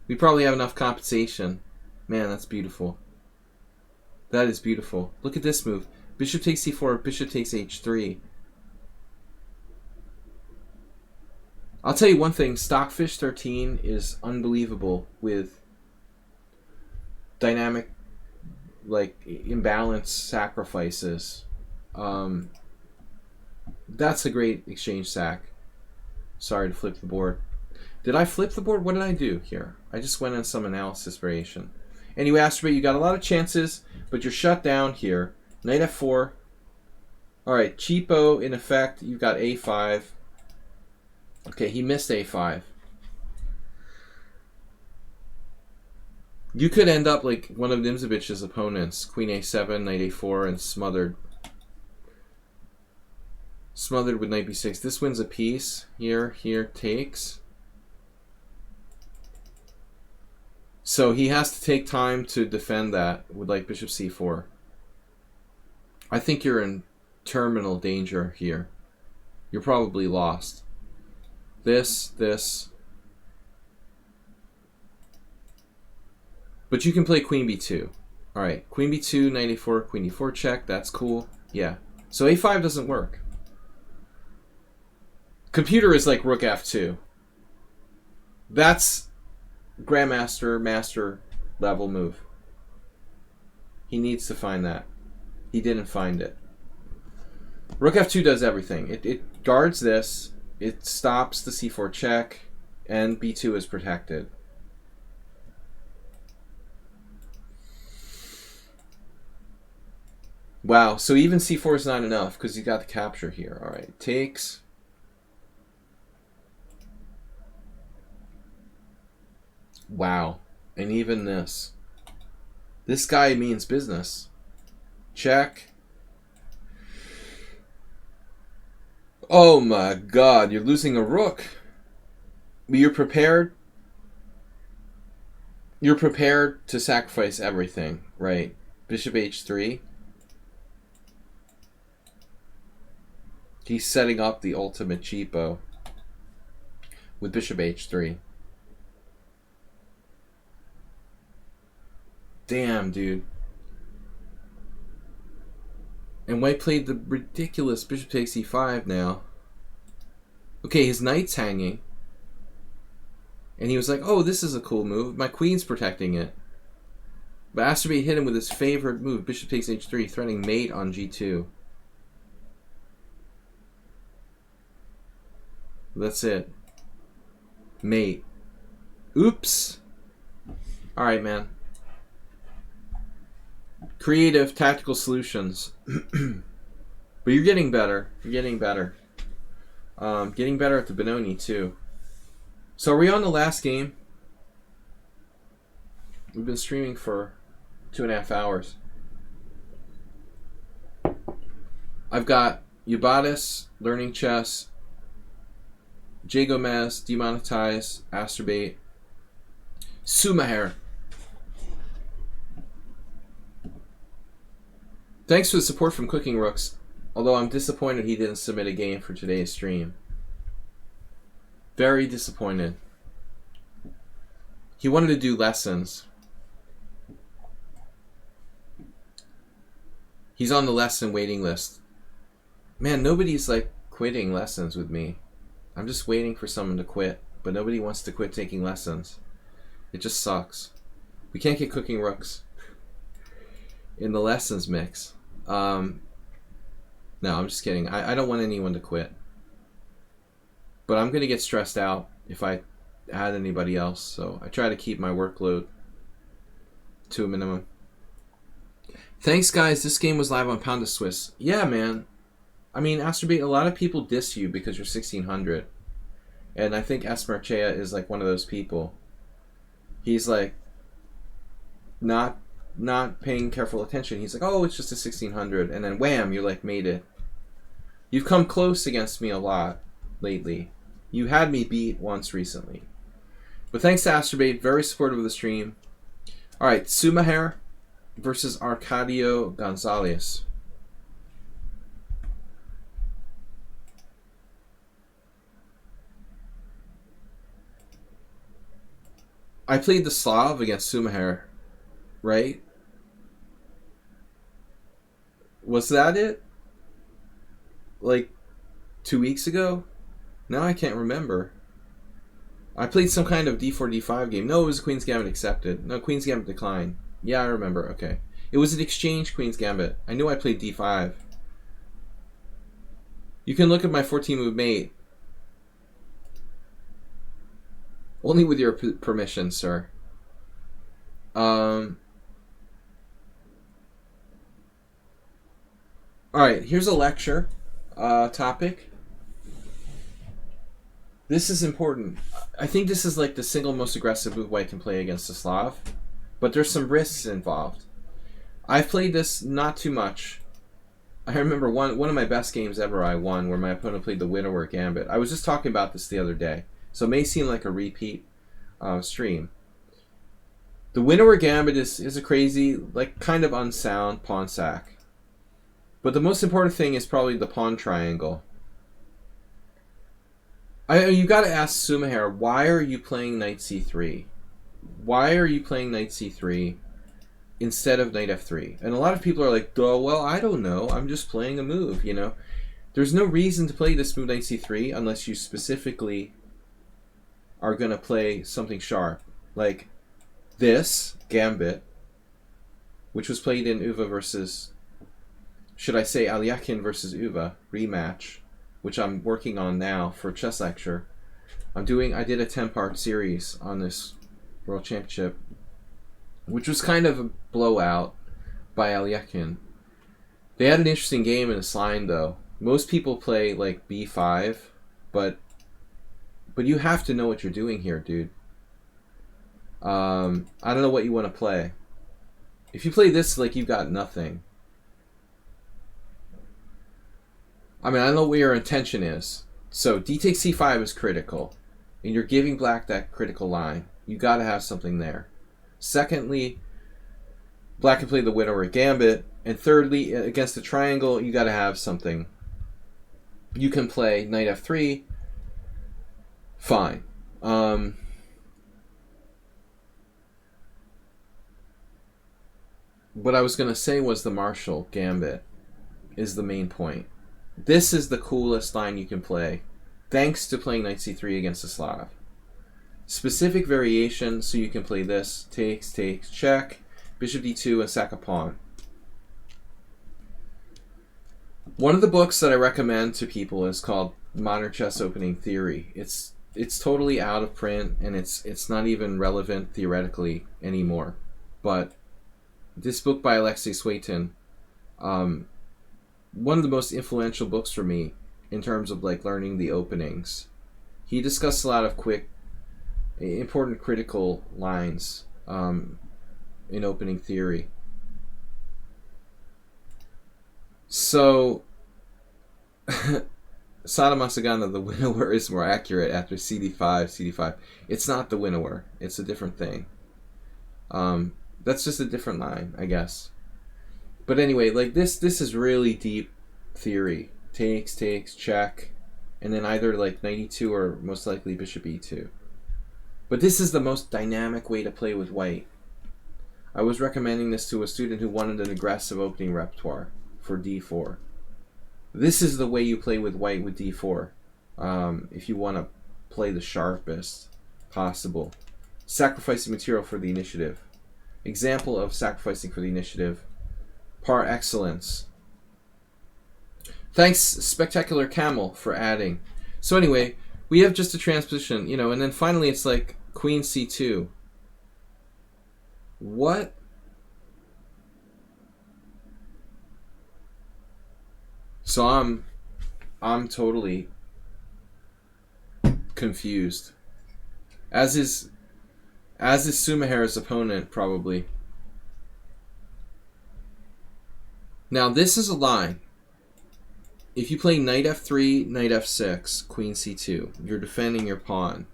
we probably have enough compensation. Man, that's beautiful. That is beautiful. Look at this move. Bishop takes c4, bishop takes h3. I'll tell you one thing, Stockfish 13 is unbelievable with dynamic, like, imbalanced sacrifices. That's a great exchange sack. Sorry to flip the board. Did I flip the board? What did I do here? I just went on some analysis variation. Anyway, Astrobate, you got a lot of chances, but you're shut down here. Knight f4. All right, cheapo in effect. You've got a5. Okay, he missed a5. You could end up like one of Nimzovich's opponents, queen a7, knight a4, and smothered. Smothered with knight b6. This wins a piece. Here takes. So he has to take time to defend that with like bishop c4. I think you're in terminal danger here. You're probably lost. This. But you can play queen b2. Alright, queen b2, knight a4, queen e4 check. That's cool. Yeah. So a5 doesn't work. Computer is like rook f2. That's grandmaster, master level move. He needs to find that. He didn't find it. Rook f2 does everything. It guards this. It stops the c4 check. And b2 is protected. Wow, so even c4 is not enough because you got the capture here. All right, takes. Wow, and even this. This guy means business. Check. Oh my god, you're losing a rook. But you're prepared. You're prepared to sacrifice everything, right? Bishop h3. He's setting up the ultimate cheapo with bishop h3. Damn, dude. And white played the ridiculous bishop takes e5 now. Okay, his knight's hanging. And he was like, oh, this is a cool move. My queen's protecting it. But Astrobate hit him with his favorite move, bishop takes h3, threatening mate on g2. That's it. Mate. Oops. Alright, man. Creative, tactical solutions. But you're getting better. You're getting better. Getting better at the Benoni, too. So are we on the last game? We've been streaming for 2.5 hours. I've got Ubatis, Learning Chess, J. Gomez, Demonetize, Astrobate, Sumaher. Thanks for the support from Cooking Rooks, although I'm disappointed he didn't submit a game for today's stream. Very disappointed. He wanted to do lessons. He's on the lesson waiting list. Man, nobody's like quitting lessons with me. I'm just waiting for someone to quit, but nobody wants to quit taking lessons. It just sucks. We can't get Cooking Rooks in the lessons mix. No, I'm just kidding. I don't want anyone to quit. But I'm going to get stressed out if I add anybody else, so I try to keep my workload to a minimum. Thanks, guys. This game was live on Pound of Swiss. Yeah, man. I mean, Astrobate, a lot of people diss you because you're 1600. And I think Esmarchea is like one of those people. He's like not paying careful attention. He's like, oh, it's just a 1600. And then wham, you're like, made it. You've come close against me a lot lately. You had me beat once recently. But thanks to Astrobate, very supportive of the stream. Alright, Sumaher versus Arcadio Gonzalez. I played the Slav against Sumaher, right? Was that it? Like 2 weeks ago? Now I can't remember. I played some kind of d4, d5 game. No, it was Queen's Gambit accepted. No, Queen's Gambit declined. Yeah, I remember. Okay. It was an exchange Queen's Gambit. I knew I played d5. You can look at my 14-move mate. Only with your permission, sir. Alright, here's a lecture topic. This is important. I think this is like the single most aggressive move white can play against a Slav, but there's some risks involved. I've played this not too much. I remember one of my best games ever I won where my opponent played the Widower Gambit. I was just talking about this the other day, so it may seem like a repeat stream. The Widower Gambit is a crazy, like, kind of unsound pawn sack. But the most important thing is probably the pawn triangle. You got to ask Sumaher, why are you playing knight c3? Why are you playing knight c3 instead of knight f3? And a lot of people are like, oh, well, I don't know. I'm just playing a move, you know. There's no reason to play this move knight c3 unless you specifically are going to play something sharp. Like this gambit, which was played in Uva versus, should I say Alyakin versus Uva rematch, which I'm working on now for a chess lecture. I did a 10-part series on this World Championship, which was kind of a blowout by Alyakin. They had an interesting game in this line, though. Most people play like b5, but you have to know what you're doing here, dude. I don't know what you want to play. If you play this, like, you've got nothing. I mean, I don't know what your intention is. So d takes c5 is critical, and you're giving black that critical line. You got to have something there. Secondly, black can play the Widower Gambit, and thirdly, against the triangle, you got to have something. You can play knight f3. Fine. What I was going to say was the Paschall Gambit is the main point. This is the coolest line you can play, thanks to playing knight c3 against a Slav. Specific variation, so you can play this, takes, check, bishop d2, and sack a pawn. One of the books that I recommend to people is called Modern Chess Opening Theory. It's totally out of print, and it's not even relevant theoretically anymore. But this book by Alexei Swaytin, one of the most influential books for me in terms of like learning the openings. He discussed a lot of quick, important critical lines in opening theory. So, Sada Masagana, the Widower, is more accurate after cd5. It's not the Widower. It's a different thing. That's just a different line, I guess. But anyway, like this is really deep theory. Takes, check, and then either like knight e2 or most likely bishop e2. But this is the most dynamic way to play with white. I was recommending this to a student who wanted an aggressive opening repertoire for d4. This is the way you play with white with d4. If you want to play the sharpest possible. Sacrificing material for the initiative. Example of sacrificing for the initiative. Par excellence. Thanks, Spectacular Camel, for adding. So anyway, we have just a transposition, you know, and then finally it's like queen c2. What? So I'm totally confused. As is Sumaher's opponent, probably. Now this is a line. If you play knight f3, knight f6, queen c2, you're defending your pawn,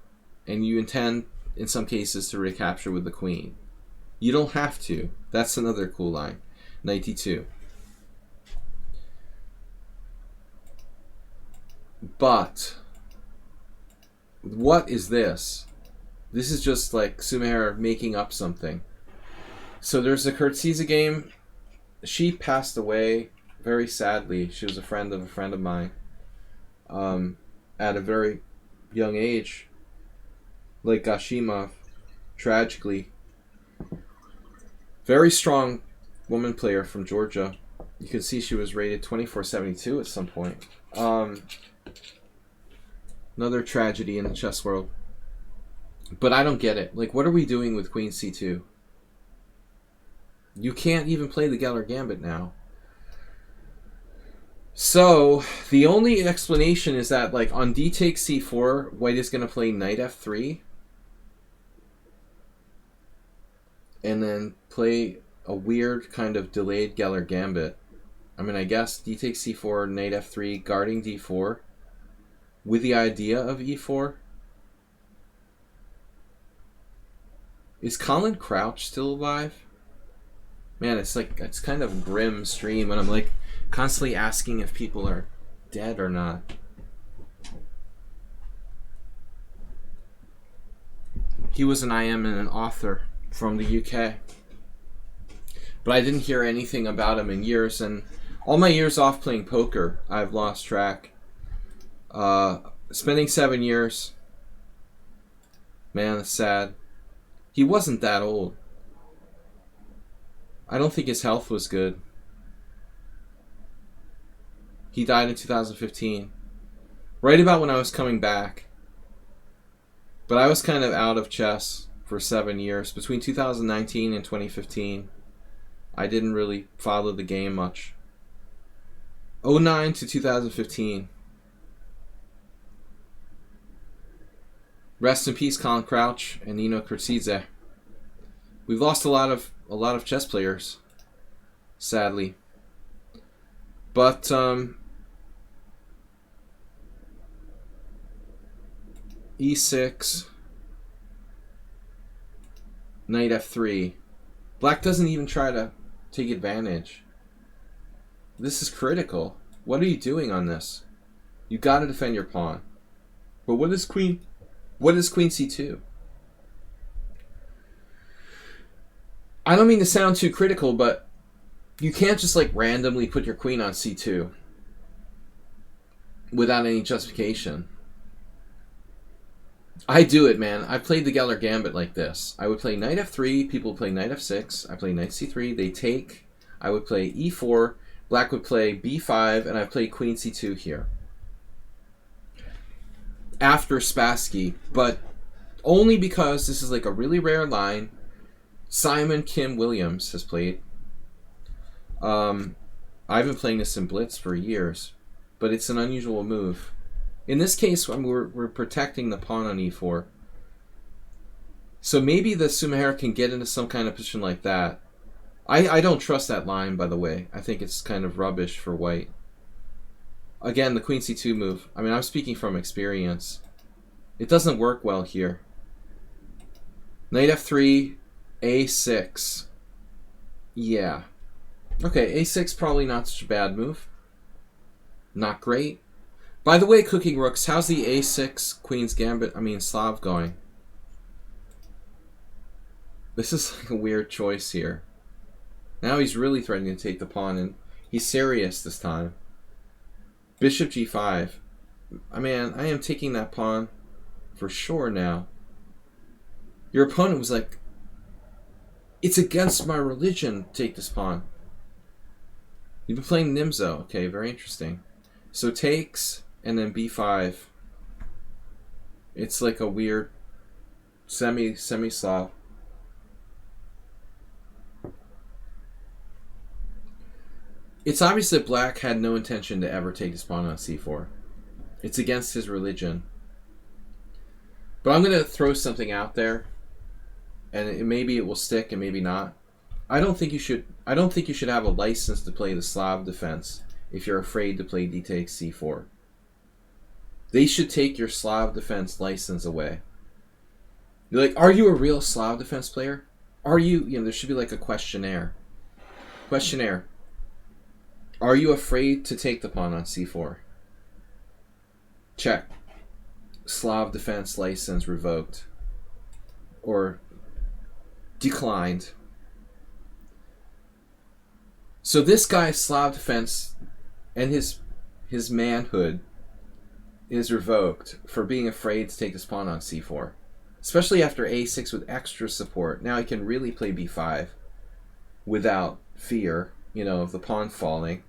and you intend, in some cases, to recapture with the queen. You don't have to. That's another cool line. Knight d2. But what is this? This is just like Sumaher making up something. So there's a Kurtziza game. She passed away very sadly. She was a friend of mine at a very young age. Like Gashimov, tragically. Very strong woman player from Georgia. You can see she was rated 2472 at some point. Another tragedy in the chess world. But I don't get it. Like, what are we doing with queen c2? You can't even play the Geller Gambit now. So, the only explanation is that, like, on d takes c4, white is going to play knight f3. And then play a weird kind of delayed Geller Gambit. I mean, I guess d takes c4, knight f3, guarding d4, with the idea of e4. Is Colin Crouch still alive? Man, it's like, it's kind of grim stream, and I'm like constantly asking if people are dead or not. He was an IM and an author from the UK. But I didn't hear anything about him in years, and all my years off playing poker, I've lost track. Spending 7 years. Man, that's sad. He wasn't that old. I don't think his health was good. He died in 2015. Right about when I was coming back. But I was kind of out of chess for 7 years. Between 2019 and 2015, I didn't really follow the game much. 2009 to 2015. Rest in peace, Colin Crouch and Nino Kurtzidze. We've lost a lot of chess players, sadly. But e6, knight f3. Black doesn't even try to take advantage. This is critical. What are you doing on this? You got to defend your pawn. But what is queen c2? I don't mean to sound too critical, but you can't just like randomly put your queen on c2 without any justification. I do it, man. I played the Geller Gambit like this. I would play knight f3, people play knight f6, I play knight c3, they take, I would play e4, black would play b5, and I play queen c2 here. After Spassky, but only because this is like a really rare line. Simon Kim Williams has played. I've been playing this in Blitz for years, but it's an unusual move. In this case, we're protecting the pawn on e4. So maybe the Sumahara can get into some kind of position like that. I don't trust that line, by the way. I think it's kind of rubbish for white. Again, the queen c2 move. I mean, I'm speaking from experience. It doesn't work well here. Knight f3, a6. Yeah. Okay, a6 probably not such a bad move. Not great. By the way, Cooking Rooks, how's the a6 Queen's Gambit, Slav going? This is like a weird choice here. Now he's really threatening to take the pawn, and he's serious this time. Bishop g5. I am taking that pawn for sure now. Your opponent was like, it's against my religion to take this pawn. You've been playing Nimzo. Okay, very interesting. So takes, and then b5. It's like a weird semi-Slav. It's obvious that black had no intention to ever take his pawn on c4. It's against his religion. But I'm going to throw something out there, and maybe it will stick and maybe not. I don't think you should have a license to play the Slav defense if you're afraid to play d takes c4. They should take your Slav defense license away. You're like, are you a real Slav defense player? Are you, there should be like a questionnaire. Questionnaire. Are you afraid to take the pawn on c4? Check. Slav defense license revoked. Or declined. So this guy's Slav defense and his manhood is revoked for being afraid to take his pawn on c4. Especially after a6 with extra support. Now he can really play b5 without fear, of the pawn falling.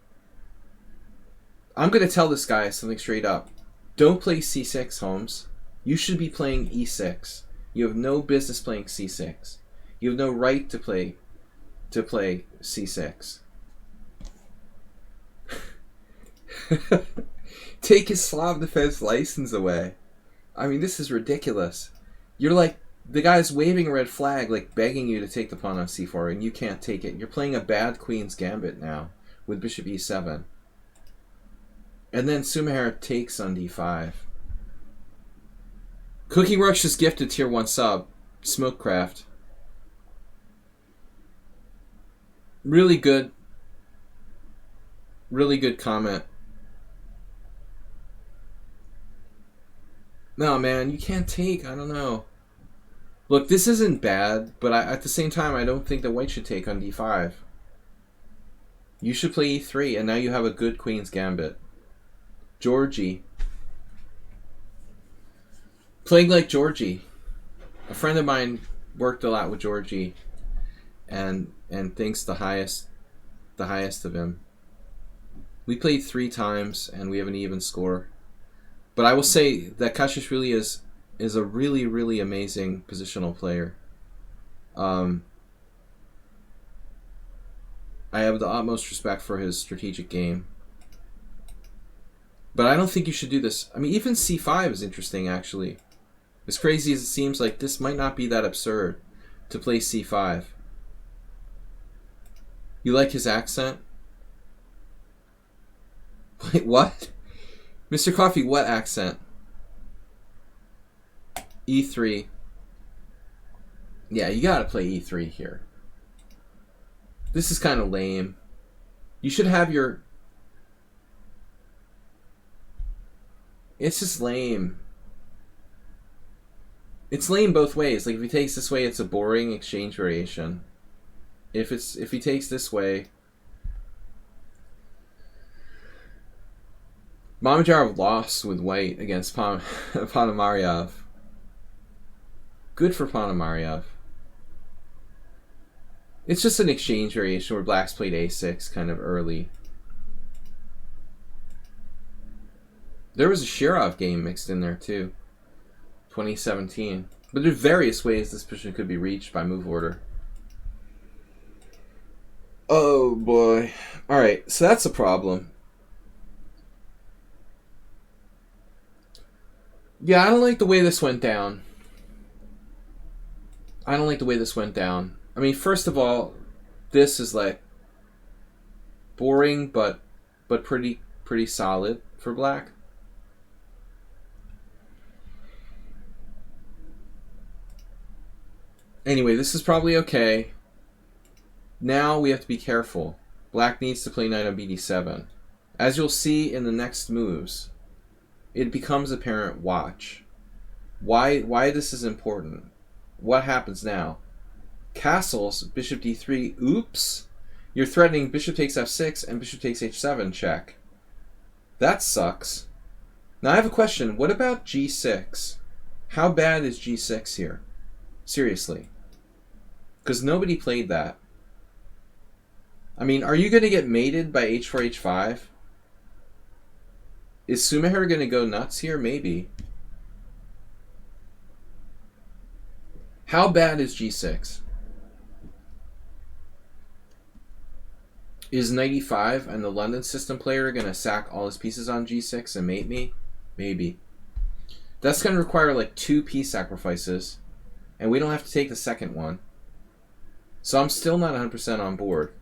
I'm going to tell this guy something straight up. Don't play c6, Holmes. You should be playing e6. You have no business playing c6. You have no right to play c6. Take his Slav defense license away. I mean, this is ridiculous. You're like, the guy's waving a red flag, like begging you to take the pawn on c4, and you can't take it. You're playing a bad queen's gambit now with bishop e7. And then Sumahara takes on d5. Cooking Rush is gifted tier 1 sub. Smokecraft. Really good. Really good comment. No, man, you can't take. I don't know. Look, this isn't bad, but at the same time, I don't think that white should take on d5. You should play e3, and now you have a good queen's gambit. Georgie. Playing like Georgie. A friend of mine worked a lot with Georgie, and thinks the highest of him. We played 3 times, and we have an even score. But I will say that Kashish really is a really, really amazing positional player. I have the utmost respect for his strategic game. But I don't think you should do this. I mean, even c5 is interesting, actually. As crazy as it seems, like, this might not be that absurd to play c5. You like his accent? Wait, what? Mr. Coffee, what accent? e3. Yeah, you gotta play e3 here. This is kind of lame. You should have your... It's just lame. It's lame both ways. Like, if he takes this way, it's a boring exchange variation. If he takes this way... Mamajarov lost with white against Ponomaryov. Good for Ponomaryov. It's just an exchange variation where blacks played a6 kind of early. There was a Shirov game mixed in there too. 2017. But there's various ways this position could be reached by move order. Oh boy. Alright, so that's a problem. Yeah, I don't like the way this went down. I mean, first of all, this is like boring but pretty solid for black. Anyway, this is probably okay. Now we have to be careful. Black needs to play knight on bd7. As you'll see in the next moves, it becomes apparent. Watch. Why this is important. What happens now? Castles, bishop d3. Oops. You're threatening bishop takes f6 and bishop takes h7 check. That sucks. Now I have a question. What about g6? How bad is g6 here? Seriously. Because nobody played that. I mean, are you going to get mated by h4, h5? Is Sumahara going to go nuts here? Maybe. How bad is g6? Is knight e5 and the London system player going to sack all his pieces on g6 and mate me? Maybe. That's going to require like 2 piece sacrifices. And we don't have to take the second one. So I'm still not 100% on board.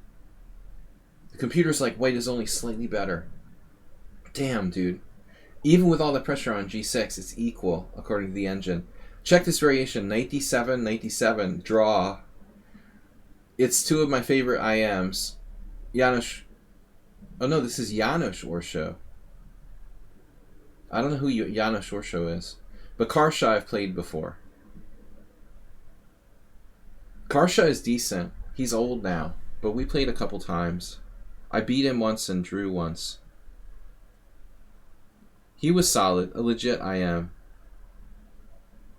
The computer's like, white is only slightly better. Damn, dude. Even with all the pressure on g6, it's equal, according to the engine. Check this variation. Knight d7, knight d7, draw. It's 2 of my favorite IMs. Janusz. Oh no, this is Janusz Orsho. I don't know who Janusz Orsho is. But Karsha I've played before. Karsha is decent. He's old now. But we played a couple times. I beat him once and drew once. He was solid. A legit IM.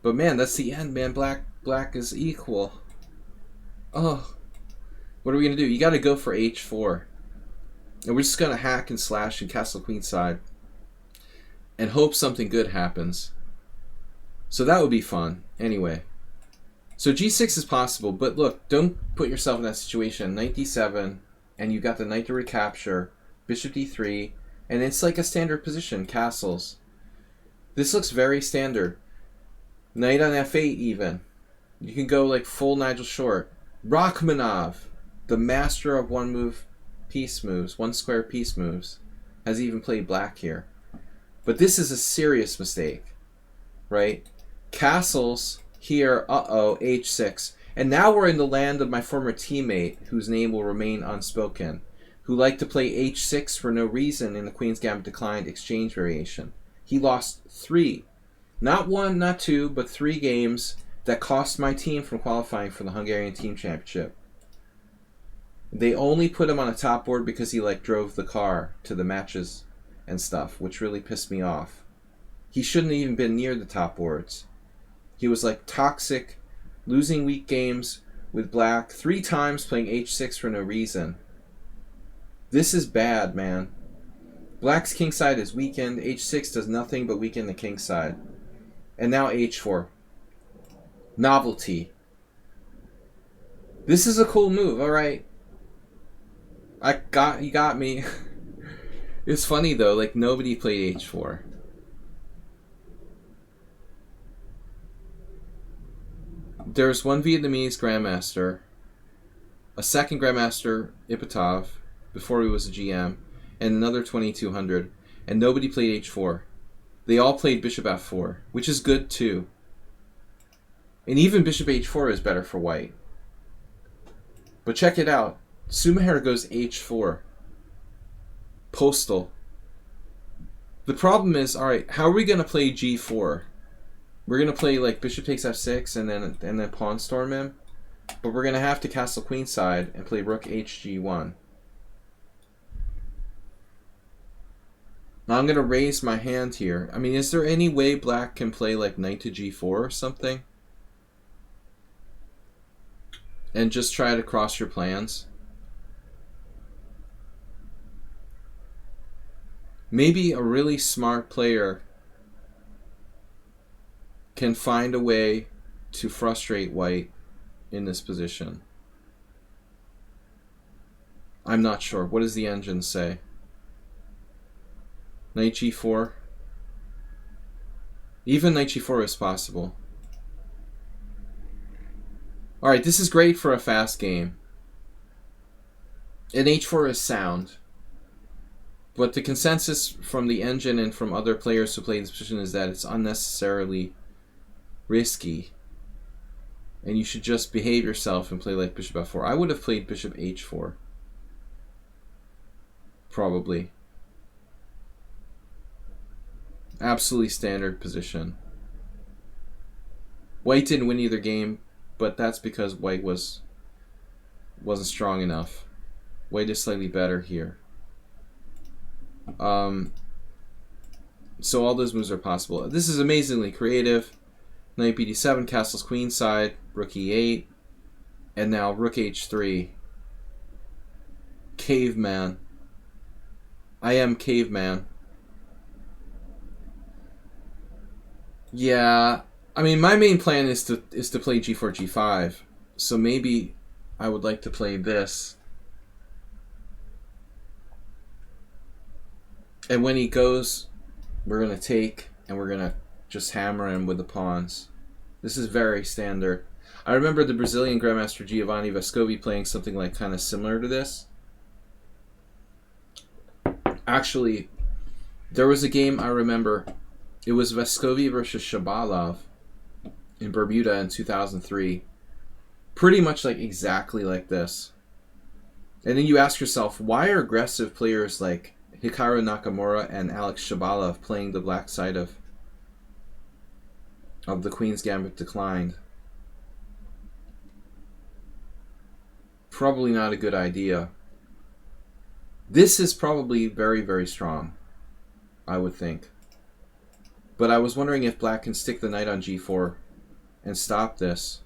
But man, that's the end, man. Black is equal. Oh. What are we going to do? You got to go for h4. And we're just going to hack and slash and castle queenside. And hope something good happens. So that would be fun. Anyway. So g6 is possible, but look, don't put yourself in that situation. Knight d7, and you got the knight to recapture, bishop d3, and it's like a standard position, castles. This looks very standard. Knight on f8 even. You can go like full Nigel Short. Rachmanov, the master of one move piece moves, one square piece moves, has even played black here. But this is a serious mistake, right? Castles here, h6. And now we're in the land of my former teammate, whose name will remain unspoken, who liked to play h6 for no reason in the Queen's Gambit declined exchange variation. He lost 3, not 1, not 2, but 3 games that cost my team from qualifying for the Hungarian Team Championship. They only put him on a top board because he like drove the car to the matches and stuff, which really pissed me off. He shouldn't have even been near the top boards. He was like toxic, losing weak games with black, 3 times playing h6 for no reason. This is bad, man. Black's kingside is weakened. h6 does nothing but weaken the kingside. And now h4. Novelty. This is a cool move, alright. You got me. It's funny though, like nobody played h4. There's one Vietnamese grandmaster, a second grandmaster, Ipatov, before he was a GM, and another 2200, and nobody played h4. They all played bishop f4, which is good too. And even bishop h4 is better for white. But check it out. Sumaher goes h4. Postal. The problem is, alright, how are we going to play g4? We're going to play like bishop takes f6 and then pawn storm him. But we're going to have to castle queenside and play rook hg1. Now I'm going to raise my hand here. I mean, is there any way black can play like knight to g4 or something? And just try to cross your plans? Maybe a really smart player can find a way to frustrate white in this position. I'm not sure. What does the engine say? Knight g4? Even knight g4 is possible. Alright, this is great for a fast game. And h4 is sound. But the consensus from the engine and from other players who play this position is that it's unnecessarily risky. And you should just behave yourself and play like bishop f4. I would have played bishop h4. Probably. Absolutely standard position. White didn't win either game, but that's because white wasn't strong enough. White is slightly better here. So all those moves are possible. This is amazingly creative. Knight bd7, castles queenside, rook e8, and now rook h3. Caveman. I am caveman. Yeah, I mean my main plan is to play g4 g5. So maybe I would like to play this. And when he goes, we're going to take and we're going to just hammer him with the pawns. This is very standard. I remember the Brazilian Grandmaster Giovanni Vescovi playing something like kind of similar to this. Actually, there was a game I remember. It was Vescovi versus Shabalov in Bermuda in 2003. Pretty much like exactly like this. And then you ask yourself, why are aggressive players like Hikaru Nakamura and Alex Shabalov playing the black side of the Queen's Gambit declined? Probably not a good idea. This is probably very, very strong, I would think. But I was wondering if black can stick the knight on g4 and stop this.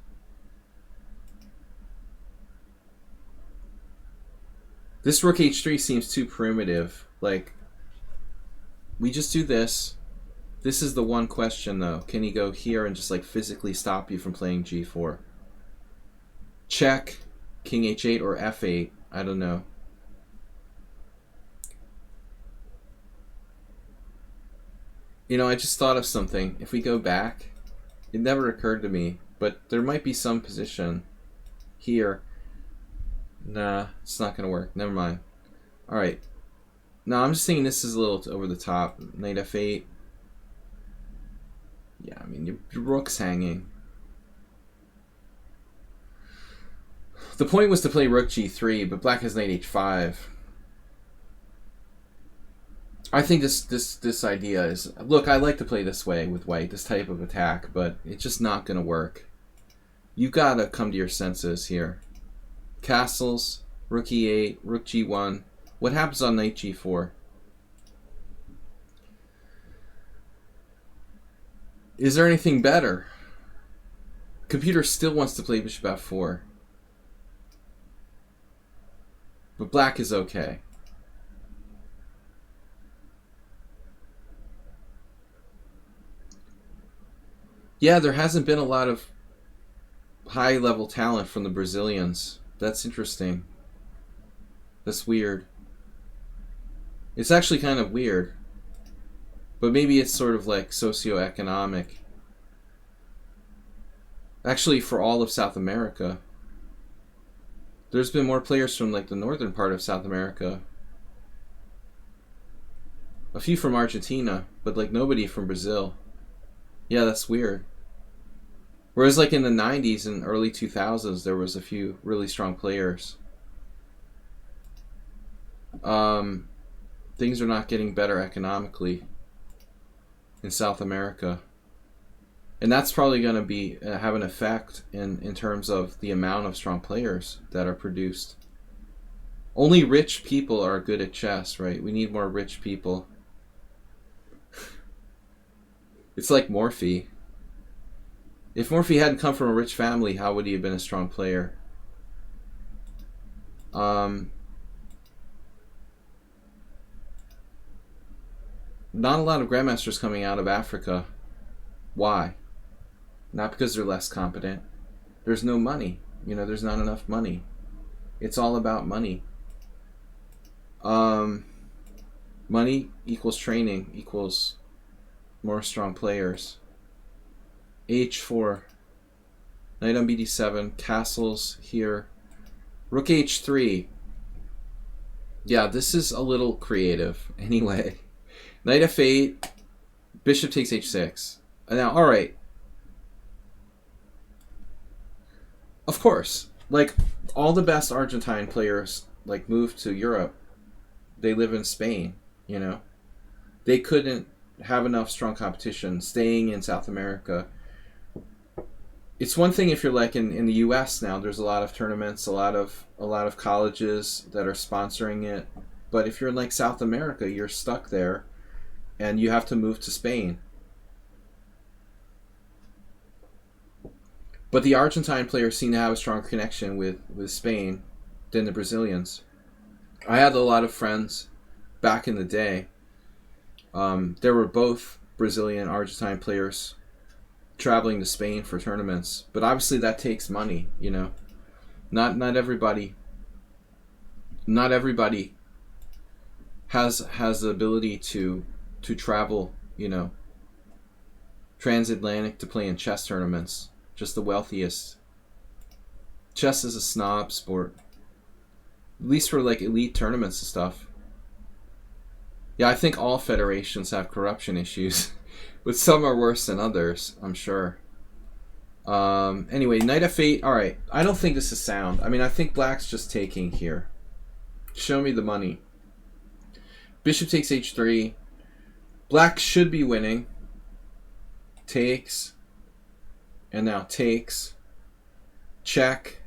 This rook h3 seems too primitive. Like, we just do this. This is the one question, though. Can he go here and just, like, physically stop you from playing g4? check, king h8 or f8. I don't know. You know, I just thought of something. If we go back, it never occurred to me, but there might be some position here. Nah, it's not going to work. Never mind. All right. No, I'm just thinking this is a little over the top. Knight f8. Yeah, I mean, your rook's hanging. The point was to play rook g3, but black has knight h5. I think this idea is... Look, I like to play this way with white, this type of attack, but it's just not going to work. You've got to come to your senses here. Castles, rook e8, rook g1. What happens on knight g4? Is there anything better? Computer still wants to play bishop f4. But black is okay. Yeah, there hasn't been a lot of high-level talent from the Brazilians. That's interesting. That's weird. It's actually kind of weird. But maybe it's sort of like socioeconomic. Actually, for all of South America, there's been more players from like the northern part of South America. A few from Argentina, but like nobody from Brazil. Yeah, that's weird. Whereas like in the 90s and early 2000s, there was a few really strong players. Things are not getting better economically in South America. And that's probably going to be have an effect in terms of the amount of strong players that are produced. Only rich people are good at chess, right? We need more rich people. It's like Morphy. If Morphy hadn't come from a rich family, how would he have been a strong player? Not a lot of grandmasters coming out of Africa. Why? Not because they're less competent. There's no money. You know, there's not enough money. It's all about money. Money equals training equals more strong players. h4. Knight on bd7. Castles here. Rook h3. Yeah, this is a little creative. Anyway. Knight f8. Bishop takes h6. Now, alright. Of course. Like, all the best Argentine players, like, moved to Europe. They live in Spain, you know. They couldn't have enough strong competition staying in South America. It's one thing if you're like in the US now, there's a lot of tournaments, a lot of colleges that are sponsoring it. But if you're in like South America, you're stuck there and you have to move to Spain. But the Argentine players seem to have a stronger connection with Spain than the Brazilians. I had a lot of friends back in the day. There were both Brazilian and Argentine players traveling to Spain for tournaments, but obviously that takes money, you know. Not everybody has the ability to travel, you know, transatlantic to play in chess tournaments. Just the wealthiest. Chess is a snob sport. At least for like elite tournaments and stuff. Yeah, I think all federations have corruption issues. But some are worse than others, I'm sure. Anyway, knight f8. Alright, I don't think this is sound. I mean, I think black's just taking here. Show me the money. Bishop takes h3. Black should be winning. Takes. And now takes. Check.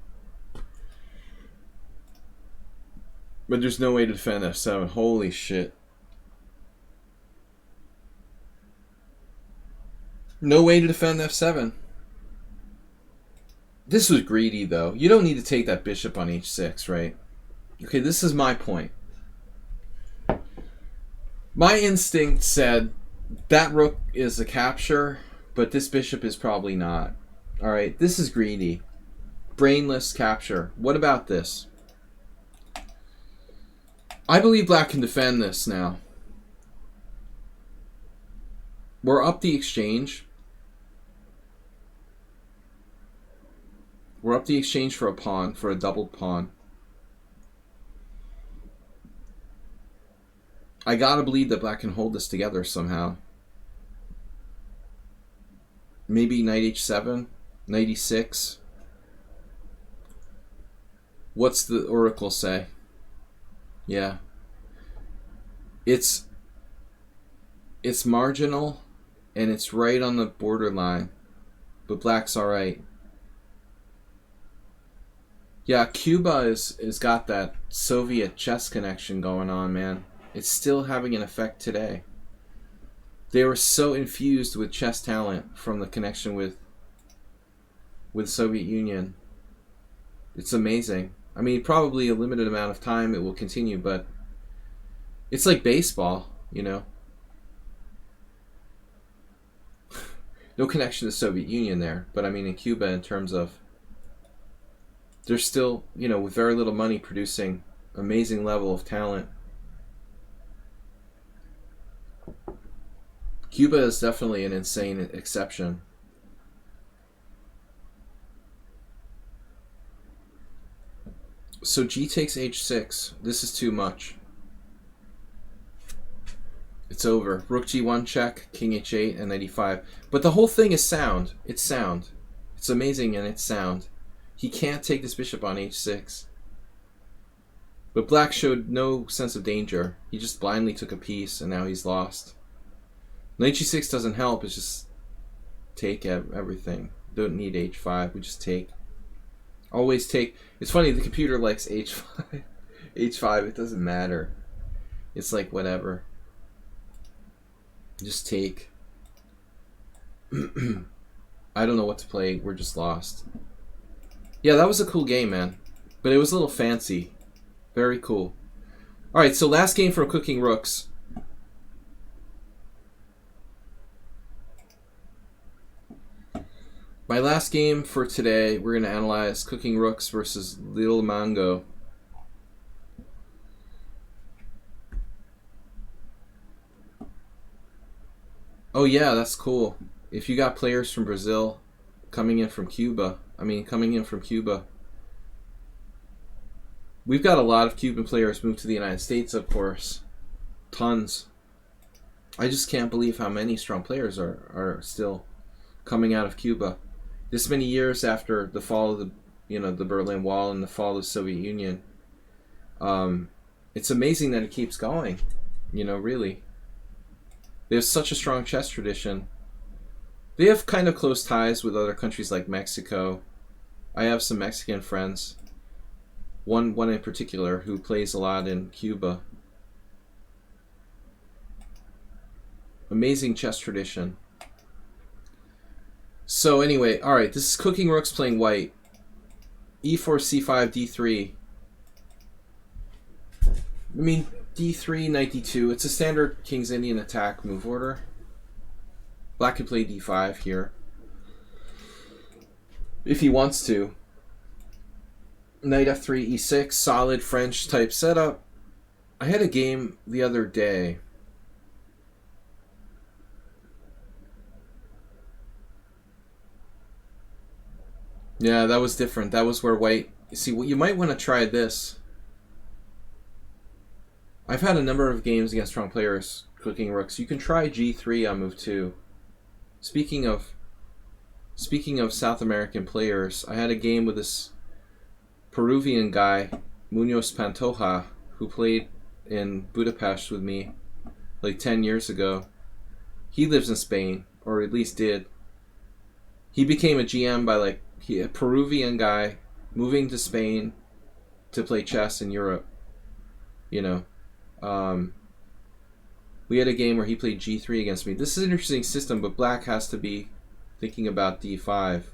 But there's no way to defend f7. Holy shit. No way to defend f7. This was greedy, though. You don't need to take that bishop on h6, right? Okay, this is my point. My instinct said that rook is a capture, but this bishop is probably not. Alright, this is greedy. Brainless capture. What about this? I believe black can defend this now. We're up the exchange. We're up the exchange for a pawn, for a doubled pawn. I gotta believe that black can hold this together somehow. Maybe knight h7, knight e6. What's the oracle say? Yeah. It's marginal and it's right on the borderline. But black's alright. Yeah, Cuba is got that Soviet chess connection going on, man. It's still having an effect today. They were so infused with chess talent from the connection with Soviet Union. It's amazing. I mean, probably a limited amount of time it will continue, but it's like baseball, you know. No connection to the Soviet Union there, but I mean in Cuba in terms of they're still, you know, with very little money producing amazing level of talent. Cuba is definitely an insane exception. So G takes h6. This is too much. It's over. Rook G1 check, King H8, and knight E5. But the whole thing is sound. It's sound. It's amazing and it's sound. He can't take this bishop on H6. But black showed no sense of danger. He just blindly took a piece and now he's lost. Knight G6 doesn't help. It's just take everything. Don't need H5. We just take. Always take. It's funny, the computer likes H5. H5, it doesn't matter. It's like whatever. Just take. I don't know what to play. We're just lost. Yeah, that was a cool game, man. But it was a little fancy. Very cool. Alright, so last game for Cooking Rooks. My last game for today, we're going to analyze Cooking Rooks versus Little Mango. Oh yeah, that's cool. If you got players from Brazil coming in from Cuba, we've got a lot of Cuban players move to the United States, of course. Tons. I just can't believe how many strong players are still coming out of Cuba. This many years after the fall of the Berlin Wall and the fall of the Soviet Union. It's amazing that it keeps going, really. There's such a strong chess tradition. They have kind of close ties with other countries like Mexico. I have some Mexican friends. One in particular who plays a lot in Cuba. Amazing chess tradition. So anyway, alright, this is Cooking Rooks playing white. E4, C5, D3. I mean, D3, Knight D2. It's a standard King's Indian attack move order. Black could play D5 here. If he wants to. Knight F3, E6. Solid French type setup. I had a game the other day. Yeah, that was different. That was where white... See, you might want to try this. I've had a number of games against strong players cooking rooks. You can try G3 on move 2. Speaking of South American players, I had a game with this Peruvian guy, Munoz Pantoja, who played in Budapest with me like 10 years ago. He lives in Spain, or at least did. He became a GM by a Peruvian guy moving to Spain to play chess in Europe. We had a game where he played G3 against me. This is an interesting system, but black has to be thinking about D5.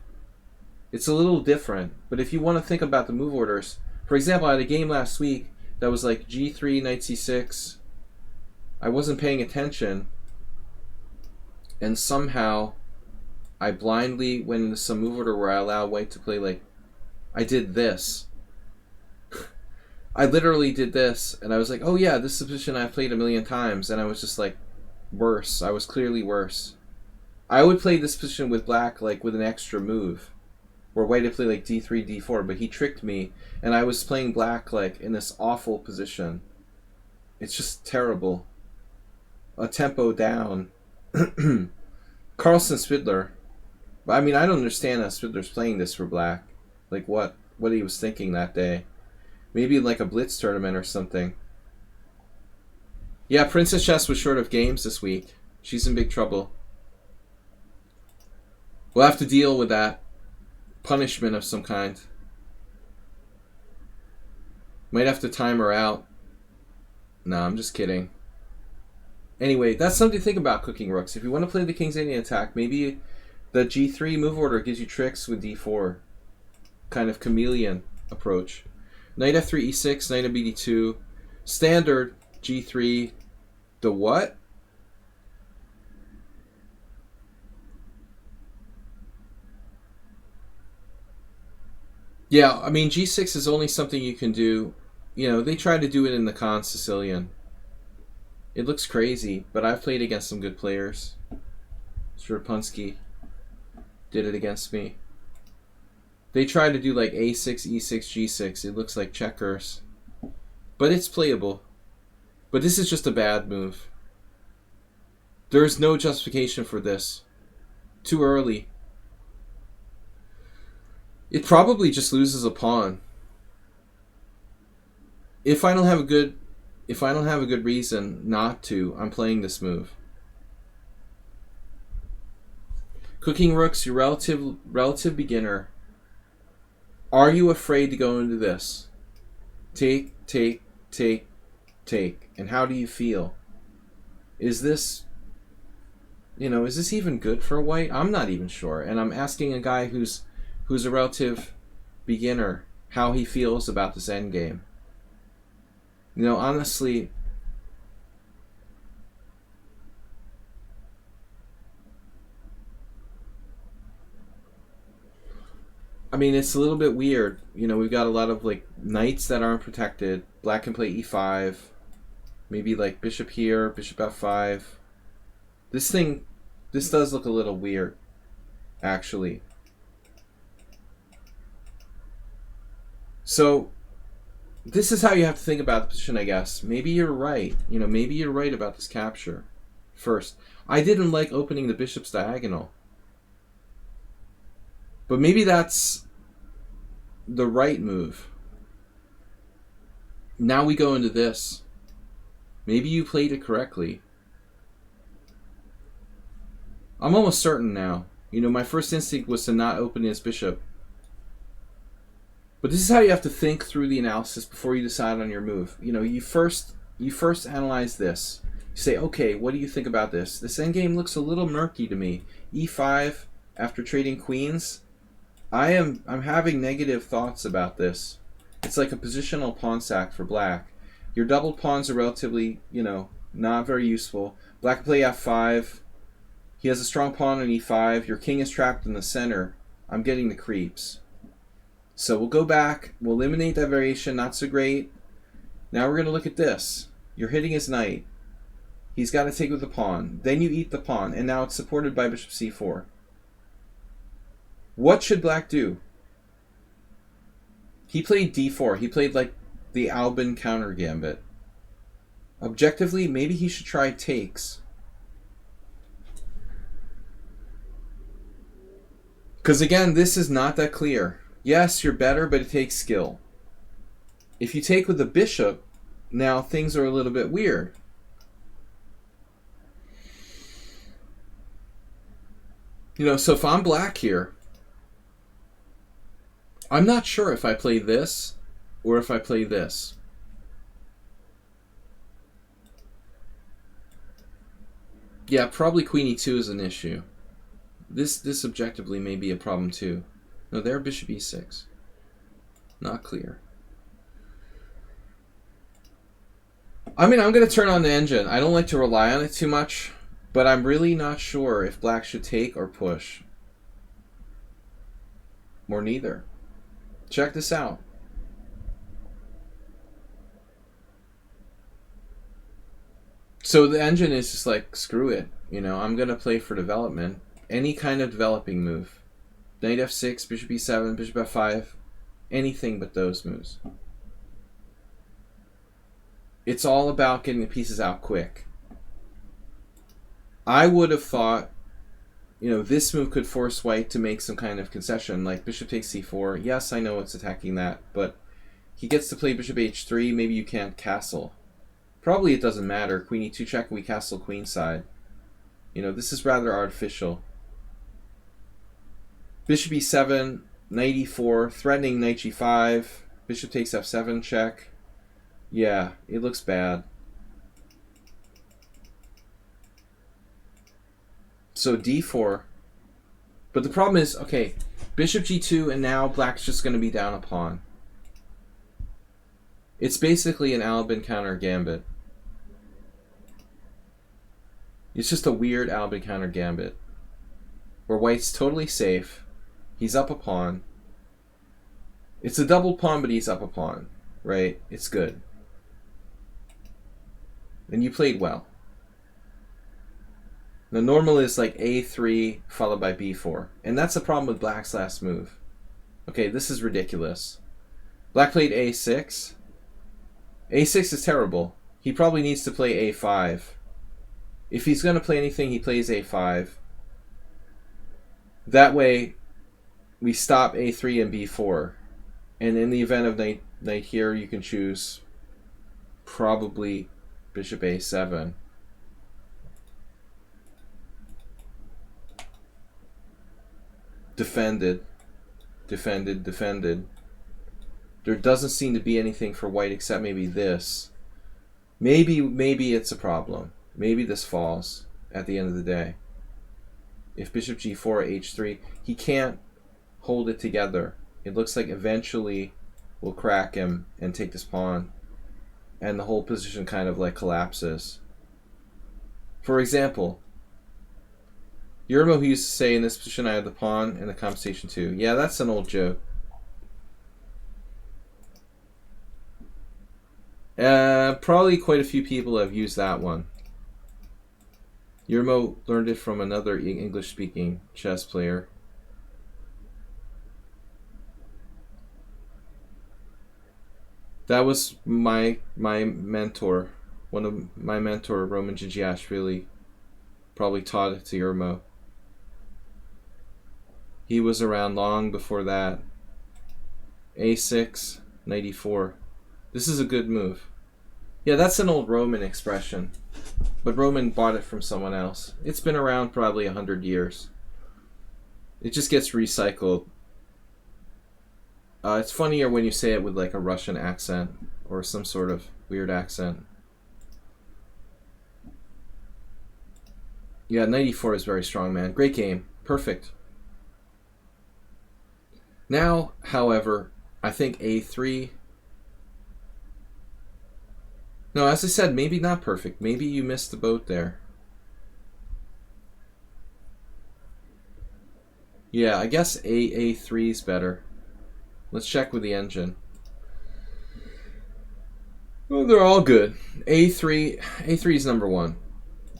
It's a little different, but if you want to think about the move orders, for example, I had a game last week that was like G3, Knight C6. I wasn't paying attention, and somehow I blindly went into some move order where I allow white to play like I did this. I literally did this, and I was like, oh yeah, this is a position I've played a million times, and I was just like, worse. I was clearly worse. I would play this position with black, like, with an extra move. Where white would play, like, d3, d4, but he tricked me, and I was playing black, like, in this awful position. It's just terrible. A tempo down. Carlsen Spidler. I mean, I don't understand how Spidler's playing this for black. Like, what he was thinking that day. Maybe like a blitz tournament or something. Yeah, Princess Chess was short of games this week. She's in big trouble. We'll have to deal with that. Punishment of some kind. Might have to time her out. No, I'm just kidding. Anyway, that's something to think about, Cooking Rooks. If you want to play the King's Indian attack, maybe the G3 move order gives you tricks with D4. Kind of chameleon approach. Knight F3, E6, Knight of BD2. Standard G3. The what? Yeah, I mean, G6 is only something you can do. You know, they tried to do it in the Con Sicilian. It looks crazy, but I've played against some good players. Strapunski did it against me. They tried to do like A6, E6, G6. It looks like checkers. But it's playable. But this is just a bad move. There's no justification for this. Too early. It probably just loses a pawn. If I don't have a good reason not to, I'm playing this move. Cooking Rooks, your relative beginner. Are you afraid to go into this? Take. And how do you feel? Is this even good for white? I'm not even sure. And I'm asking a guy who's a relative beginner how he feels about this endgame. You know, honestly, I mean, it's a little bit weird. You know, we've got a lot of like knights that aren't protected. Black can play E5. Maybe like bishop here, bishop F5. This does look a little weird, actually. So, this is how you have to think about the position, I guess. Maybe you're right. You know, maybe you're right about this capture. First, I didn't like opening the bishop's diagonal. But maybe that's the right move. Now we go into this. Maybe you played it correctly. I'm almost certain now. You know, my first instinct was to not open his bishop. But this is how you have to think through the analysis before you decide on your move. You know, you first analyze this. You say, okay, what do you think about this? This endgame looks a little murky to me. E5 after trading queens. I'm having negative thoughts about this. It's like a positional pawn sack for black. Your doubled pawns are relatively, you know, not very useful. Black can play F5. He has a strong pawn on E5. Your king is trapped in the center. I'm getting the creeps. So we'll go back. We'll eliminate that variation. Not so great. Now we're going to look at this. You're hitting his knight. He's got to take with the pawn. Then you eat the pawn. And now it's supported by bishop C4. What should black do? He played D4. He played like the Albin counter gambit. Objectively, maybe he should try takes. Because again, this is not that clear. Yes, you're better, but it takes skill. If you take with the bishop, now things are a little bit weird. You know, so if I'm black here, I'm not sure if I play this or if I play this. Yeah, probably queen e2 is an issue. This objectively may be a problem too. No, there, bishop e6. Not clear. I mean, I'm going to turn on the engine. I don't like to rely on it too much, but I'm really not sure if black should take or push. Or neither. Check this out. So the engine is just like, screw it. You know, I'm going to play for development. Any kind of developing move. Knight f6, bishop e7, bishop f5. Anything but those moves. It's all about getting the pieces out quick. I would have thought, you know, this move could force white to make some kind of concession, like bishop takes c4. Yes, I know it's attacking that, but he gets to play bishop h3. Maybe you can't castle. Probably it doesn't matter. Queen e2 check, we castle queenside. You know, this is rather artificial. Bishop e7, knight e4, threatening knight g5. Bishop takes f7 check. Yeah, it looks bad. So d4. But the problem is, okay, bishop g2, and now black's just going to be down a pawn. It's basically an Albin counter gambit. It's just a weird Albin counter gambit. Where white's totally safe. He's up a pawn. It's a double pawn, but he's up a pawn. Right? It's good. And you played well. The normal is like a3 followed by b4. And that's the problem with black's last move. Okay, this is ridiculous. Black played a6. a6 is terrible. He probably needs to play a5. If he's going to play anything, he plays a5. That way, we stop a3 and b4. And in the event of knight here, you can choose probably bishop a7. Defended. Defended, defended. There doesn't seem to be anything for white except maybe this. Maybe it's a problem. Maybe this falls at the end of the day. If bishop g4, h3, he can't hold it together. It looks like eventually we'll crack him and take this pawn. And the whole position kind of like collapses. For example, Yermo, who used to say, in this position I have the pawn and the compensation too. Yeah, that's an old joke. Probably quite a few people have used that one. Yermo learned it from another English-speaking chess player. That was my mentor. One of my mentor, Roman Gigiashvili, probably taught it to Yermo. He was around long before that. a6, knight e4. This is a good move. Yeah, that's an old Roman expression. But Roman bought it from someone else. It's been around probably 100 years. It just gets recycled. It's funnier when you say it with like a Russian accent or some sort of weird accent. Yeah, knight e4 is very strong, man. Great game. Perfect. Now, however, I think a3... No, as I said, maybe not perfect. Maybe you missed the boat there. Yeah, I guess a3 is better. Let's check with the engine. Well, they're all good. A3 is number one.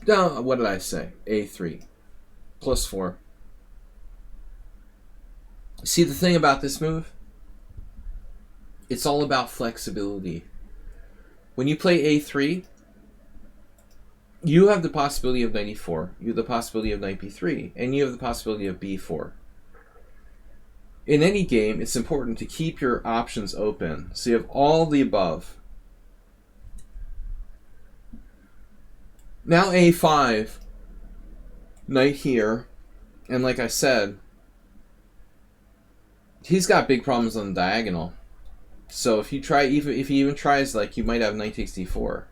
No, what did I say? A3. +4. See, the thing about this move? It's all about flexibility. When you play a3, you have the possibility of knight e4, you have the possibility of knight b3, and you have the possibility of b4. In any game, it's important to keep your options open, so you have all the above. Now a5, knight here, and like I said, he's got big problems on the diagonal. So if you try, even if he even tries, like, you might have knight takes d4.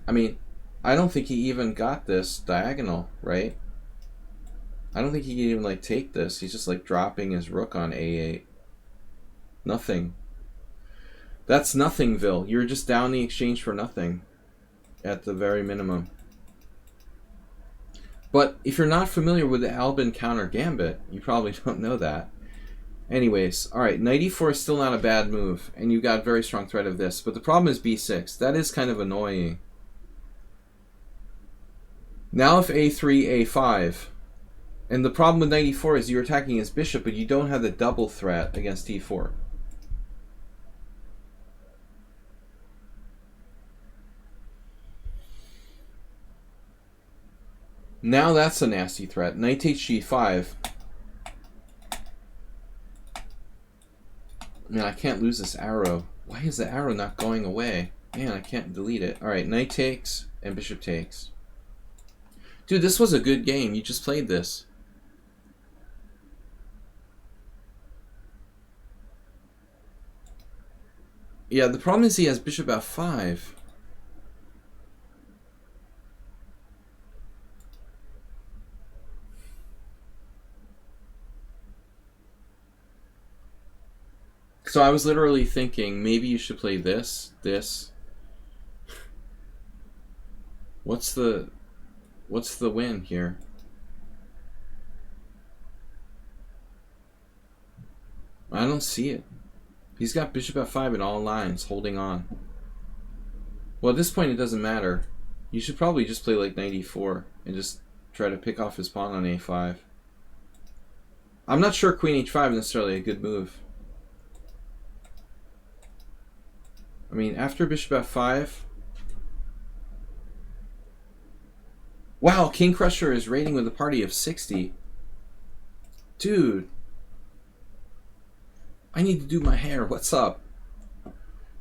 I mean, I don't think he even got this diagonal, right? I don't think he can even like take this. He's just like dropping his rook on a8. Nothing. That's nothingville. You're just down the exchange for nothing at the very minimum. But if you're not familiar with the Albin counter gambit, you probably don't know that. Anyways, alright, knight e4 is still not a bad move, and you got very strong threat of this, but the problem is b6. That is kind of annoying. Now if a3, a5, and the problem with knight e4 is you're attacking his bishop, but you don't have the double threat against e4. Now that's a nasty threat. Knight takes g5. Man, I can't lose this arrow. Why is the arrow not going away? Man, I can't delete it. Alright, knight takes and bishop takes. Dude, this was a good game. You just played this. Yeah, the problem is he has bishop f5. So I was literally thinking, maybe you should play this. What's the win here? I don't see it. He's got bishop f5 in all lines, holding on. Well, at this point it doesn't matter. You should probably just play like knight e4 and just try to pick off his pawn on a5. I'm not sure queen h5 is necessarily a good move. I mean, after bishop f5... Wow, King Crusher is raiding with a party of 60. Dude. I need to do my hair. What's up?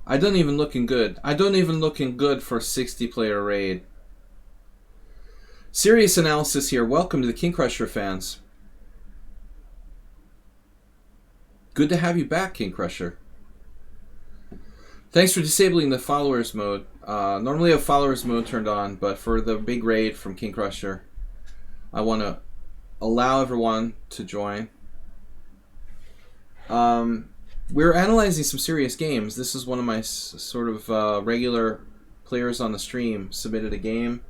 I don't even looking good. I don't even looking good for a 60-player raid. Serious analysis here. Welcome to the King Crusher fans. Good to have you back, King Crusher. Thanks for disabling the followers mode. Normally I have followers mode turned on, but for the big raid from King Crusher, I want to allow everyone to join. We're analyzing some serious games. This is one of my sort of regular players on the stream submitted a game.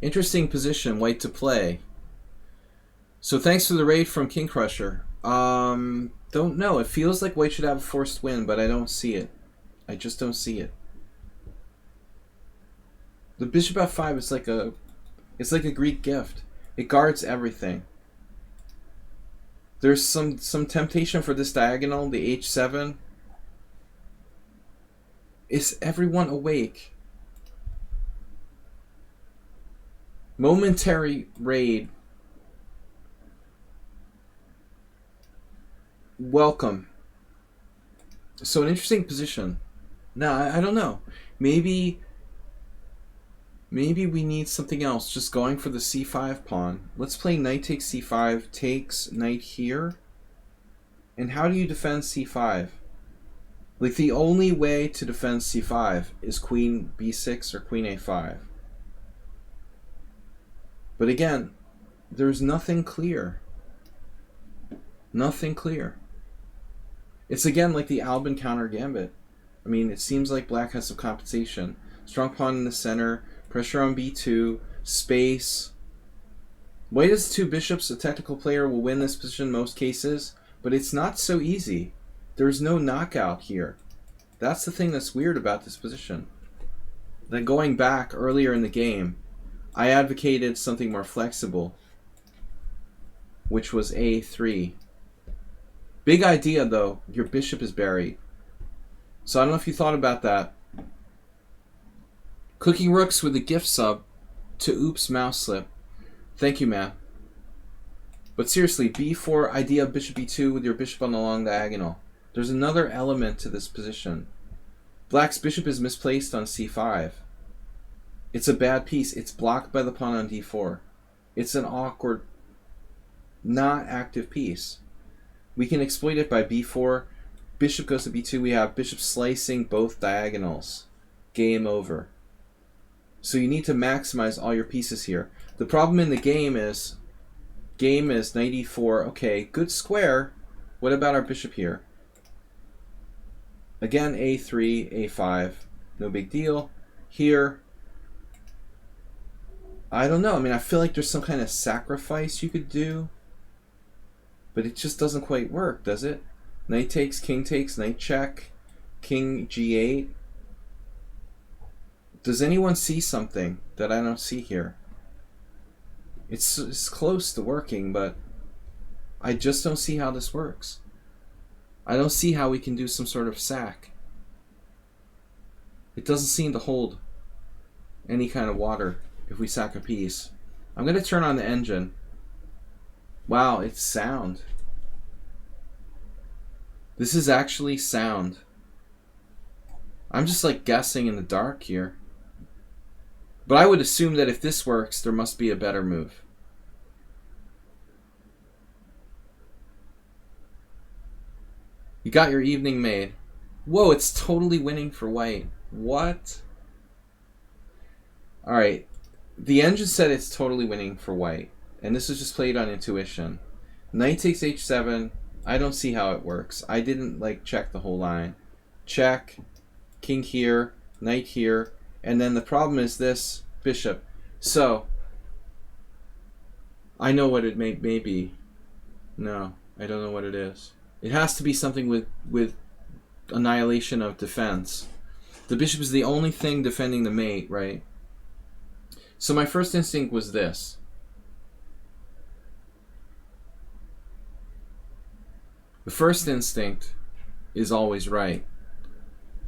Interesting position, white to play. So thanks for the raid from King Crusher. Don't know. It feels like white should have a forced win, but I don't see it. I just don't see it. The bishop f5 is like a Greek gift. It guards everything. There's some temptation for this diagonal, the h7. Is everyone awake? Momentary raid. Welcome. So an interesting position. Now, I don't know. Maybe we need something else. Just going for the c5 pawn. Let's play knight takes c5, takes knight here. And how do you defend c5? Like, the only way to defend c5 is queen b6 or queen a5. But again, there's nothing clear. Nothing clear. It's again like the Albin counter gambit. I mean, it seems like black has some compensation. Strong pawn in the center, pressure on b2, space. White has two bishops. A technical player will win this position in most cases, but it's not so easy. There's no knockout here. That's the thing that's weird about this position. Then going back earlier in the game, I advocated something more flexible, which was a3. Big idea, though. Your bishop is buried. So I don't know if you thought about that. Cooking Rooks with a gift sub to Oops Mouse Slip. Thank you, man. But seriously, b4, idea of bishop e2 with your bishop on the long diagonal. There's another element to this position. Black's bishop is misplaced on c5. It's a bad piece. It's blocked by the pawn on d4. It's an awkward, not active piece. We can exploit it by b4. Bishop goes to b2. We have bishop slicing both diagonals. Game over. So you need to maximize all your pieces here. The problem in the game is knight e4. Okay, good square. What about our bishop here? Again, a3, a5. No big deal. Here, I don't know. I mean, I feel like there's some kind of sacrifice you could do. But it just doesn't quite work, does it? Knight takes, knight check, king g8. Does anyone see something that I don't see here? It's close to working, but I just don't see how this works. I don't see how we can do some sort of sack. It doesn't seem to hold any kind of water if we sack a piece. I'm going to turn on the engine. Wow, it's sound. This is actually sound. I'm just like guessing in the dark here. But I would assume that if this works, there must be a better move. You got your evening made. Whoa, it's totally winning for white. What? Alright. The engine said it's totally winning for white. And this was just played on intuition. Knight takes h7. I don't see how it works. I didn't like check the whole line. Check. King here. Knight here. And then the problem is this bishop. So, I know what it may be. No, I don't know what it is. It has to be something with annihilation of defense. The bishop is the only thing defending the mate, right? So my first instinct was this. The first instinct is always right.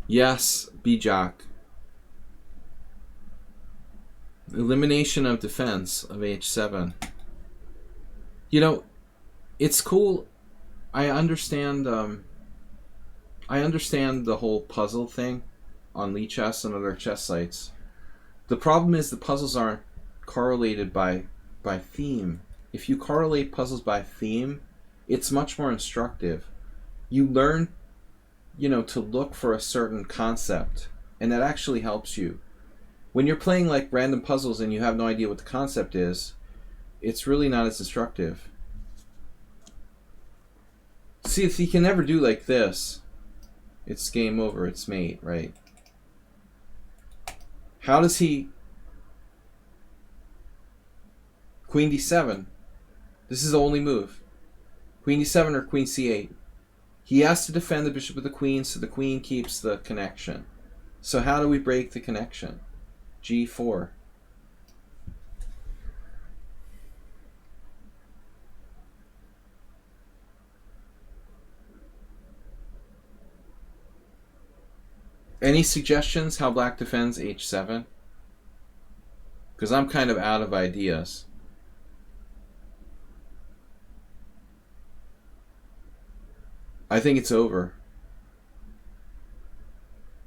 Yes, bijak. Elimination of defense of h7. You know, it's cool. I understand the whole puzzle thing on Lichess and other chess sites. The problem is the puzzles aren't correlated by theme. If you correlate puzzles by theme, it's much more instructive. You learn, to look for a certain concept, and that actually helps you. When you're playing like random puzzles and you have no idea what the concept is, it's really not as instructive. See, if he can never do like this, it's game over, it's mate, right? How does he... Queen d7. This is the only move. Queen d7 or queen c8. He has to defend the bishop with the queen, so the queen keeps the connection. So how do we break the connection? g4. Any suggestions how black defends h7? Because I'm kind of out of ideas. I think it's over.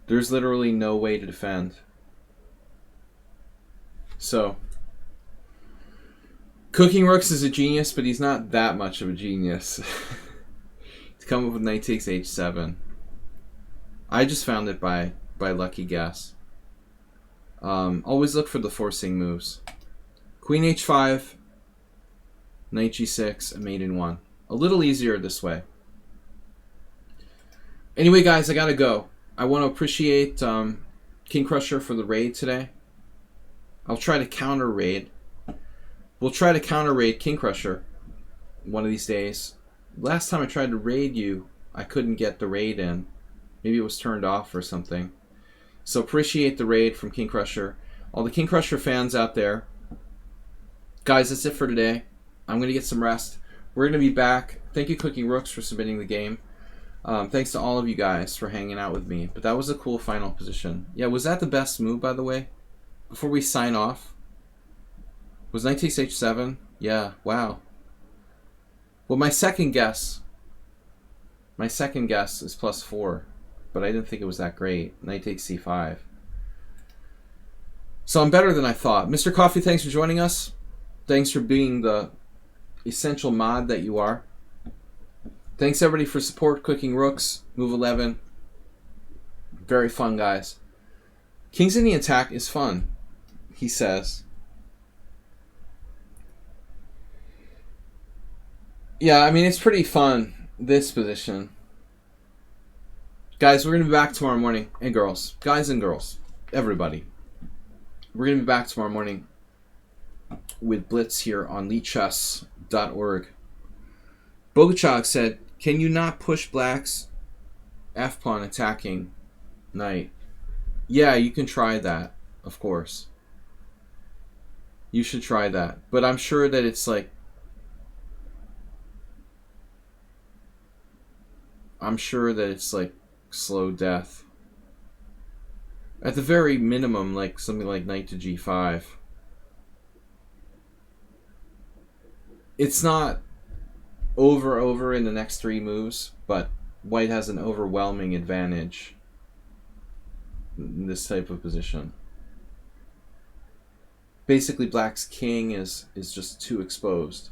There's literally no way to defend. So, Cooking Rooks is a genius, but he's not that much of a genius. To come up with knight takes h7. I just found it by lucky guess. Always look for the forcing moves. Queen h5, knight g6, and mate in 1. A little easier this way. Anyway, guys, I gotta go. I want to appreciate King Crusher for the raid today. I'll try to counter raid. We'll try to counter raid King Crusher one of these days. Last time I tried to raid you, I couldn't get the raid in. Maybe it was turned off or something. So appreciate the raid from King Crusher. All the King Crusher fans out there. Guys, that's it for today. I'm going to get some rest. We're going to be back. Thank you, Cooking Rooks, for submitting the game. Thanks to all of you guys for hanging out with me. But that was a cool final position. Yeah, was that the best move, by the way? Before we sign off? Was knight takes h7? Yeah, wow. Well, my second guess is +4. But I didn't think it was that great. Knight takes c5. So I'm better than I thought. Mr. Coffee, thanks for joining us. Thanks for being the essential mod that you are. Thanks everybody for support. Cooking Rooks, move 11. Very fun, guys. Kings in the attack is fun, he says. Yeah, I mean, it's pretty fun, this position. Guys, we're going to be back tomorrow morning. And girls. Guys and girls. Everybody. We're going to be back tomorrow morning with Blitz here on lichess.org. Bogachog said, Can you not push black's f-pawn attacking knight? Yeah, you can try that, of course. You should try that. But I'm sure that it's like... I'm sure that it's like slow death. At the very minimum, like something like knight to g5. It's not over in the next 3 moves, but white has an overwhelming advantage in this type of position. Basically, black's king is just too exposed.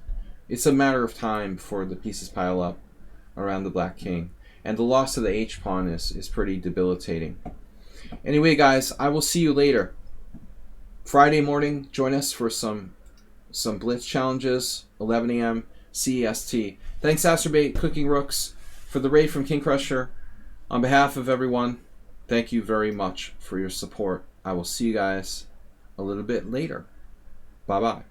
It's a matter of time before the pieces pile up around the black king. And the loss of the h-pawn is pretty debilitating. Anyway, guys, I will see you later. Friday morning, join us for some blitz challenges, 11 a.m. CEST. Thanks, Acerbate Cooking Rooks, for the raid from King Crusher. On behalf of everyone, thank you very much for your support. I will see you guys a little bit later. Bye-bye.